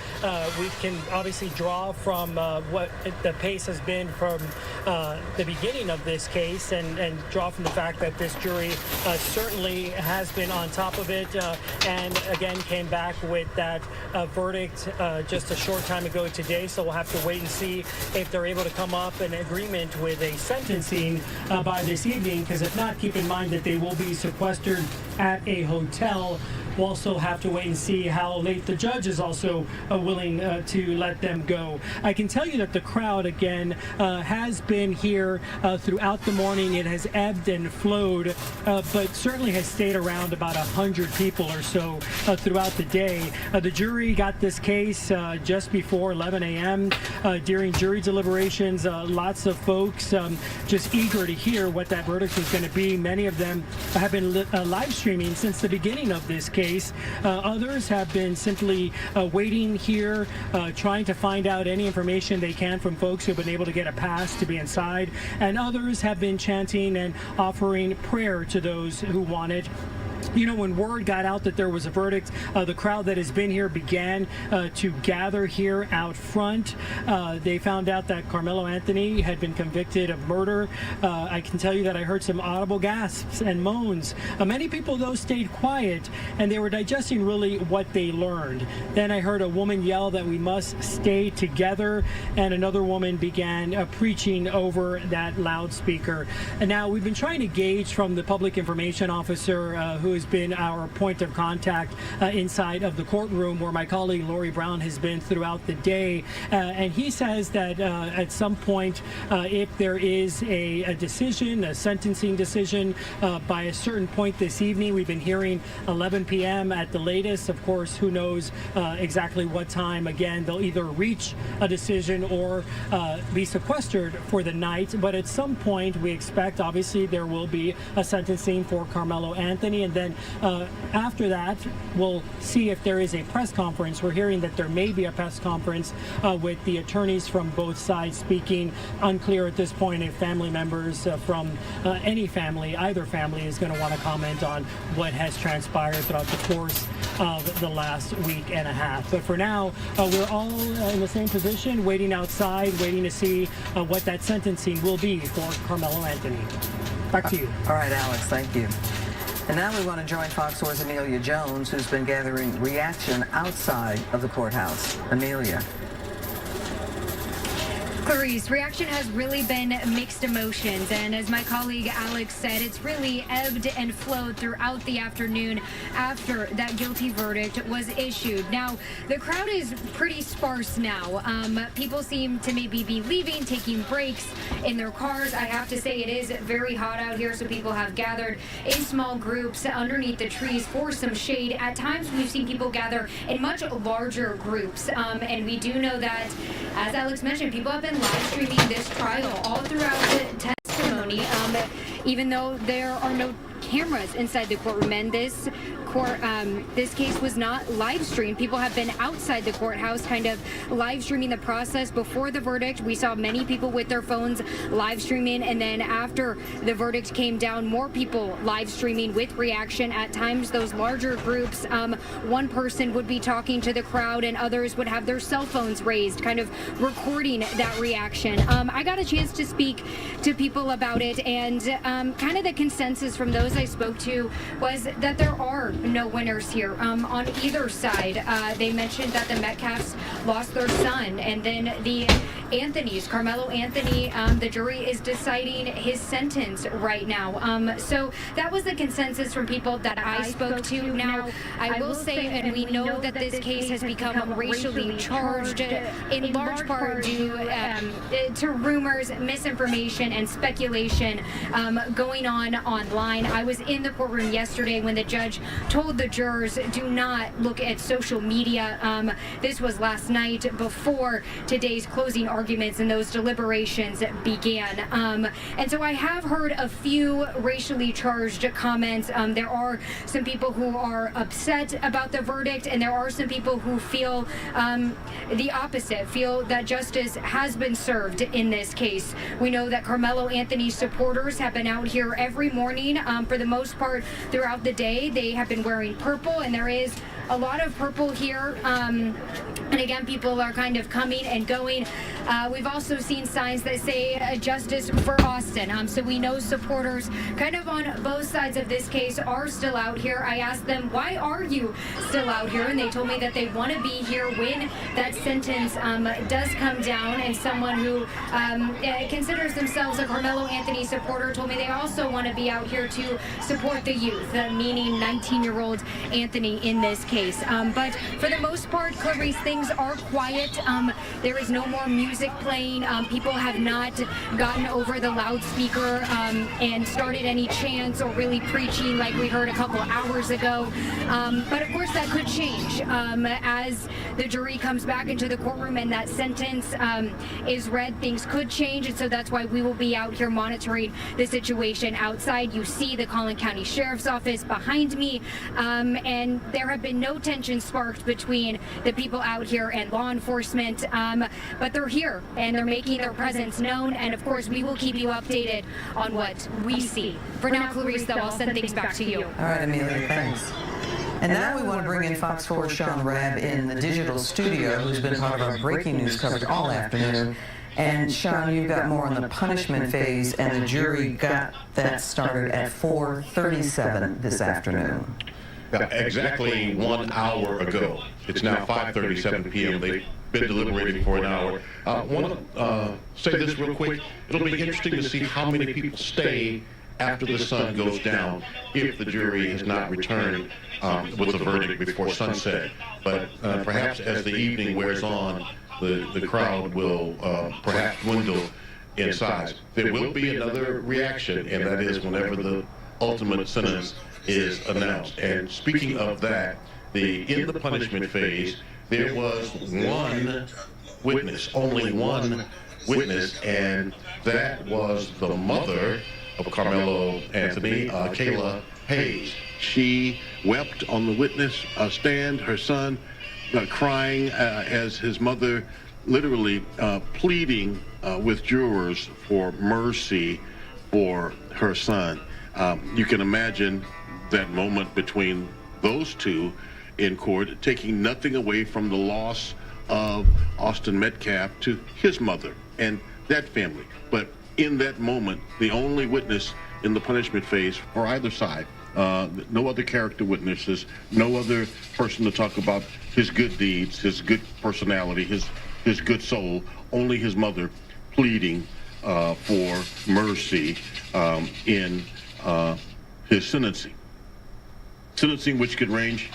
we can obviously draw from what the pace has been from the beginning of this case and draw from the fact that this jury certainly has been on top of it and again came back with that verdict just a short time ago today. So we'll have to wait and see if they're able to come up in agreement with a sentencing by this evening, because if not, keep in mind that they will be sequestered at a hotel. We'll also have to wait and see how late the judge is also willing to let them go. I can tell you that the crowd, again, has been here throughout the morning. It has ebbed and flowed, but certainly has stayed around about 100 people or so throughout the day. The jury got this case just before 11 a.m. During jury deliberations, lots of folks just eager to hear what that verdict was going to be. Many of them have been live streaming since the beginning of this case. Others have been simply waiting here, trying to find out any information they can from folks who have been able to get a pass to be inside. And others have been chanting and offering prayer to those who want it. You know, when word got out that there was a verdict, the crowd that has been here began to gather here out front. They found out that Carmelo Anthony had been convicted of murder. I can tell you that I heard some audible gasps and moans. Many people, though, stayed quiet, and they were digesting really what they learned. Then I heard a woman yell that we must stay together, and another woman began preaching over that loudspeaker. And now we've been trying to gauge from the public information officer who has been our point of contact inside of the courtroom, where my colleague Lori Brown has been throughout the day. And he says that at some point, if there is a decision, a sentencing decision by a certain point this evening, we've been hearing 11 p.m. at the latest. Of course, who knows exactly what time. Again, they'll either reach a decision or be sequestered for the night. But at some point, we expect, obviously, there will be a sentencing for Carmelo Anthony. And then after that, we'll see if there is a press conference. We're hearing that there may be a press conference with the attorneys from both sides speaking. Unclear at this point if family members from any family, either family, is going to want to comment on what has transpired throughout the course of the last week and a half. But for now, we're all in the same position, waiting outside, waiting to see what that sentencing will be for Carmelo Anthony. Back to you. All right, Alex, thank you. And now we want to join Fox 4's Amelia Jones, who's been gathering reaction outside of the courthouse. Amelia. Clarice, reaction has really been mixed emotions, and as my colleague Alex said, it's really ebbed and flowed throughout the afternoon after that guilty verdict was issued. Now, the crowd is pretty sparse now. People seem to maybe be leaving, taking breaks in their cars. I have to say it is very hot out here, so people have gathered in small groups underneath the trees for some shade. At times, we've seen people gather in much larger groups, and we do know that, as Alex mentioned, people have been live streaming this trial all throughout the testimony. Even though there are no cameras inside the courtroom, and this case was not live streamed. People have been outside the courthouse kind of live streaming the process before the verdict. We saw many people with their phones live streaming, and then after the verdict came down, more people live streaming with reaction. At times, those larger groups, one person would be talking to the crowd and others would have their cell phones raised, kind of recording that reaction. I got a chance to speak to people about it, and kind of the consensus from those I spoke to was that there are no winners here on either side. They mentioned that the Metcalfs lost their son, and then the Anthonys, Carmelo Anthony, the jury is deciding his sentence right now. So that was the consensus from people that I spoke to. Now, I will say, and we know that this case has become racially charged in large part due to rumors, misinformation, and speculation going on online. I was in the courtroom yesterday when the judge told the jurors, do not look at social media. This was last night before today's closing arguments and those deliberations began. And so I have heard a few racially charged comments. There are some people who are upset about the verdict, and there are some people who feel the opposite, feel that justice has been served in this case. We know that Carmelo Anthony's supporters have been out here every morning, for the most part throughout the day. They have been wearing purple, and there is a lot of purple here. And again, people are kind of coming and going. We've also seen signs that say justice for Austin. So we know supporters kind of on both sides of this case are still out here. I asked them, why are you still out here? And they told me that they want to be here when that sentence does come down. And someone who considers themselves a Carmelo Anthony supporter told me they also want to be out here to support the youth, meaning 19-year-old Anthony in this case. But for the most part, Clarice, things are quiet. There is no more music playing. People have not gotten over the loudspeaker and started any chants or really preaching like we heard a couple hours ago. But of course, that could change as the jury comes back into the courtroom and that sentence is read. Things could change, and so that's why we will be out here monitoring the situation outside. You see the Collin County Sheriff's Office behind me, and there have been no tension sparked between the people out here and law enforcement, but they're here and they're making their presence known, and of course we will keep you updated on what we see. For now, Clarice, though, I'll send things back to you. All right, Amelia, thanks. And now we want to bring in Fox 4's Sean Rabb in the digital studio, who's been part of our breaking news coverage all afternoon. And Sean, you've got more on the punishment phase, and the jury got that started at 4:37 this afternoon. Exactly 1 hour ago. It's now 5:37 p.m. They've been deliberating for an hour. I want to say this real quick. It'll be interesting to see how many people stay after the sun goes down if the jury has not returned with a verdict before sunset. But perhaps as the evening wears on, the crowd will perhaps dwindle in size. There will be another reaction, and that is whenever the ultimate sentence is announced. And speaking of that, in the punishment phase, there was one witness, only one witness, and that was the mother of Carmelo Anthony, Kayla Hayes. She wept on the witness stand, her son crying as his mother literally pleading with jurors for mercy for her son. You can imagine that moment between those two in court, taking nothing away from the loss of Austin Metcalf to his mother and that family. But in that moment, the only witness in the punishment phase for either side, no other character witnesses, no other person to talk about his good deeds, his good personality, his good soul, only his mother pleading for mercy in his sentencing. Sentencing which could range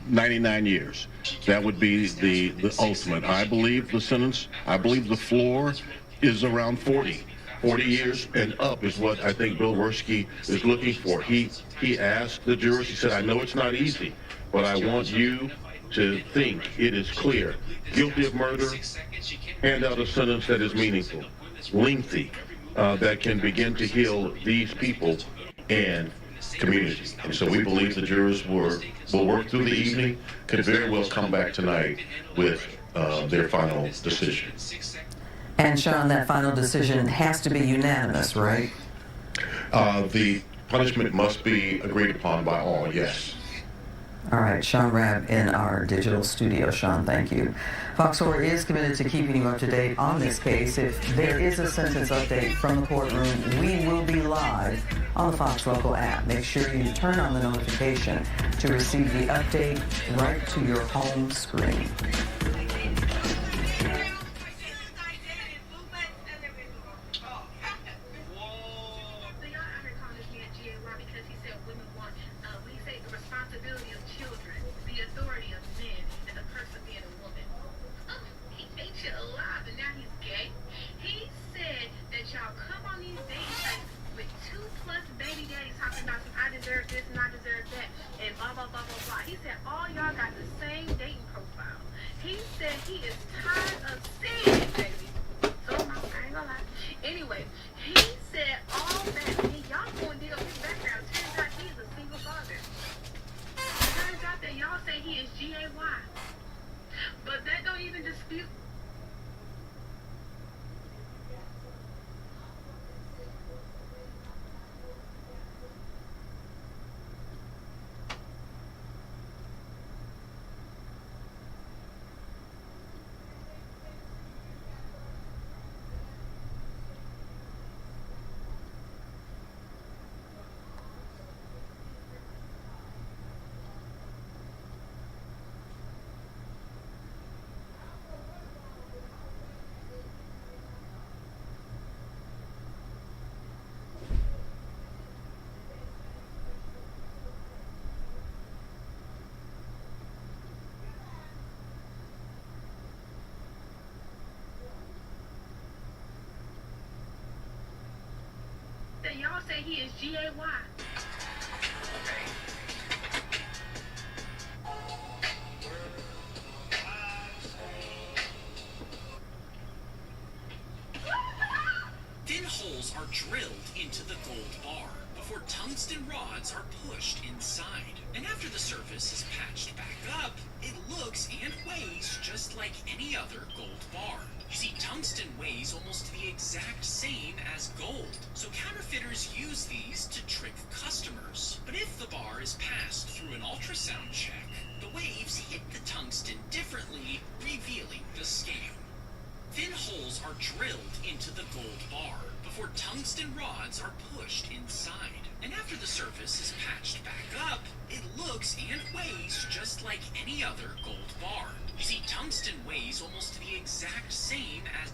99 years. That would be the ultimate. I believe the sentence, I believe the floor is around 40. 40 years and up is what I think Bill Werski is looking for. He asked the jurors, he said, I know it's not easy, but I want you to think it is clear. Guilty of murder, hand out a sentence that is meaningful, lengthy, that can begin to heal these people and community. And so we believe the jurors will work through the evening, could very well come back tonight with their final decision. And Sean, that final decision has to be unanimous, right? The punishment must be agreed upon by all, yes. All right, Sean Rabb in our digital studio. Sean, thank you. Fox 4 is committed to keeping you up to date on this case. If there is a sentence update from the courtroom, we will be live on the Fox Local app. Make sure you turn on the notification to receive the update right to your home screen. Y'all say he is G-A-Y. Thin holes are drilled into the gold bar before tungsten rods are pushed inside. And after the surface is patched back up, it looks and weighs just like any other gold bar. You see, tungsten weighs almost the exact same as gold, so counterfeiters use these to trick customers. But if the bar is passed through an ultrasound check, the waves hit the tungsten differently, revealing the scam. Thin holes are drilled into the gold bar before tungsten rods are pushed inside. And after the surface is patched back up, it looks and weighs just like any other gold bar. You see, tungsten weighs almost the exact same as...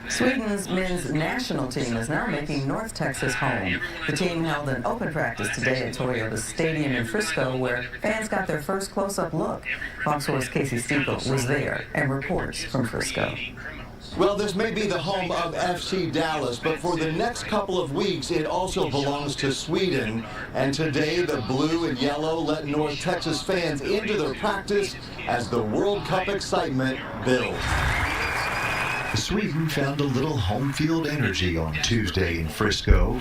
Sweden's men's national team is now making North Texas home. The team held an open practice today at Toyota Stadium in Frisco, where fans got their first close-up look. Fox 4's Casey Stiegel was there and reports from Frisco. Well, this may be the home of FC Dallas, but for the next couple of weeks, it also belongs to Sweden. And today, the blue and yellow let North Texas fans into their practice as the World Cup excitement builds. Sweden found a little home field energy on Tuesday in Frisco.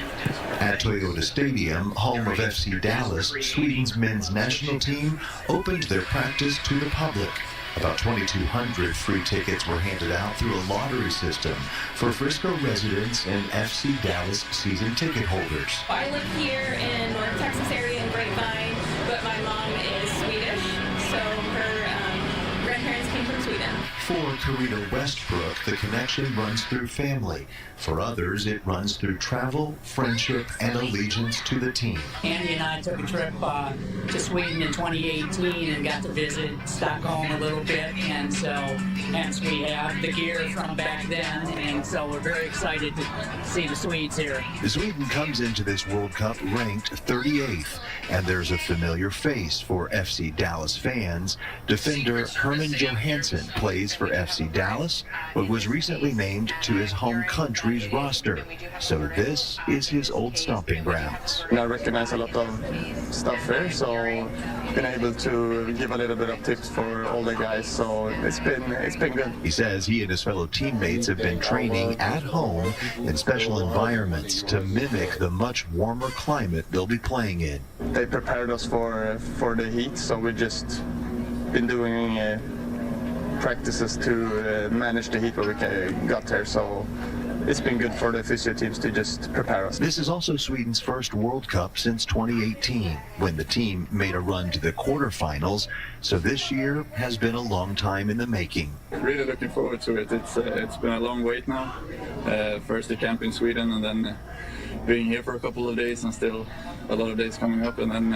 At Toyota Stadium, home of FC Dallas, Sweden's men's national team opened their practice to the public. About 2,200 free tickets were handed out through a lottery system for Frisco residents and FC Dallas season ticket holders. I live here in North Texas area in Grapevine, but my mom is Swedish, so her grandparents came from Sweden. For Karina Westbrook, the connection runs through family. For others, it runs through travel, friendship, and allegiance to the team. Andy and I took a trip to Sweden in 2018 and got to visit Stockholm a little bit, and so hence we have the gear from back then, and so we're very excited to see the Swedes here. Sweden comes into this World Cup ranked 38th, and there's a familiar face for FC Dallas fans. Defender Herman Johansson plays for FC Dallas, but was recently named to his home country's roster. So this is his old stomping grounds. I recognize a lot of stuff here, so been able to give a little bit of tips for all the guys. So it's been been good. He says he and his fellow teammates have been training at home in special environments to mimic the much warmer climate they'll be playing in. They prepared us for the heat, so we just been doing practices to manage the heat when we got there. So it's been good for the physio teams to just prepare us. This is also Sweden's first World Cup since 2018, when the team made a run to the quarterfinals. So this year has been a long time in the making. Really looking forward to it. It's been a long wait now. First the camp in Sweden, and then being here for a couple of days, and still a lot of days coming up, and then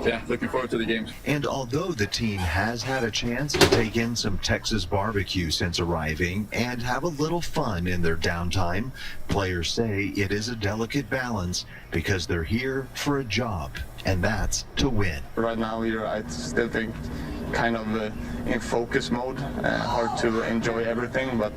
yeah, looking forward to the games. And although the team has had a chance to take in some Texas barbecue since arriving and have a little fun in their downtime, players say it is a delicate balance because they're here for a job, and that's to win. Right now here, I still think kind of in focus mode, hard to enjoy everything, but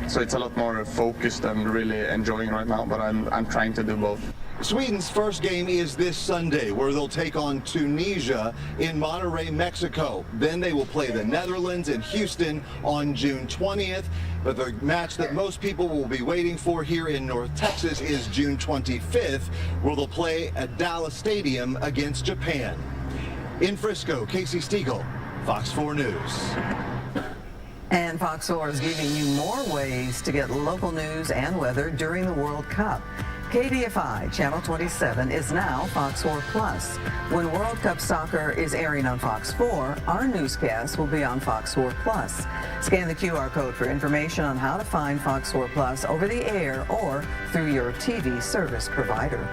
so it's a lot more focused and really enjoying right now, but I'm trying to do both. Sweden's first game is this Sunday, where they'll take on Tunisia in Monterrey, Mexico. Then they will play the Netherlands in Houston on June 20th. But the match that most people will be waiting for here in North Texas is June 25th, where they'll play at Dallas Stadium against Japan. In Frisco, Casey Stiegel, Fox 4 News. And Fox 4 is giving you more ways to get local news and weather during the World Cup. KDFI Channel 27 is now Fox 4 Plus. When World Cup soccer is airing on Fox 4, our newscast will be on Fox 4 Plus. Scan the QR code for information on how to find Fox 4 Plus over the air or through your TV service provider.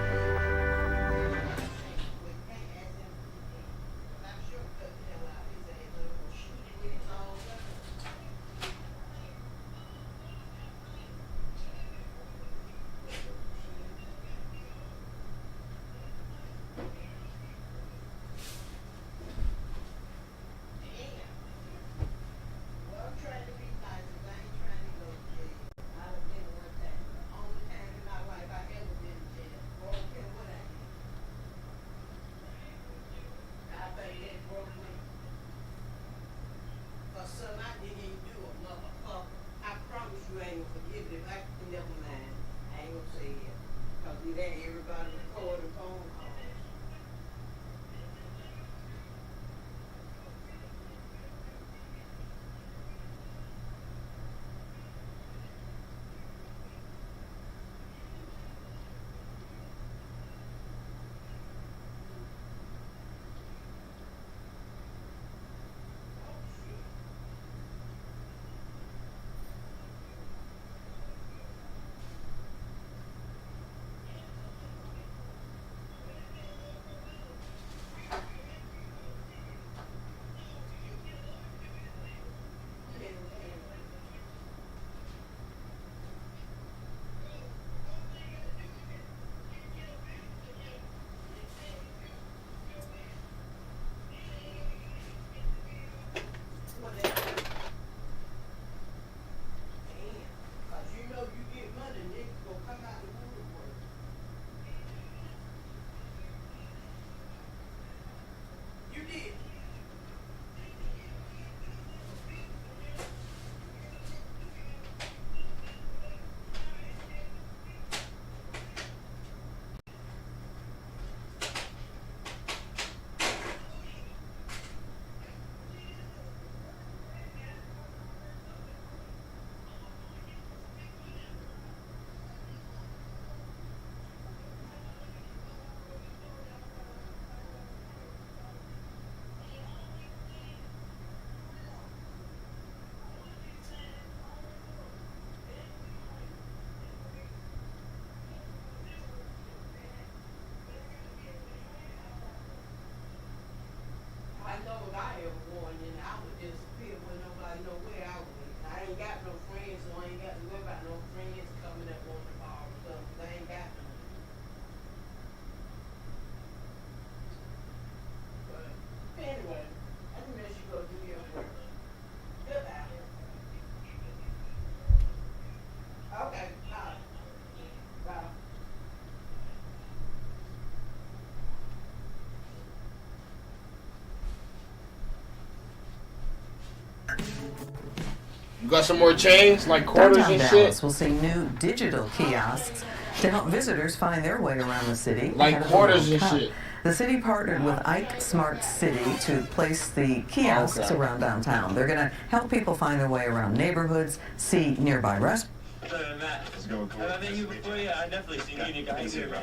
You got some more chains, like quarters Downtown and Dallas shit? will see new digital kiosks to help visitors find their way around the city. Like ahead of the quarters World and Cup. shit. The city partnered with Ike Smart City to place the kiosks Okay. around downtown. They're going to help people find their way around neighborhoods, see nearby restaurants.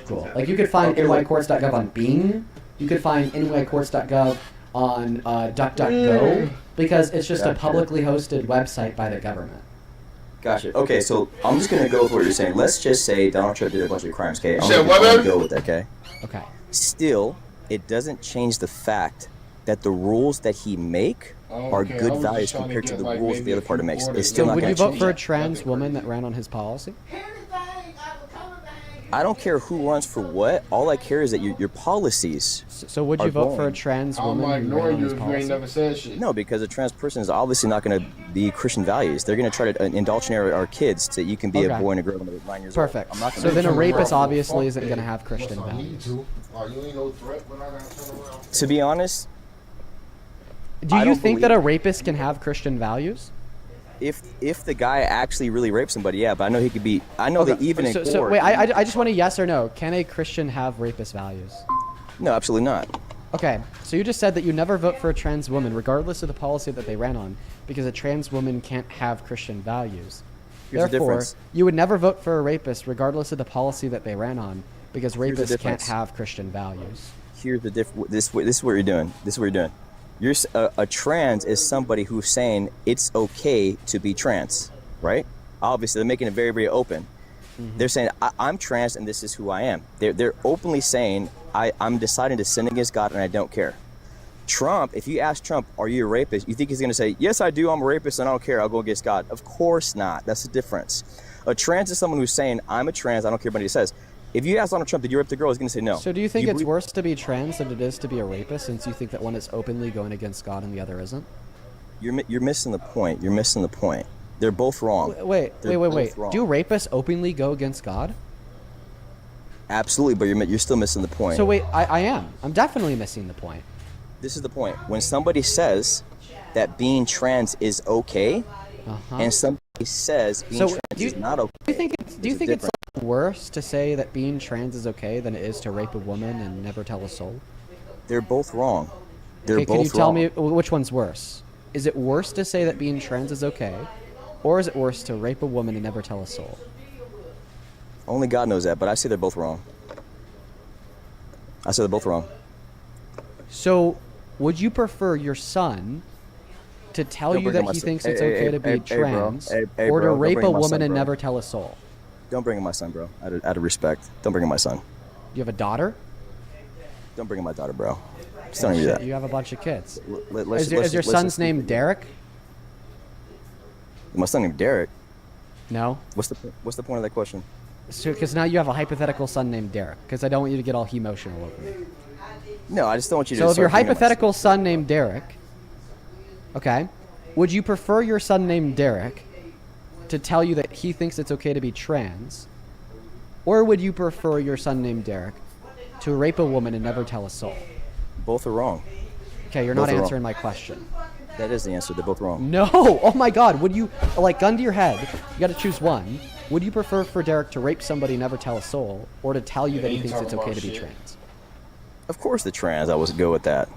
Cool. Like you could find nycourts.gov on Bing. You could find nycourts.gov on DuckDuckGo because it's just a publicly hosted website by the government. Gotcha. Okay, so I'm just gonna go with what you're saying. Let's just say Donald Trump did a bunch of crimes. Okay, I'm gonna go with that. Okay. Okay. Still, it doesn't change the fact that the rules that he make are Okay, I good was values just trying to compared to get, the like, rules maybe the other a party few makes. quarters. It's still So not would gonna you vote change. for a trans woman that ran on his policy? I don't care who runs for what. All I care is that your policies. So would you vote for a trans woman who ran on his policy? said shit. No, because a trans person is obviously not going to be Christian values. They're going to try to indoctrinate our kids that you can be a Okay. boy and a girl when they're 9 years old. Perfect. I'm not gonna So do then a that. rapist obviously isn't going to have Christian values. To be honest, Do I you don't think believe- that a rapist can have Christian values? if the guy actually really raped somebody, yeah. But I know he could be. I know that even in court. So wait, I just want a yes or no. Can a Christian have rapist values? No, absolutely not. Okay, so you just said that you never vote for a trans woman, regardless of the policy that they ran on, because a trans woman can't have Christian values. Here's the Therefore, difference. you would never vote for a rapist, regardless of the policy that they ran on, because Here's the rapists can't difference. have Christian values. Here's the this is what you're doing. This is what you're doing. A trans is somebody who's saying it's okay to be trans, right? Obviously, they're making it very, very open. They're saying I'm trans and this is who I am. They're openly saying I'm deciding to sin against God and I don't care. Trump, if you ask Trump, are you a rapist? You think he's going to say, yes, I do. I'm a rapist and I don't care. I'll go against God. Of course not. That's the difference. A trans is someone who's saying I'm a trans. I don't care what he says. If you ask Donald Trump, did you rape the girl? He's going to say no. So do you think it's believe- worse to be trans than it is to be a rapist, since you think that one is openly going against God and the other isn't? You're missing the point. You're missing the point. They're both wrong. Wait. They're both wrong. Do rapists openly go against God? Absolutely, but you're still missing the point. So wait, I am. I'm definitely missing the point. This is the point. When somebody says that being trans is okay, and somebody says being So trans do you- is not okay, Do you think it's there's a difference. worse to say that being trans is okay than it is to rape a woman and never tell a soul? They're both wrong. They're Okay, both can you tell wrong. me which one's worse? Is it worse to say that being trans is okay, or is it worse to rape a woman and never tell a soul? Only God knows that, but I say they're both wrong. I say they're both wrong. So, would you prefer your son to tell Don't you bring up that my he son. thinks it's Hey, okay hey, to be hey, hey, bro. trans, Hey, or to bro, don't rape bring a my woman son, and bro. never tell a soul? Don't bring in my son, bro. Out of respect. Don't bring in my son. You have a daughter? Don't bring in my daughter, bro. Just don't do Shit, that. you have a bunch of kids. Let's- Is your let's- son's name Derek? My son named Derek. No. What's the point of that question? So, because now you have a hypothetical son named Derek. Because I don't want you to get all emotional over me. No, I just don't want you to. So, if your start bringing in my hypothetical son named Derek, okay, would you prefer your son named Derek to tell you that he thinks it's okay to be trans, or would you prefer your son named Derek to rape a woman and never tell a soul? Both are wrong. Okay, you're Both not are wrong. answering my question. That is the answer. They're both wrong. No! Oh my God! Would you, like, gun to your head? You got to choose one. Would you prefer for Derek to rape somebody and never tell a soul, or to tell you that he thinks it's okay to be trans? Of course, the trans. I would go with that.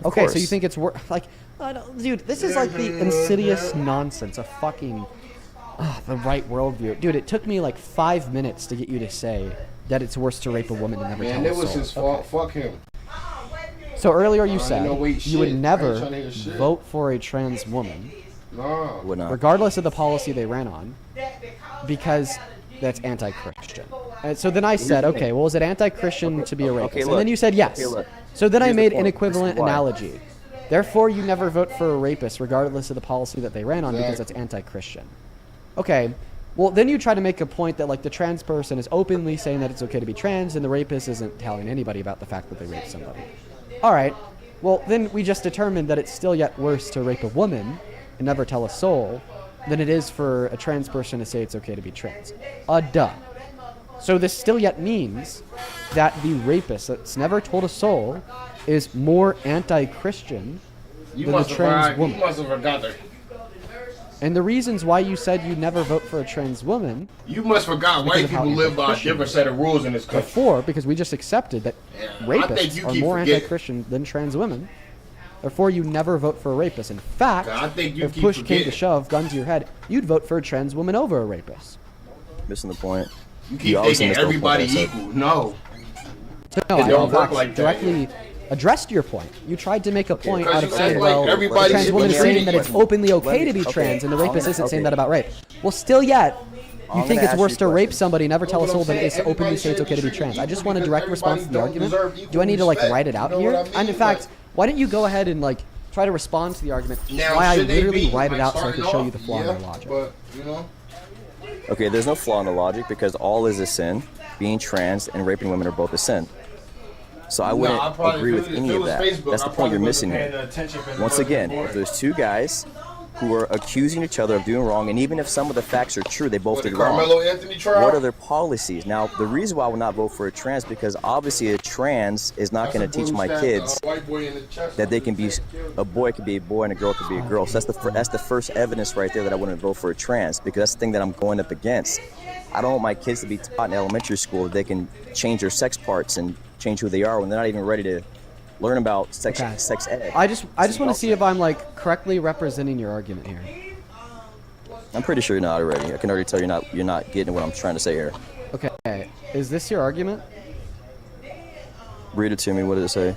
Of Okay, so course. you think it's like, dude, this is like the insidious nonsense of fucking the right worldview, dude. It took me like 5 minutes to get you to say that it's worse to rape a woman and never Man, tell a that was soul. his fault. Fuck him. So earlier you I ain't said no wait you would shit. I never ain't tryna hear shit. vote for a trans woman, Nah. Would not. regardless of the policy they ran on, because that's anti-Christian. And so then I said, okay, well, is it anti-Christian to be a rapist? Okay, And look. then you said yes. Okay, look. So then I Here's the made an point. equivalent This is why. analogy. Therefore, you never vote for a rapist, regardless of the policy that they ran on, because that's anti-Christian. Okay. Well, then you try to make a point that, like, the trans person is openly saying that it's okay to be trans, and the rapist isn't telling anybody about the fact that they raped somebody. All right. Well, then we just determined that it's still yet worse to rape a woman and never tell a soul than it is for a trans person to say it's okay to be trans. Duh. So this still yet means that the rapist that's never told a soul is more anti-Christian You than the must have trans forgot. woman. You must have forgot that. And the reasons why you said you never vote for a trans woman. You must forgot white people live by a different set of rules in this country. Before, because we just accepted that rapists are more anti-Christian than trans women. Therefore, you never vote for a rapist. In fact, if push came to shove, gun to your head, you'd vote for a trans woman over a rapist. Missing the point. You keep thinking everybody equal. No. No, I don't work like directly addressed your point. You tried to make a point out of saying, well, the trans woman is saying that it's openly okay to be trans, and the rapist isn't saying that about rape. Well, still yet, you think it's worse to rape somebody, never tell a soul than it is to openly say it's okay to be trans. I just want a direct response to the argument. Do I need to, like, write it out here? And in fact, why don't you go ahead and, like, try to respond to the argument, why I literally write it out so I can show you the flaw in the logic. Okay, there's no flaw in the logic because all is a sin. Being trans and raping women are both a sin. So I wouldn't agree with any of that. That's the point you're missing here. Once again, if there's two guys who are accusing each other of doing wrong, and even if some of the facts are true, they both did wrong. What are their policies? Now, the reason why I would not vote for a trans, because obviously a trans is not going to teach my kids that they can be, a boy can be a boy and a girl can be a girl. So that's the first evidence right there that I wouldn't vote for a trans, because that's the thing that I'm going up against. I don't want my kids to be taught in elementary school that they can change their sex parts and change who they are when they're not even ready to learn about sex ed. I just want to see if I'm, like, correctly representing your argument here. I'm pretty sure you're not already. I can already tell you're not getting what I'm trying to say here. Okay, is this your argument? Read it to me. What does it say?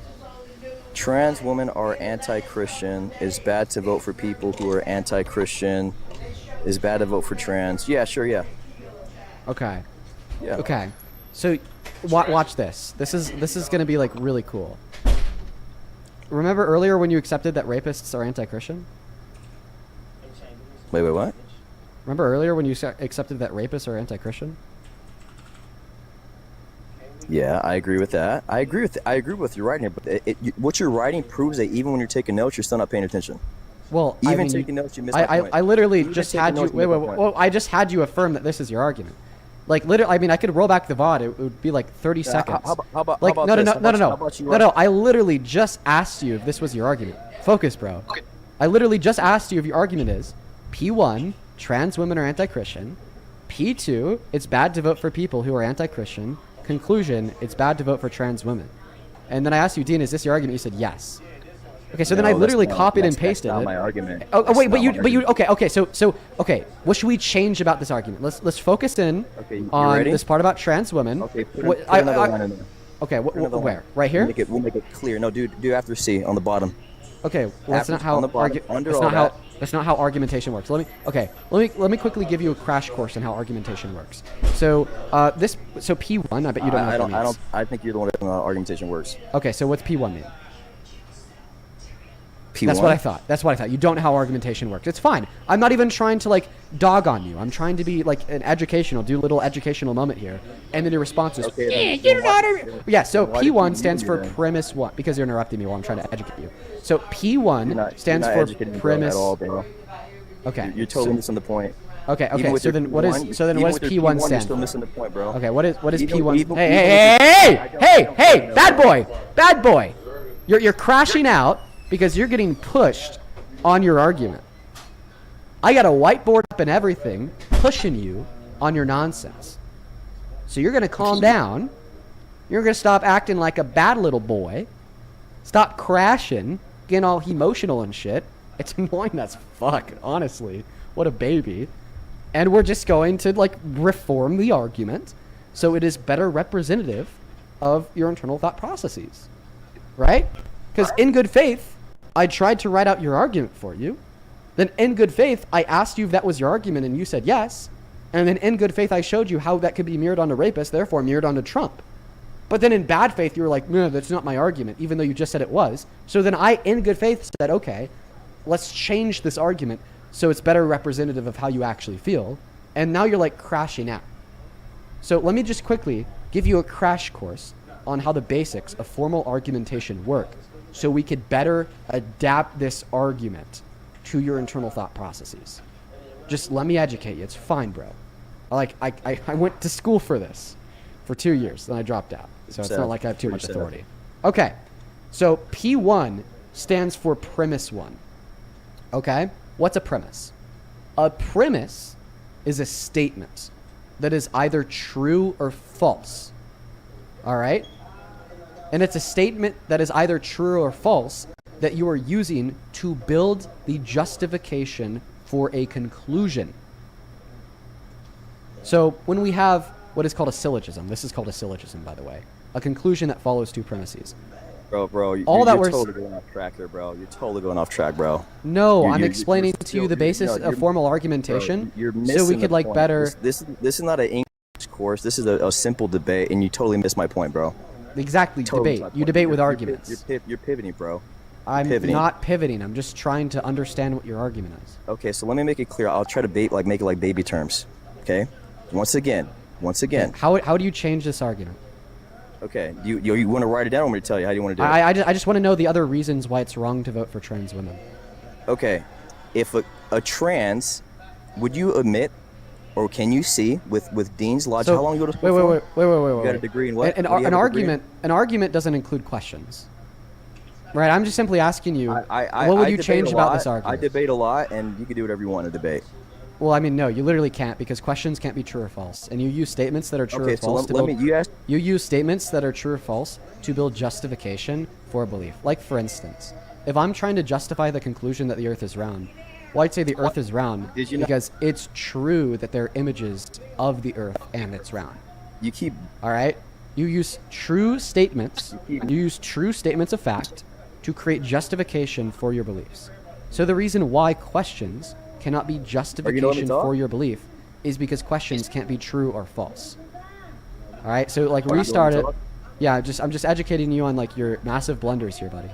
Trans women are anti-Christian. It's bad to vote for people who are anti-Christian. It's bad to vote for trans. Yeah, sure, yeah. Okay. Yeah. Okay. So, watch this. This is gonna be, like, really cool. Remember earlier when you accepted that rapists are anti-Christian? Wait, what? Remember earlier when you accepted that rapists are anti-Christian? Yeah, I agree with that. I agree with what you're writing here, but what you're writing proves that even when you're taking notes, you're still not paying attention. Well, even I mean, taking notes, you missed my point. I literally just had you. Wait. I just had you affirm that this is your argument. Like, literally, I mean, I could roll back the VOD. It would be like 30 seconds. How about like, this? No. I literally just asked you if this was your argument. Focus, bro. Okay. I literally just asked you if your argument is P1, trans women are anti-Christian. P2, it's bad to vote for people who are anti-Christian. Conclusion, it's bad to vote for trans women. And then I asked you, Dean, is this your argument? You said yes. Okay, so then I literally copied and pasted it. That's not my argument. Wait, okay, so what should we change about this argument? Let's focus in on this part about trans women. Okay, put another line in there. Okay, where? Right here? We'll make it clear. No, do after C on the bottom. Okay, well, that's not how argumentation works. Let me quickly give you a crash course on how argumentation works. So P1, I bet you don't know what that means. I think you're the one that knows how argumentation works. Okay, so what's P1 mean? P1? That's what I thought. You don't know how argumentation works. It's fine. I'm not even trying to, like, dog on you. I'm trying to be, like, do a little educational moment here. And then your response is, yeah, so P1 stands for premise 1, because you're interrupting me while I'm trying to educate you. So P1 stands for premise. At all, bro. Okay. You're totally missing the point. Okay. So then what does P1 stand for? You're still missing the point, bro. Okay, what is P1? Hey, bad boy. You're crashing out because you're getting pushed on your argument. I got a whiteboard up and everything pushing you on your nonsense. So you're going to calm down. You're going to stop acting like a bad little boy. Stop crashing, getting all emotional and shit. It's annoying as fuck, honestly. What a baby. And we're just going to, like, reform the argument so it is better representative of your internal thought processes. Right? Because in good faith, I tried to write out your argument for you. Then in good faith, I asked you if that was your argument and you said yes. And then in good faith, I showed you how that could be mirrored onto rapists, therefore mirrored onto Trump. But then in bad faith, you were like, no, that's not my argument, even though you just said it was. So then I, in good faith, said, okay, let's change this argument so it's better representative of how you actually feel. And now you're, like, crashing out. So let me just quickly give you a crash course on how the basics of formal argumentation work, so we could better adapt this argument to your internal thought processes. Just let me educate you. It's fine, bro. I went to school for this for 2 years, then I dropped out. So it's not like I have too much authority. Okay, so P1 stands for premise 1. Okay, what's a premise? A premise is a statement that is either true or false. All right? And it's a statement that is either true or false that you are using to build the justification for a conclusion. So when we have what is called a syllogism, this is called a syllogism, by the way, a conclusion that follows two premises. Bro, you're totally going off track here, bro. You're totally going off track, bro. No, I'm explaining to you the basis of formal argumentation, so we could like better. This is not an English course. This is a simple debate, and you totally missed my point, bro. Exactly, debate. You debate with arguments. You're pivoting, bro. I'm not pivoting. I'm just trying to understand what your argument is. Okay, so let me make it clear. I'll try to make it like baby terms. Okay, once again. How do you change this argument? Okay, you want to write it down, or want me to tell you how you want to do it? I just want to know the other reasons why it's wrong to vote for trans women. Okay, if a trans, would you admit, or can you see with Dean's logic? How long you go to school for? Wait. You got a degree in what? An argument doesn't include questions. Right, I'm just simply asking you, what would you change about this argument? I debate a lot, and you can do whatever you want to debate. Well, I mean, no, you literally can't, because questions can't be true or false, and you use statements that are true or false. You use statements that are true or false to build justification for a belief. Like, for instance, if I'm trying to justify the conclusion that the Earth is round, well, I'd say the Earth is round because it's true that there are images of the Earth and it's round. All right? You use true statements. You use true statements of fact to create justification for your beliefs. So the reason why questions cannot be justification for your belief is because questions can't be true or false. All right, so like restart it. Yeah, I'm just educating you on like your massive blunders here, buddy.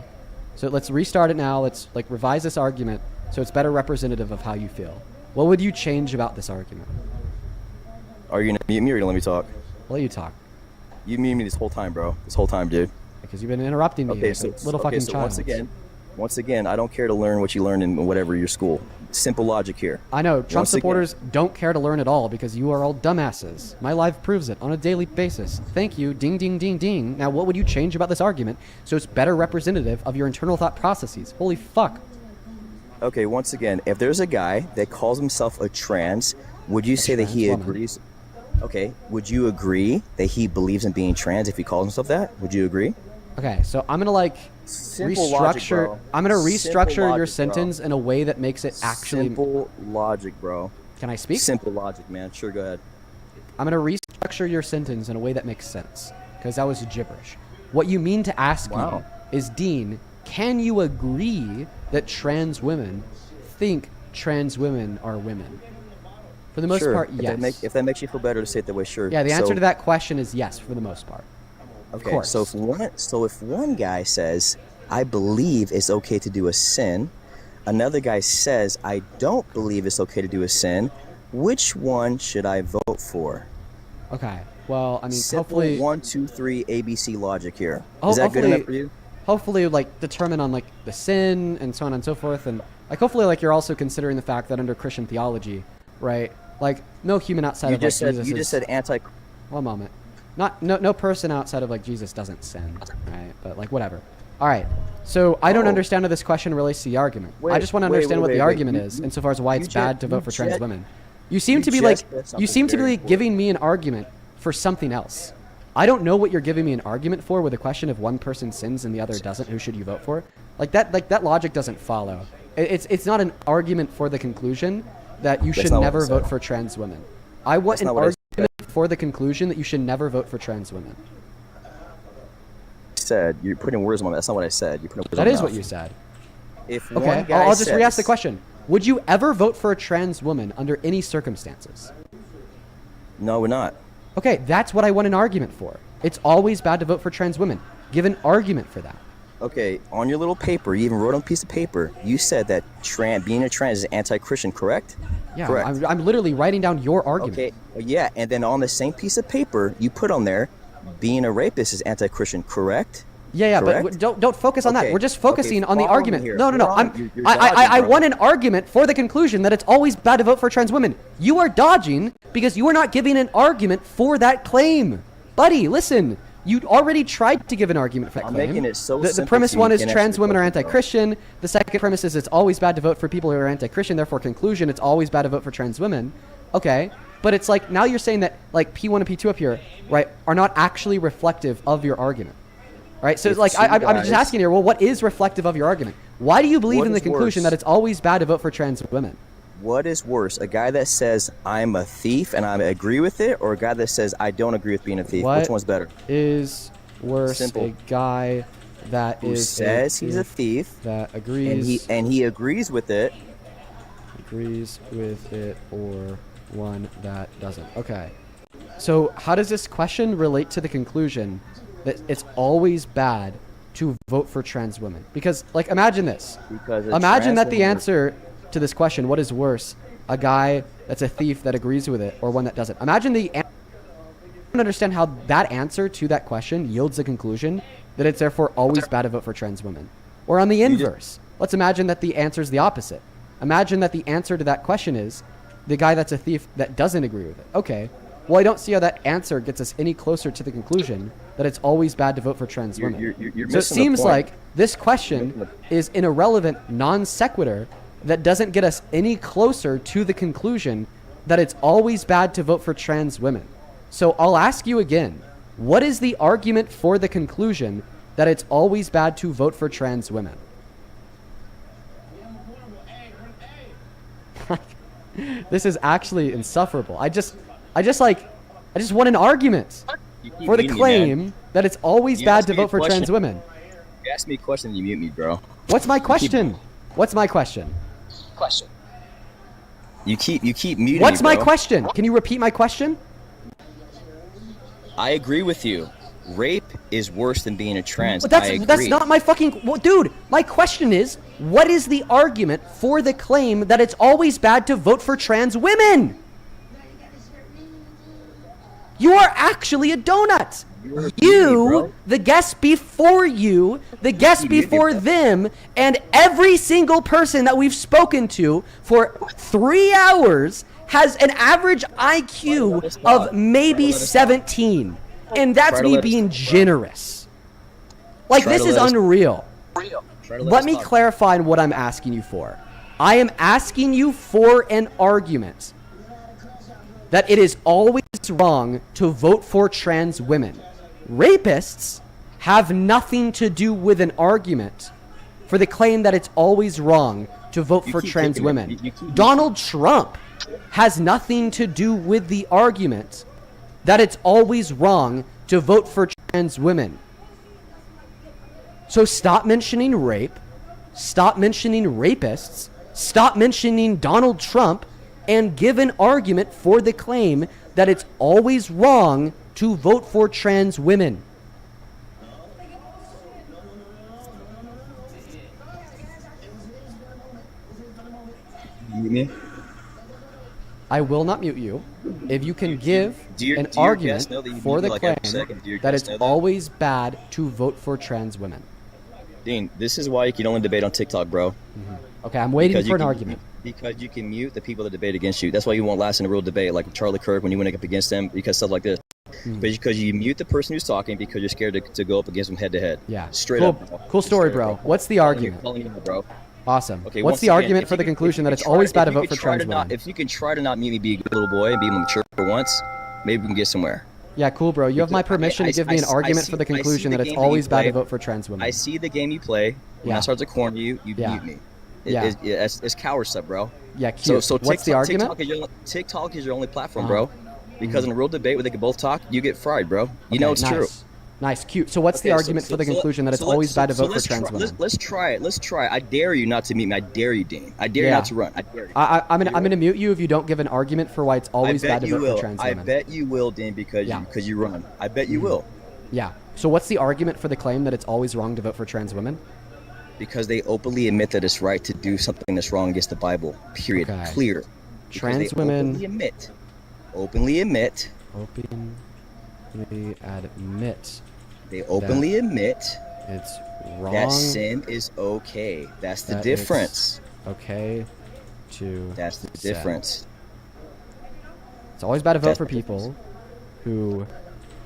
So let's restart it now. Let's like revise this argument so it's better representative of how you feel. What would you change about this argument? Are you gonna mute me or you gonna let me talk? I'll let you talk. You muted me this whole time, bro. This whole time, dude. Because you've been interrupting me like a little fucking child. Once again, I don't care to learn what you learned in whatever your school. Simple logic here. I know, Trump supporters don't care to learn at all because you are all dumbasses. My life proves it on a daily basis. Thank you, ding, ding, ding, ding. Now, what would you change about this argument so it's better representative of your internal thought processes? Holy fuck. Okay, once again, if there's a guy that calls himself a trans, would you say that he agrees? Okay, would you agree that he believes in being trans if he calls himself that? Would you agree? Okay, so I'm gonna like restructure. I'm gonna restructure your sentence in a way that makes it actually simple logic, bro. Can I speak? Simple logic, man. Sure, go ahead. I'm gonna restructure your sentence in a way that makes sense because that was gibberish. What you mean to ask me is, Dean, can you agree that trans women think trans women are women? For the most part, yes. If that makes you feel better to say it that way, sure. Yeah, the answer to that question is yes for the most part. Okay, so if one guy says, I believe it's okay to do a sin, another guy says, I don't believe it's okay to do a sin, which one should I vote for? Okay, well, I mean, simple hopefully 1, 2, 3 ABC logic here. Is that good enough for you? Hopefully, like, determine on, like, the sin and so on and so forth, and, like, hopefully, like, you're also considering the fact that under Christian theology, right, like, no human outside of, like, Jesus You just said anti... One moment. No person outside of like Jesus doesn't sin, right? But like whatever. All right. So I don't understand how this question relates to the argument. I just want to understand what the argument is, insofar as why it's bad to vote for trans women. You seem to be like giving me an argument for something else. I don't know what you're giving me an argument for with a question of one person sins and the other doesn't. Who should you vote for? Like that logic doesn't follow. It's not an argument for the conclusion that you should never vote for trans women. I want an argument for the conclusion that you should never vote for trans women. You're putting words on my mouth. That's not what I said. You're putting words that on is my what mouth. you said. Okay, I'll just re-ask the question. Would you ever vote for a trans woman under any circumstances? No, we're not. Okay, that's what I want an argument for. It's always bad to vote for trans women. Give an argument for that. Okay, on your little paper, you even wrote on a piece of paper, you said that being a trans is anti-Christian, correct? Yeah, correct. I'm literally writing down your argument. Okay, yeah, and then on the same piece of paper, you put on there, being a rapist is anti-Christian, correct? Yeah, correct? but don't focus on that. We're just focusing on the argument. No. I want an argument for the conclusion that it's always bad to vote for trans women. You are dodging because you are not giving an argument for that claim. Buddy, listen. You already tried to give an argument for that I'm claim. making it so the simple premise so you one is can answer trans the women are question, bro. anti-Christian. The second premise is it's always bad to vote for people who are anti-Christian. Therefore, conclusion, it's always bad to vote for trans women. Okay, but it's like now you're saying that like P1 and P2 up here, right, are not actually reflective of your argument, right? So If like two I'm just guys- asking here. Well, what is reflective of your argument? Why do you believe What in the is conclusion worse? that it's always bad to vote for trans women? What is worse, a guy that says I'm a thief and I agree with it, or a guy that says I don't agree with being a thief? What Which one's better? Is worse Simple. a guy that Who is says he's a thief that agrees and he agrees with it? Agrees with it, or one that doesn't. Okay. So how does this question relate to the conclusion that it's always bad to vote for trans women? Because like imagine this. Because a Imagine trans that the woman- answer to this question, what is worse, a guy that's a thief that agrees with it, or one that doesn't? Imagine the I don't understand how that answer to that question yields the conclusion that it's therefore always bad to vote for trans women. Or on the inverse, let's imagine that the answer is the opposite. Imagine that the answer to that question is the guy that's a thief that doesn't agree with it. Okay, well, I don't see how that answer gets us any closer to the conclusion that it's always bad to vote for trans women. You're So it missing the seems point. like this question is an irrelevant non sequitur that doesn't get us any closer to the conclusion that it's always bad to vote for trans women. So I'll ask you again, what is the argument for the conclusion that it's always bad to vote for trans women? This is actually insufferable. I just want an argument keep for the muting me, claim man. that it's always You bad ask to me a vote for trans question. women. You ask me a question and you mute me, bro. What's my question? What's my question? Question. You keep muting What's me, my bro. question? Can you repeat my question? I agree with you. Rape is worse than being a trans. But I agree. that's not my fucking dude. My question is, what is the argument for the claim that it's always bad to vote for trans women? You are actually a donut. You, the guest before you, the guest before them, and every single person that we've spoken to for 3 hours has an average IQ of maybe 17. And that's me being generous. Like, this is unreal. Let me clarify what I'm asking you for. I am asking you for an argument that it is always wrong to vote for trans women. Rapists have nothing to do with an argument for the claim that it's always wrong to vote for trans women. Donald Trump has nothing to do with the argument that it's always wrong to vote for trans women. So stop mentioning rape, stop mentioning rapists, stop mentioning Donald Trump, and give an argument for the claim that it's always wrong to vote for trans women. Mute me? I will not mute you if you can give do your an guests argument know that you for mute the me like claim every second? Do your that guests it's know that? always bad to vote for trans women. Dean, this is why you can only debate on TikTok, bro. Okay, I'm waiting Because for you an can- argument. Because you can mute the people that debate against you. That's why you won't last in a real debate, like Charlie Kirk when you went up against him, because stuff like this. But because you mute the person who's talking because you're scared to go up against them head to head. Yeah. Straight cool, up. Bro. Cool story, bro. What's the argument? Calling you out, bro. Awesome. Okay, What's once the again, argument if for you the can- conclusion if that you it's try always bad to if you vote for could try trans to not- women? If you can try to not mute me be a good little boy and be mature for once, maybe we can get somewhere. Yeah, cool, bro. You have my permission to give me an argument for the conclusion that it's always bad to vote for trans women. I see the game you play. When Yeah. I start to corner you, you Yeah. mute me. Yeah. It's coward stuff, bro. Yeah, cute. So What's the argument? TikTok is your only platform, bro. Because in a real debate where they can both talk, you get fried, bro. You know it's nice. true. Nice, cute. So what's the Okay, argument for the conclusion that it's always bad to vote for trans women? Let's try it. Let's try it. I dare you not to mute me. I dare you, Dean. I dare you Yeah. not to run. I dare you. I'm gonna mute you if you don't give an argument for why it's always I bad bet to you vote will. for trans I women. bet you will, Dean, because you run. I bet you will. Yeah. So what's the argument for the claim that it's always wrong to vote for trans women? Because they openly admit that it's right to do something that's wrong against the Bible. Period. Okay. Clear. Because Trans they women openly admit. They openly admit. It's wrong. That sin is okay. That's the that difference. it's okay to. That's the sin. difference. It's always bad to vote That's for the people who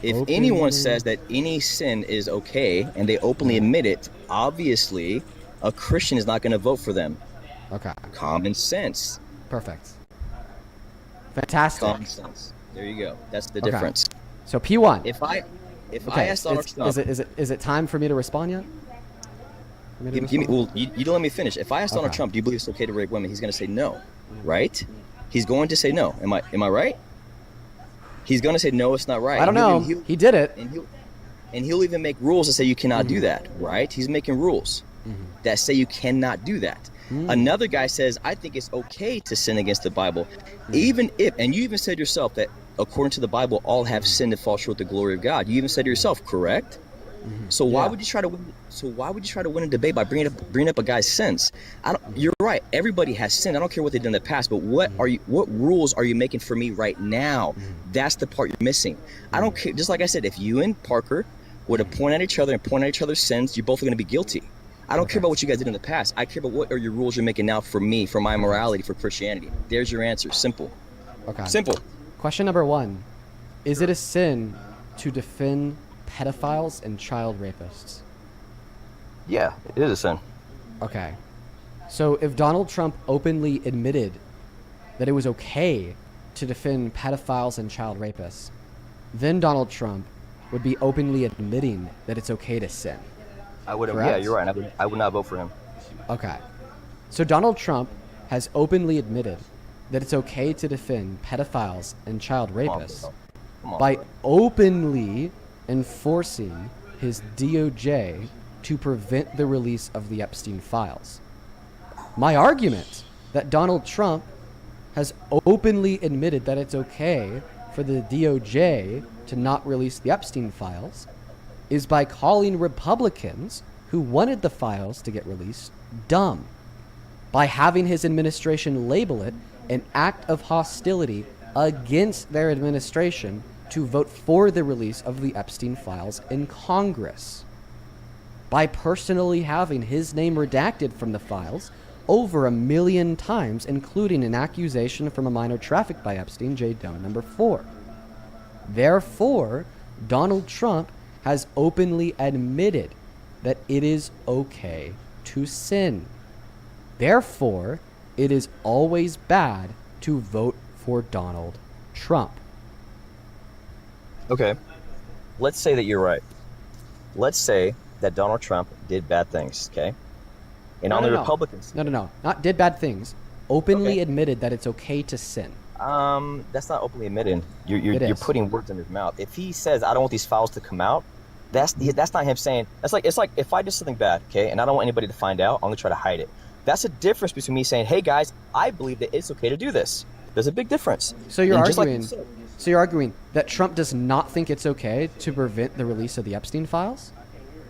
If anyone says that any sin is okay and they openly admit it, obviously a Christian is not going to vote for them. Okay. Common sense. Perfect. Fantastic. Common sense. There you go. That's the difference. So P1. If I ask Donald Trump, is it time for me to respond yet? Well, you don't let me finish. If I ask Donald Trump, do you believe it's okay to rape women? He's going to say no, right? He's going to say no. Am I right? He's going to say no, it's not right. I don't know. He did it. And he'll even make rules that say you cannot do that, right? He's making rules that say you cannot do that. Another guy says, I think it's okay to sin against the Bible, even if, and you even said yourself that according to the Bible, all have sinned and fall short of the glory of God. You even said to yourself, correct? So why would you try to win? So why would you try to win a debate by bringing up a guy's sins? You're right. Everybody has sinned. I don't care what they did in the past, but what rules are you making for me right now? That's the part you're missing. I don't care. Just like I said, if you and Parker were to point at each other and point at each other's sins, you're both going to be guilty. I don't care about what you guys did in the past. I care about what are your rules you're making now for me, for my morality, for Christianity. There's your answer. Simple. Okay. Simple. Question number 1. Is it a sin to defend pedophiles and child rapists? Yeah, it is a sin. Okay. So if Donald Trump openly admitted that it was okay to defend pedophiles and child rapists, then Donald Trump would be openly admitting that it's okay to sin. I would. Correct? Yeah, you're right. I would not vote for him. Okay. So Donald Trump has openly admitted that it's okay to defend pedophiles and child rapists by openly enforcing his DOJ to prevent the release of the Epstein files. My argument that Donald Trump has openly admitted that it's okay for the DOJ to not release the Epstein files is by calling Republicans who wanted the files to get released dumb, by having his administration label it an act of hostility against their administration to vote for the release of the Epstein files in Congress, by personally having his name redacted from the files over 1 million times, including an accusation from a minor trafficked by Epstein, J. Doe number 4. Therefore, Donald Trump has openly admitted that it is okay to sin. Therefore, it is always bad to vote for Donald Trump. Okay. Let's say that you're right. Let's say that Donald Trump did bad things, okay? And on the Republicans... No. Not did bad things. Openly admitted that it's okay to sin. That's not openly admitting. You're putting words in his mouth. If he says, I don't want these files to come out, that's not him saying... It's like if I did something bad, okay, and I don't want anybody to find out, I'm going to try to hide it. That's a difference between me saying, hey, guys, I believe that it's okay to do this. There's a big difference. So you're arguing that Trump does not think it's okay to prevent the release of the Epstein files?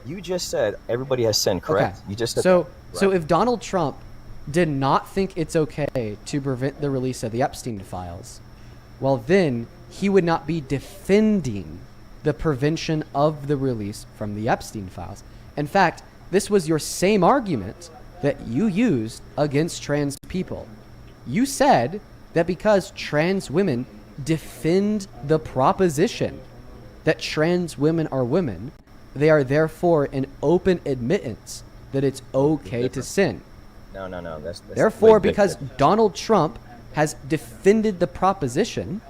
You just said everybody has sinned, correct? Okay. You just said So if Donald Trump did not think it's okay to prevent the release of the Epstein files, well, then he would not be defending the prevention of the release from the Epstein files. In fact, this was your same argument that you used against trans people. You said that because trans women defend the proposition that trans women are women, they are therefore an open admittance that it's okay to sin. No. That's therefore, because Donald Trump has defended the proposition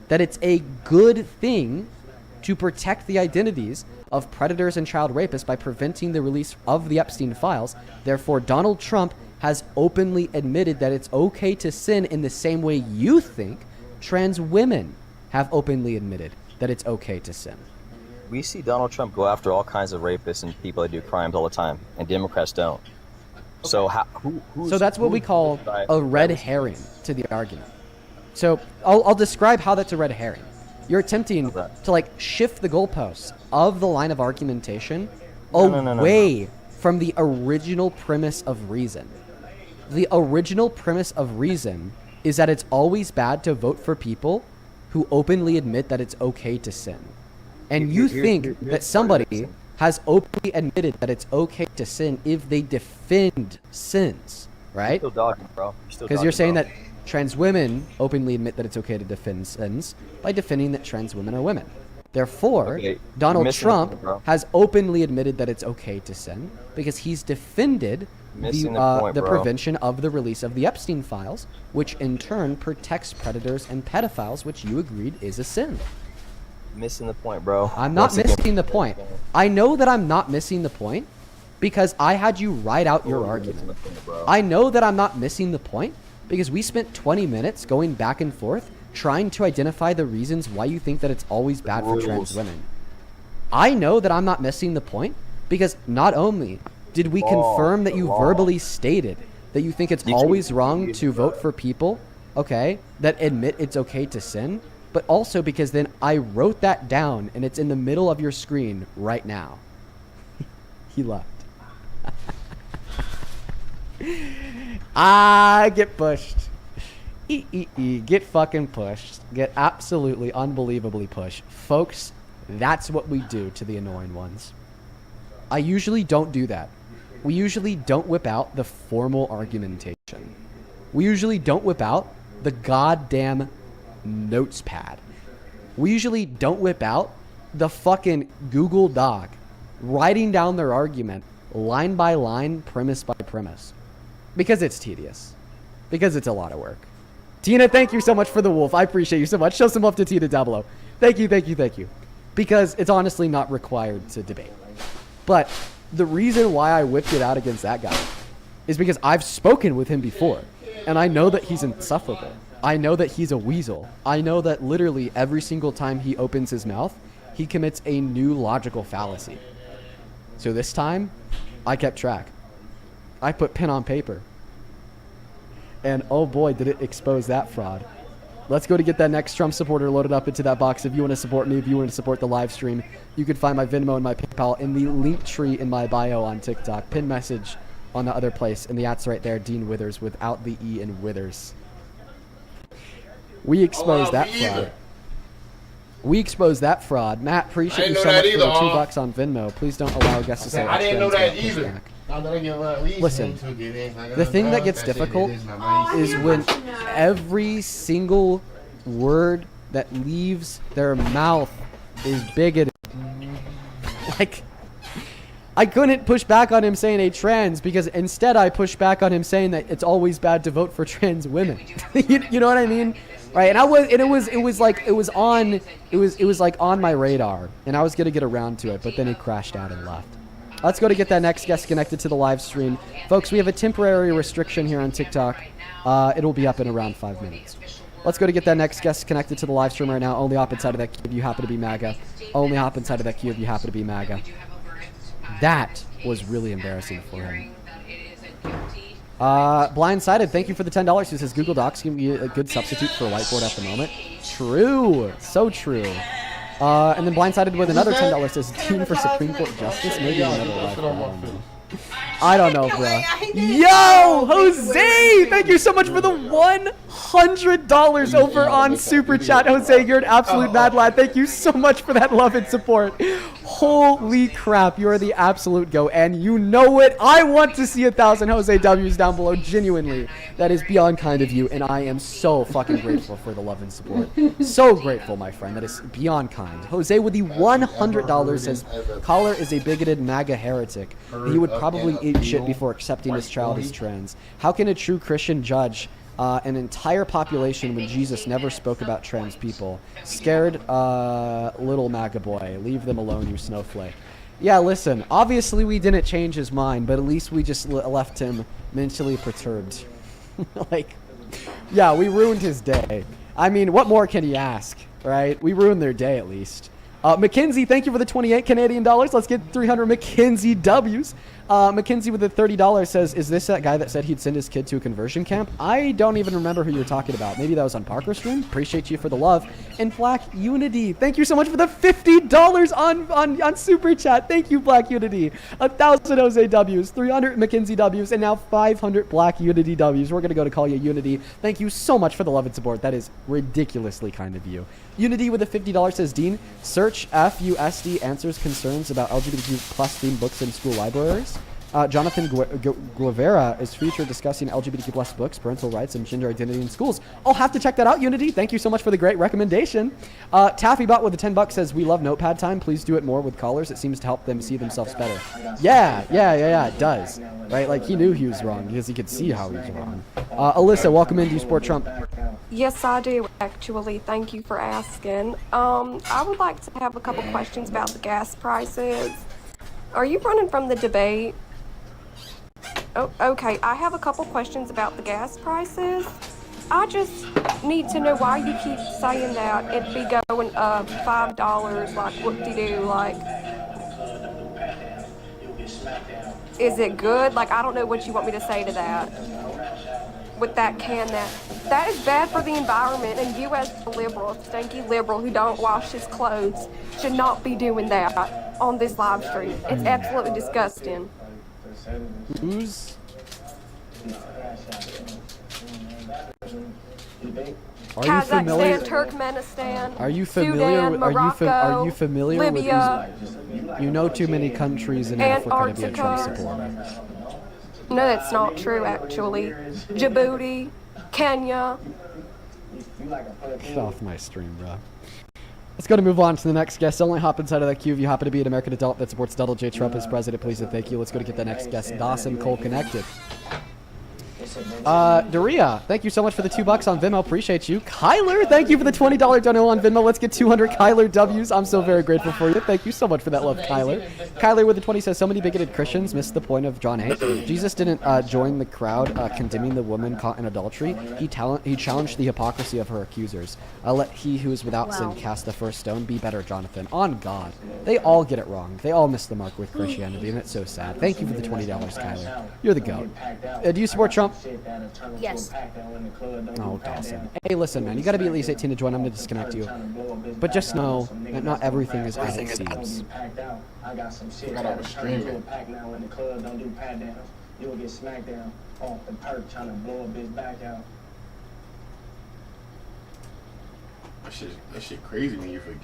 that it's a good thing to protect the identities of predators and child rapists by preventing the release of the Epstein files, therefore Donald Trump has openly admitted that it's okay to sin in the same way you think trans women have openly admitted that it's okay to sin. We see Donald Trump go after all kinds of rapists and people that do crimes all the time, and Democrats don't. So so that's what we call a red herring to the argument. So I'll describe how that's a red herring. You're attempting to shift the goalposts of the line of argumentation away from the original premise of reason. The original premise of reason is that it's always bad to vote for people who openly admit that it's okay to sin. And you think that somebody has openly admitted that it's okay to sin if they defend sins, right? You're still dogging, bro. Because you're saying that trans women openly admit that it's okay to defend sins by defending that trans women are women. Therefore, Okay, you're Donald missing the Trump point, bro. has openly admitted that it's okay to sin because he's defended Missing the point, the bro. prevention of the release of the Epstein files, which in turn protects predators and pedophiles, which you agreed is a sin. Missing the point, bro. I'm not Once again- missing the point. I know that I'm not missing the point because I had you write out your argument. I know that I'm not missing the point because we spent 20 minutes going back and forth trying to identify the reasons why you think that it's always bad for trans women. I know that I'm not missing the point because not only did we confirm that you verbally stated that you think it's always wrong to vote for people, okay, that admit it's okay to sin, but also because then I wrote that down and it's in the middle of your screen right now. He left. Get pushed. Get fucking pushed. Get absolutely unbelievably pushed. Folks, that's what we do to the annoying ones. I usually don't do that. We usually don't whip out the formal argumentation. We usually don't whip out the goddamn notes pad. We usually don't whip out the fucking Google Doc writing down their argument line by line, premise by premise. Because it's tedious. Because it's a lot of work. Tina, thank you so much for the wolf. I appreciate you so much. Show some love to Tina down below. Thank you, thank you, thank you. Because it's honestly not required to debate. But the reason why I whipped it out against that guy is because I've spoken with him before. And I know that he's insufferable. I know that he's a weasel. I know that literally every single time he opens his mouth, he commits a new logical fallacy. So this time, I kept track. I put pen on paper. And oh boy, did it expose that fraud. Let's go to get that next Trump supporter loaded up into that box. If you want to support me, if you want to support the live stream, you can find my Venmo and my PayPal in the link tree in my bio on TikTok. Pin message on the other place. And the @'s right there, Dean Withers, without the E in Withers. We exposed that fraud. We exposed that fraud. Matt, appreciate you so much for the $2 on Venmo. Please don't allow guests to say I didn't know that either. Back. Listen, the thing that gets difficult is when every single word that leaves their mouth is bigoted. Like, I couldn't push back on him saying a trans because instead I pushed back on him saying that it's always bad to vote for trans women. you know what I mean? Right? And it was like on my radar, and I was gonna get around to it, but then he crashed out and left. Let's go to get that next guest connected to the live stream. Folks, we have a temporary restriction here on TikTok. It'll be up in around 5 minutes. Let's go to get that next guest connected to the live stream right now. Only hop inside of that queue if you happen to be MAGA. Only hop inside of that queue if you happen to be MAGA. That was really embarrassing for him. Blindsided, thank you for the $10. Who says Google Docs can be a good substitute for a whiteboard at the moment. True. So true. And then Blindsided with another $10 says Dean for Supreme Court Justice. Maybe another life. I don't know, bro. Yo, Jose! Thank you so much for the $100 over on Super Chat. Jose, you're an absolute mad lad. Thank you so much for that love and support. Holy crap, you're the absolute go. And you know it. I want to see 1,000 Jose W's down below. Genuinely, that is beyond kind of you. And I am so fucking grateful for the love and support. So grateful, my friend. That is beyond kind. Jose with the $100 says, Collar is a bigoted MAGA heretic. He would probably eat shit before accepting his child as trans. How can a true Christian judge an entire population when Jesus never spoke about trans people? Scared little MAGA boy. Leave them alone, you snowflake. Yeah, listen, obviously we didn't change his mind, but at least we just left him mentally perturbed. Like, yeah, we ruined his day. I mean, what more can he ask, right? We ruined their day at least. Mackenzie, thank you for the 28 Canadian dollars. Let's get 300 Mackenzie W's. Mackenzie with the $30 says, is this that guy that said he'd send his kid to a conversion camp? I don't even remember who you're talking about. Maybe that was on Parker's stream. Appreciate you for the love. And Black Unity, thank you so much for the $50 on Super Chat. Thank you, Black Unity. 1,000 Jose W's, 300 Mackenzie W's, and now 500 Black Unity W's. We're going to go to call you Unity. Thank you so much for the love and support. That is ridiculously kind of you. Unity with the $50 says, Dean, search FUSD answers concerns about LGBTQ plus themed books in school libraries. Jonathan Guevara is featured discussing LGBTQ plus books, parental rights, and gender identity in schools. I'll have to check that out, Unity. Thank you so much for the great recommendation. Taffybot with the $10 says, we love notepad time. Please do it more with callers. It seems to help them see themselves better. Yeah, it does. Right? Like, he knew he was wrong because he could see how he was wrong. Alyssa, welcome in. Do you support Trump? Yes, I do, actually. Thank you for asking. I would like to have a couple questions about the gas prices. Are you running from the debate? Oh, okay. I have a couple questions about the gas prices. I just need to know why you keep saying that it'd be going up $5, like, whoop-de-doo, like... Is it good? Like, I don't know what you want me to say to that. With that that is bad for the environment, and you as a liberal, stinky liberal who don't wash his clothes, should not be doing that on this live stream. It's absolutely disgusting. Who's... Kazakhstan, Turkmenistan, Are you familiar? Sudan, Morocco, are you familiar Libya, with these? You know too many countries in Africa to be a Trump supporter. No, that's not true, actually. Djibouti, Kenya. Get off my stream, bro. Let's go to move on to the next guest. Only hop inside of that queue if you happen to be an American adult that supports Donald J. Trump as president, please and thank you. Let's go to get the next guest, Dawson Cole connected. Daria, thank you so much for the $2 on Venmo. Appreciate you. Kyler, thank you for the $20 dono on Venmo. Let's get 200 Kyler W's. I'm so very grateful for you. Thank you so much for that love, Kyler. Kyler with the 20 says, so many bigoted Christians missed the point of John 8. Jesus didn't join the crowd condemning the woman caught in adultery. He challenged the hypocrisy of her accusers. Let he who is without sin cast the first stone. Be better, Jonathan. On God. They all get it wrong. They all miss the mark with Christianity, and it's so sad. Thank you for the $20, Kyler. You're the GOAT. Do you support Trump? Yes. Oh, Dawson. Hey, listen, man. You got to be at least 18 to join. I'm going to disconnect you. But just know that not everything is as it seems. I got some shit. Pack now in the club. Don't do pat downs. You'll get smacked down off the perk trying to blow a bitch back out. That shit crazy when you forget.